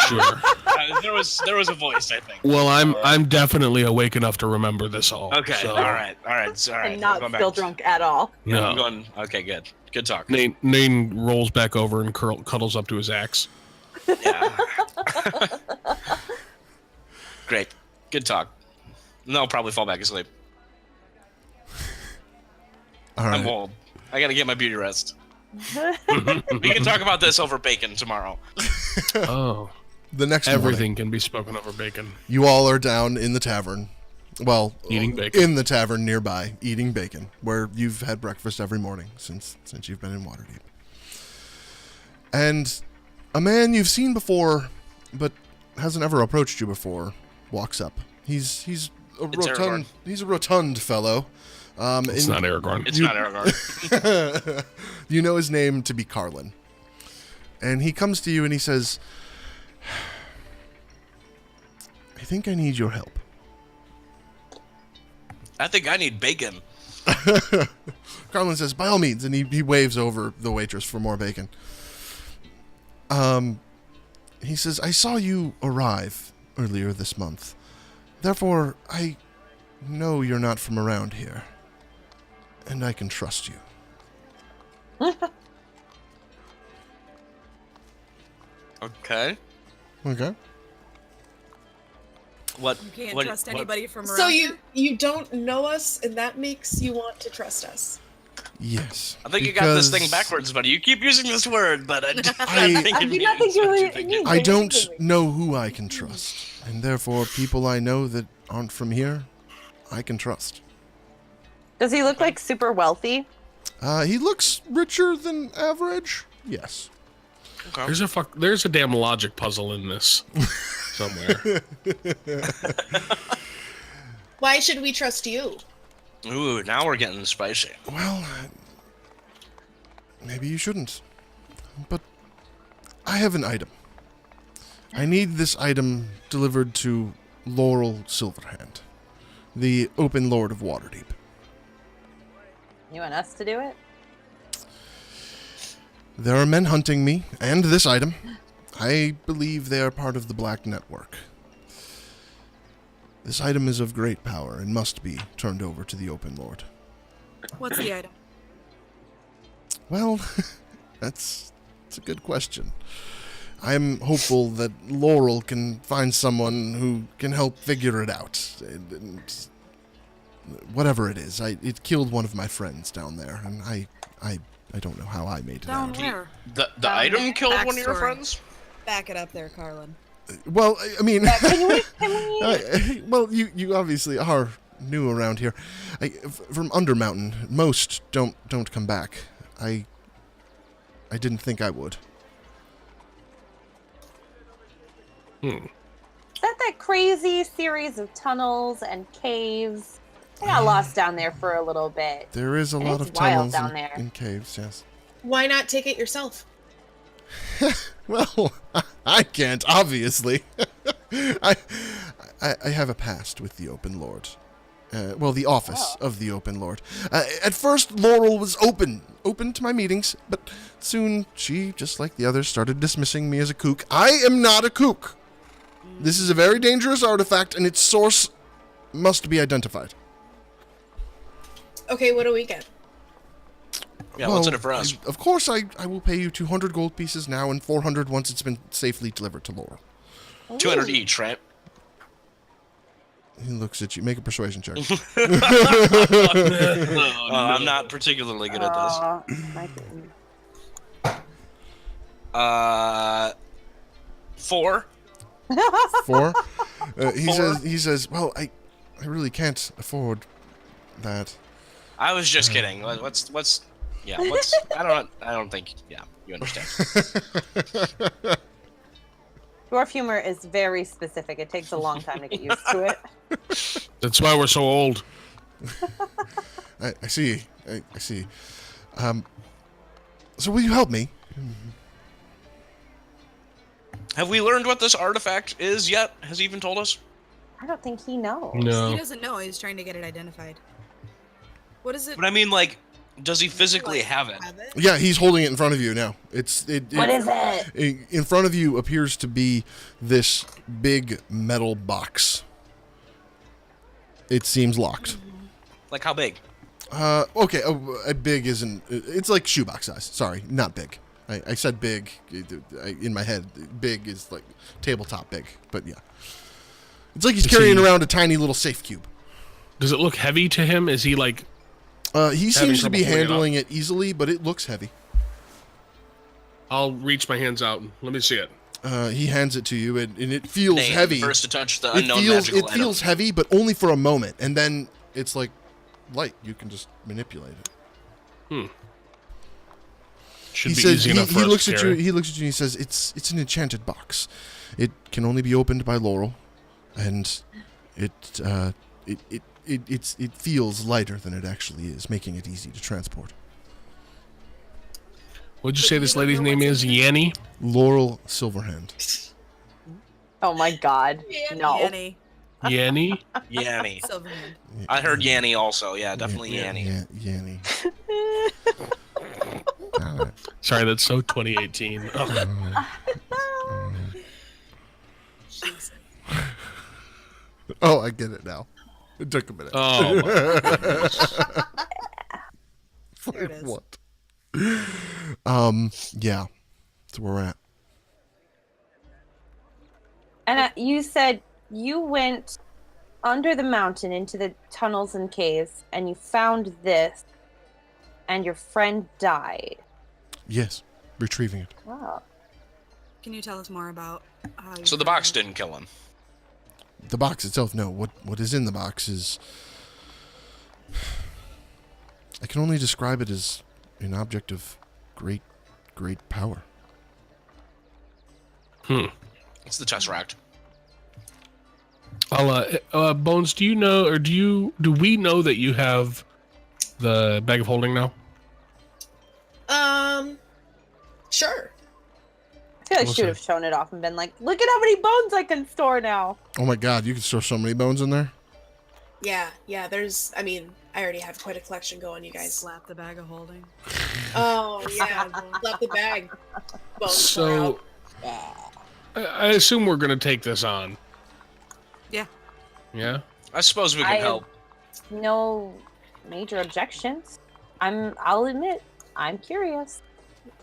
Speaker 4: Sure.
Speaker 2: There was a voice, I think.
Speaker 4: Well, I'm definitely awake enough to remember this all.
Speaker 2: Okay,
Speaker 4: so.
Speaker 2: all right.
Speaker 3: And not still drunk at all.
Speaker 2: Yeah,
Speaker 4: No.
Speaker 2: I'm going. Okay, good talk.
Speaker 4: Nain rolls back over and cuddles up to his axe.
Speaker 2: Yeah. Great, good talk. No, I'll probably fall back asleep.
Speaker 1: All right.
Speaker 2: I'm old. I gotta get my beauty rest. We can talk about this over bacon tomorrow.
Speaker 4: Oh.
Speaker 1: The next
Speaker 4: Everything
Speaker 1: morning,
Speaker 4: can be spoken over bacon.
Speaker 1: you all are down in the tavern. Well,
Speaker 4: Eating bacon.
Speaker 1: in the tavern nearby, eating bacon, where you've had breakfast every morning since you've been in Waterdeep. And a man you've seen before, but hasn't ever approached you before, walks up. He's a rotund fellow.
Speaker 4: It's not Aragorn.
Speaker 2: It's not Aragorn.
Speaker 1: You know his name to be Carlin. And he comes to you and he says, I think I need your help.
Speaker 2: I think I need bacon.
Speaker 1: Carlin says, by all means, and he waves over the waitress for more bacon. He says, I saw you arrive earlier this month. Therefore, I know you're not from around here. And I can trust you.
Speaker 2: Okay.
Speaker 1: Okay.
Speaker 2: What?
Speaker 5: You can't
Speaker 2: what,
Speaker 5: trust
Speaker 2: what-
Speaker 5: anybody from around
Speaker 6: So
Speaker 5: here?
Speaker 6: you don't know us, and that makes you want to trust us.
Speaker 1: Yes.
Speaker 2: I think you got this thing
Speaker 1: because
Speaker 2: backwards, buddy. You keep using this word, but I think
Speaker 3: I
Speaker 2: it
Speaker 3: do not
Speaker 2: means
Speaker 3: think you
Speaker 2: what
Speaker 3: really
Speaker 2: you think it
Speaker 3: need-
Speaker 1: I don't know who I can trust. And therefore, people I know that aren't from here, I can trust.
Speaker 3: Does he look like super wealthy?
Speaker 1: He looks richer than average. Yes.
Speaker 2: Okay.
Speaker 4: There's a damn logic puzzle in this. somewhere.
Speaker 6: Why should we trust you?
Speaker 2: Ooh, now we're getting spicy.
Speaker 1: Well, maybe you shouldn't. But I have an item. I need this item delivered to Laurel Silverhand, the open lord of Waterdeep.
Speaker 3: You want us to do it?
Speaker 1: There are men hunting me and this item. I believe they are part of the Black Network. This item is of great power and must be turned over to the Open Lord.
Speaker 5: What's the item?
Speaker 1: Well, that's a good question. I'm hopeful that Laurel can find someone who can help figure it out. And whatever it is, it killed one of my friends down there, and I don't know how I made it
Speaker 5: Down
Speaker 1: out.
Speaker 5: where?
Speaker 2: The item killed one of your
Speaker 5: Backstory.
Speaker 2: friends?
Speaker 5: Back it up there, Carlin.
Speaker 1: Well, I mean,
Speaker 3: Can we?
Speaker 1: well, you obviously are new around here. From Undermountain, most don't come back. I didn't think I would.
Speaker 3: Is that crazy series of tunnels and caves? I got lost down there for a little bit.
Speaker 1: There is a
Speaker 3: And
Speaker 1: lot
Speaker 3: it's
Speaker 1: of
Speaker 3: wild
Speaker 1: tunnels
Speaker 3: down there.
Speaker 1: and caves, yes.
Speaker 6: Why not take it yourself?
Speaker 1: Well, I can't, obviously. I have a past with the Open Lord. The office of the Open Lord. At first, Laurel was open to my meetings, but soon she, just like the others, started dismissing me as a kook. I am not a kook. This is a very dangerous artifact, and its source must be identified.
Speaker 6: Okay, what do we get?
Speaker 2: Yeah, what's in it for us?
Speaker 1: Of course, I will pay you 200 gold pieces now and 400 once it's been safely delivered to Laurel.
Speaker 2: 200 each, right?
Speaker 1: He looks at you. Make a persuasion check.
Speaker 2: I'm not particularly good at this.
Speaker 3: My goodness.
Speaker 2: 4.
Speaker 1: 4. He
Speaker 2: Four.
Speaker 1: says, well, I really can't afford that.
Speaker 2: I was just kidding. What's I don't think you understand.
Speaker 3: Dwarf humor is very specific. It takes a long time to get used to it.
Speaker 4: That's why we're so old.
Speaker 1: I see. I see. So will you help me?
Speaker 2: Have we learned what this artifact is yet? Has he even told us?
Speaker 3: I don't think he knows.
Speaker 4: No.
Speaker 5: He doesn't know. He's trying to get it identified. What is it?
Speaker 2: But I mean, like, does he physically have it?
Speaker 1: Yeah, he's holding it in front of you now.
Speaker 3: What is it?
Speaker 1: In front of you appears to be this big metal box. It seems locked.
Speaker 2: Like how big?
Speaker 1: Okay, big isn't... It's like shoebox size. Sorry, not big. I said big in my head. Big is like tabletop big, but yeah. It's like he's carrying around a tiny little safe cube.
Speaker 4: Does it look heavy to him? Is he like...
Speaker 1: He seems to
Speaker 4: trouble
Speaker 1: be
Speaker 4: pulling it
Speaker 1: handling it easily, but it looks heavy.
Speaker 4: I'll reach my hands out and let me see it.
Speaker 1: He hands it to you, and it feels
Speaker 2: Name,
Speaker 1: heavy.
Speaker 2: First to touch the
Speaker 1: It
Speaker 2: unknown
Speaker 1: feels
Speaker 2: magical
Speaker 1: it feels
Speaker 2: item.
Speaker 1: heavy, but only for a moment, and then it's like light. You can just manipulate it.
Speaker 4: Should
Speaker 1: He
Speaker 4: be
Speaker 1: says
Speaker 4: easy enough for
Speaker 1: he
Speaker 4: us
Speaker 1: looks
Speaker 4: to
Speaker 1: at you.
Speaker 4: carry.
Speaker 1: He looks at you and he says, "It's an enchanted box. It can only be opened by Laurel, and it feels lighter than it actually is, making it easy to transport."
Speaker 4: What'd you say this lady's name is? Yanni?
Speaker 1: Laurel Silverhand.
Speaker 3: Oh my god. No.
Speaker 5: Yanni.
Speaker 4: Yanni?
Speaker 2: Yanni.
Speaker 5: Silverhand.
Speaker 2: I heard Yanni also. Yeah, definitely Yanni.
Speaker 1: Yeah, Yanni.
Speaker 4: Sorry, that's so 2018. Oh.
Speaker 5: Jeez.
Speaker 1: Oh, I get it now. It took a minute.
Speaker 4: Oh.
Speaker 5: There it is.
Speaker 1: What? Yeah. That's where we're at.
Speaker 3: And you said you went under the mountain into the tunnels and caves, and you found this, and your friend died.
Speaker 1: Yes, retrieving it.
Speaker 3: Wow.
Speaker 5: Can you tell us more about how you
Speaker 2: So the
Speaker 5: found
Speaker 2: box
Speaker 5: it?
Speaker 2: didn't kill him.
Speaker 1: The box itself, no. What is in the box is... I can only describe it as an object of great, great power.
Speaker 2: It's the Tesseract.
Speaker 4: I'll, Bones, do you know, or do we know that you have the bag of holding now?
Speaker 6: Sure.
Speaker 3: I feel like
Speaker 4: We'll
Speaker 3: she would
Speaker 4: see.
Speaker 3: have shown it off and been like, look at how many bones I can store now.
Speaker 1: Oh my god, you can store so many bones in there.
Speaker 6: Yeah, there's, I mean, I already have quite a collection going, you guys.
Speaker 5: Slap the bag of holding.
Speaker 6: Oh, yeah, left the bag. Bones
Speaker 4: So, I assume we're going to take this on.
Speaker 5: Yeah.
Speaker 4: Yeah?
Speaker 2: I suppose we can help.
Speaker 3: No major objections. I'll admit, I'm curious.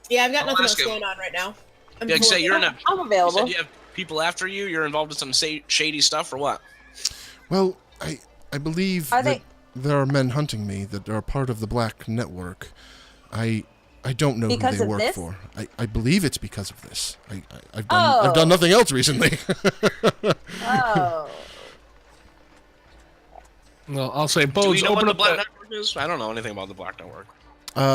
Speaker 6: Yeah, I've got
Speaker 2: I'll
Speaker 6: nothing else
Speaker 2: ask him.
Speaker 6: going on right now. I'm
Speaker 2: Yeah, say
Speaker 6: cool.
Speaker 2: you're in a.
Speaker 3: I'm
Speaker 2: You
Speaker 3: available.
Speaker 2: said you have people after you. You're involved in some shady stuff, or what?
Speaker 1: Well, I believe
Speaker 3: Are
Speaker 1: that
Speaker 3: they-
Speaker 1: there are men hunting me that are part of the Black Network. I don't know
Speaker 3: Because
Speaker 1: who they
Speaker 3: of
Speaker 1: work
Speaker 3: this?
Speaker 1: for. I believe it's because of this. I've done nothing else recently.
Speaker 3: Oh.
Speaker 4: Well, I'll say,
Speaker 2: Do
Speaker 4: Bones,
Speaker 2: we know what
Speaker 4: open
Speaker 2: the
Speaker 4: up
Speaker 2: Black
Speaker 4: that...
Speaker 2: Network is? I don't know anything about the Black Network.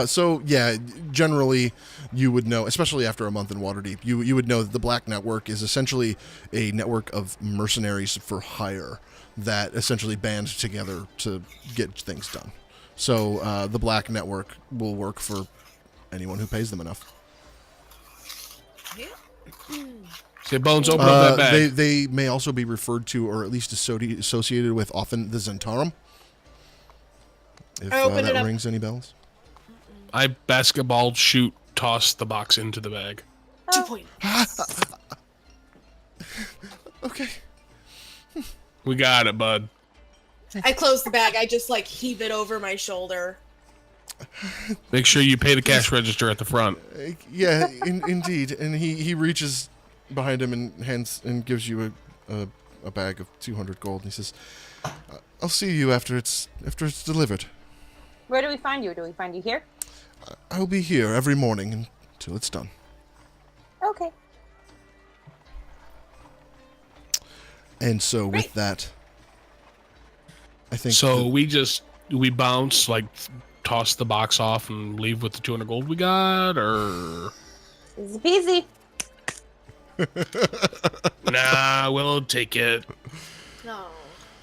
Speaker 1: So yeah, generally you would know, especially after a month in Waterdeep, you would know that the Black Network is essentially a network of mercenaries for hire that essentially band together to get things done. So the Black Network will work for anyone who pays them enough.
Speaker 4: Say, Bones, open up that bag.
Speaker 1: They may also be referred to, or at least associated with, often the Zentarum. If
Speaker 6: I open it
Speaker 1: that
Speaker 6: up.
Speaker 1: rings any bells.
Speaker 4: I basketball shoot, toss the box into the bag.
Speaker 6: 2 points.
Speaker 1: Okay.
Speaker 4: We got it, bud.
Speaker 6: I close the bag. I just like heave it over my shoulder.
Speaker 4: Make sure you pay the cash register at the front.
Speaker 1: Yeah, indeed. And he reaches behind him and hands and gives you a bag of 200 gold. And he says, "I'll see you after it's delivered.
Speaker 3: Where do we find you? Do we find you here?
Speaker 1: I'll be here every morning until it's done."
Speaker 3: Okay.
Speaker 1: And so with that, I think
Speaker 4: So we bounce, like, toss the box off and leave with the 200 gold we got, or...
Speaker 3: Easy peasy.
Speaker 4: Nah, we'll take it.
Speaker 6: No.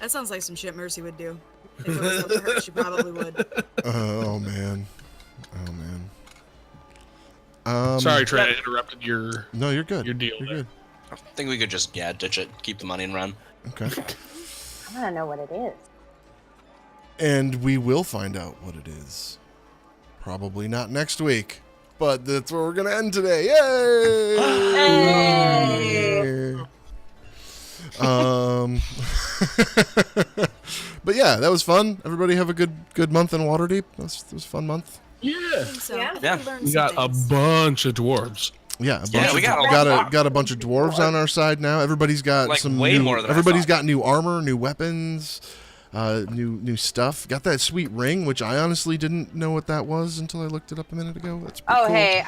Speaker 5: That sounds like some shit Mercy would do. If it was up to her, she probably would.
Speaker 1: oh man.
Speaker 4: Sorry, Trey, I interrupted your
Speaker 1: No, you're good.
Speaker 4: deal
Speaker 1: You're
Speaker 4: there.
Speaker 1: good.
Speaker 2: I think we could just ditch it, keep the money and run.
Speaker 1: Okay.
Speaker 3: I want to know what it is.
Speaker 1: And we will find out what it is. Probably not next week, but that's where we're gonna end today. Yay! But yeah, that was fun. Everybody have a good month in Waterdeep. That was a fun month.
Speaker 4: Yeah.
Speaker 5: I think so.
Speaker 6: Yeah.
Speaker 5: I think
Speaker 2: Yeah.
Speaker 5: learned
Speaker 4: We
Speaker 5: some
Speaker 4: got a
Speaker 5: things.
Speaker 4: bunch of dwarves.
Speaker 1: Yeah, a bunch
Speaker 2: Yeah,
Speaker 1: of,
Speaker 2: we got
Speaker 1: got a bunch of dwarves on our side now. Everybody's got
Speaker 2: Like,
Speaker 1: some
Speaker 2: way
Speaker 1: new,
Speaker 2: more than I
Speaker 1: everybody's
Speaker 2: thought.
Speaker 1: got new armor, new weapons, new stuff. Got that sweet ring, which I honestly didn't know what that was until I looked it up a minute ago. That's pretty
Speaker 3: Oh,
Speaker 1: cool.
Speaker 3: hey,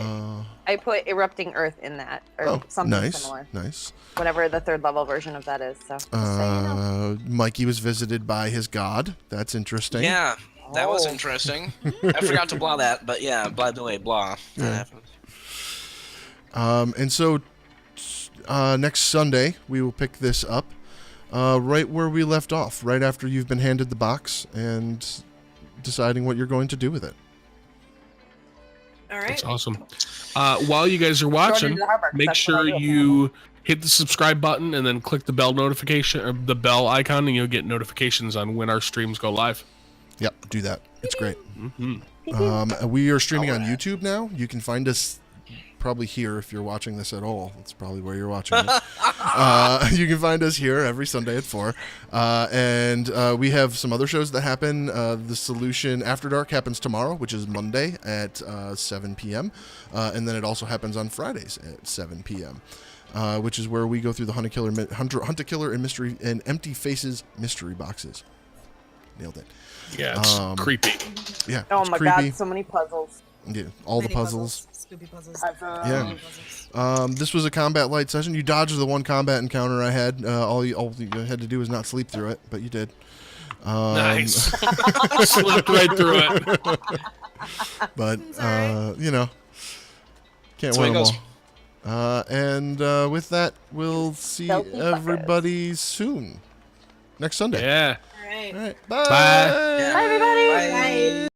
Speaker 1: Uh,
Speaker 3: I put erupting earth in that, or
Speaker 1: oh,
Speaker 3: something
Speaker 1: nice,
Speaker 3: similar.
Speaker 1: nice.
Speaker 3: Whatever the third level version of that is. So. Just so you know.
Speaker 1: Mikey was visited by his god. That's interesting.
Speaker 2: Yeah, that was
Speaker 3: Oh.
Speaker 2: interesting. I forgot to blah that, but yeah, by the way, blah. That
Speaker 1: Yeah.
Speaker 2: happened.
Speaker 1: And so next Sunday we will pick this up right where we left off, right after you've been handed the box and deciding what you're going to do with it.
Speaker 6: All right.
Speaker 4: That's awesome. While you guys are watching,
Speaker 3: the hard work,
Speaker 4: make
Speaker 3: that's what I
Speaker 4: sure
Speaker 3: do.
Speaker 4: you hit the subscribe button and then click the bell notification or the bell icon, and you'll get notifications on when our streams go live.
Speaker 1: Yep, do that. It's great.
Speaker 4: Mm-hmm.
Speaker 1: We are streaming on YouTube now. You can find us probably here if you're watching this at all. That's probably where you're watching it. You can find us here every Sunday at 4. And we have some other shows that happen. The Solution After Dark happens tomorrow, which is Monday at 7 p.m. And then it also happens on Fridays at 7 p.m. Which is where we go through the Hunter Killer and Mystery and Empty Faces mystery boxes. Nailed it.
Speaker 4: Yeah, it's creepy.
Speaker 1: Yeah.
Speaker 3: Oh
Speaker 1: it's
Speaker 3: my
Speaker 1: creepy.
Speaker 3: god, so many puzzles.
Speaker 1: Yeah, all
Speaker 5: Many
Speaker 1: the puzzles.
Speaker 5: Scooby puzzles.
Speaker 1: Yeah.
Speaker 5: Puzzles.
Speaker 1: This was a combat light session. You dodged the one combat encounter I had. All you had to do was not sleep through it, but you did.
Speaker 4: Nice. Slipped right through it.
Speaker 1: But
Speaker 5: It's all right.
Speaker 1: you know, can't
Speaker 2: That's the way
Speaker 1: win
Speaker 2: it
Speaker 1: them
Speaker 2: goes.
Speaker 1: all. And with that, we'll see
Speaker 3: Stealthy fuckers.
Speaker 1: everybody soon. Next Sunday.
Speaker 4: Yeah.
Speaker 6: All right.
Speaker 1: All right. Bye.
Speaker 4: Bye.
Speaker 2: Yeah.
Speaker 3: Bye, everybody.
Speaker 2: Bye.
Speaker 6: Bye.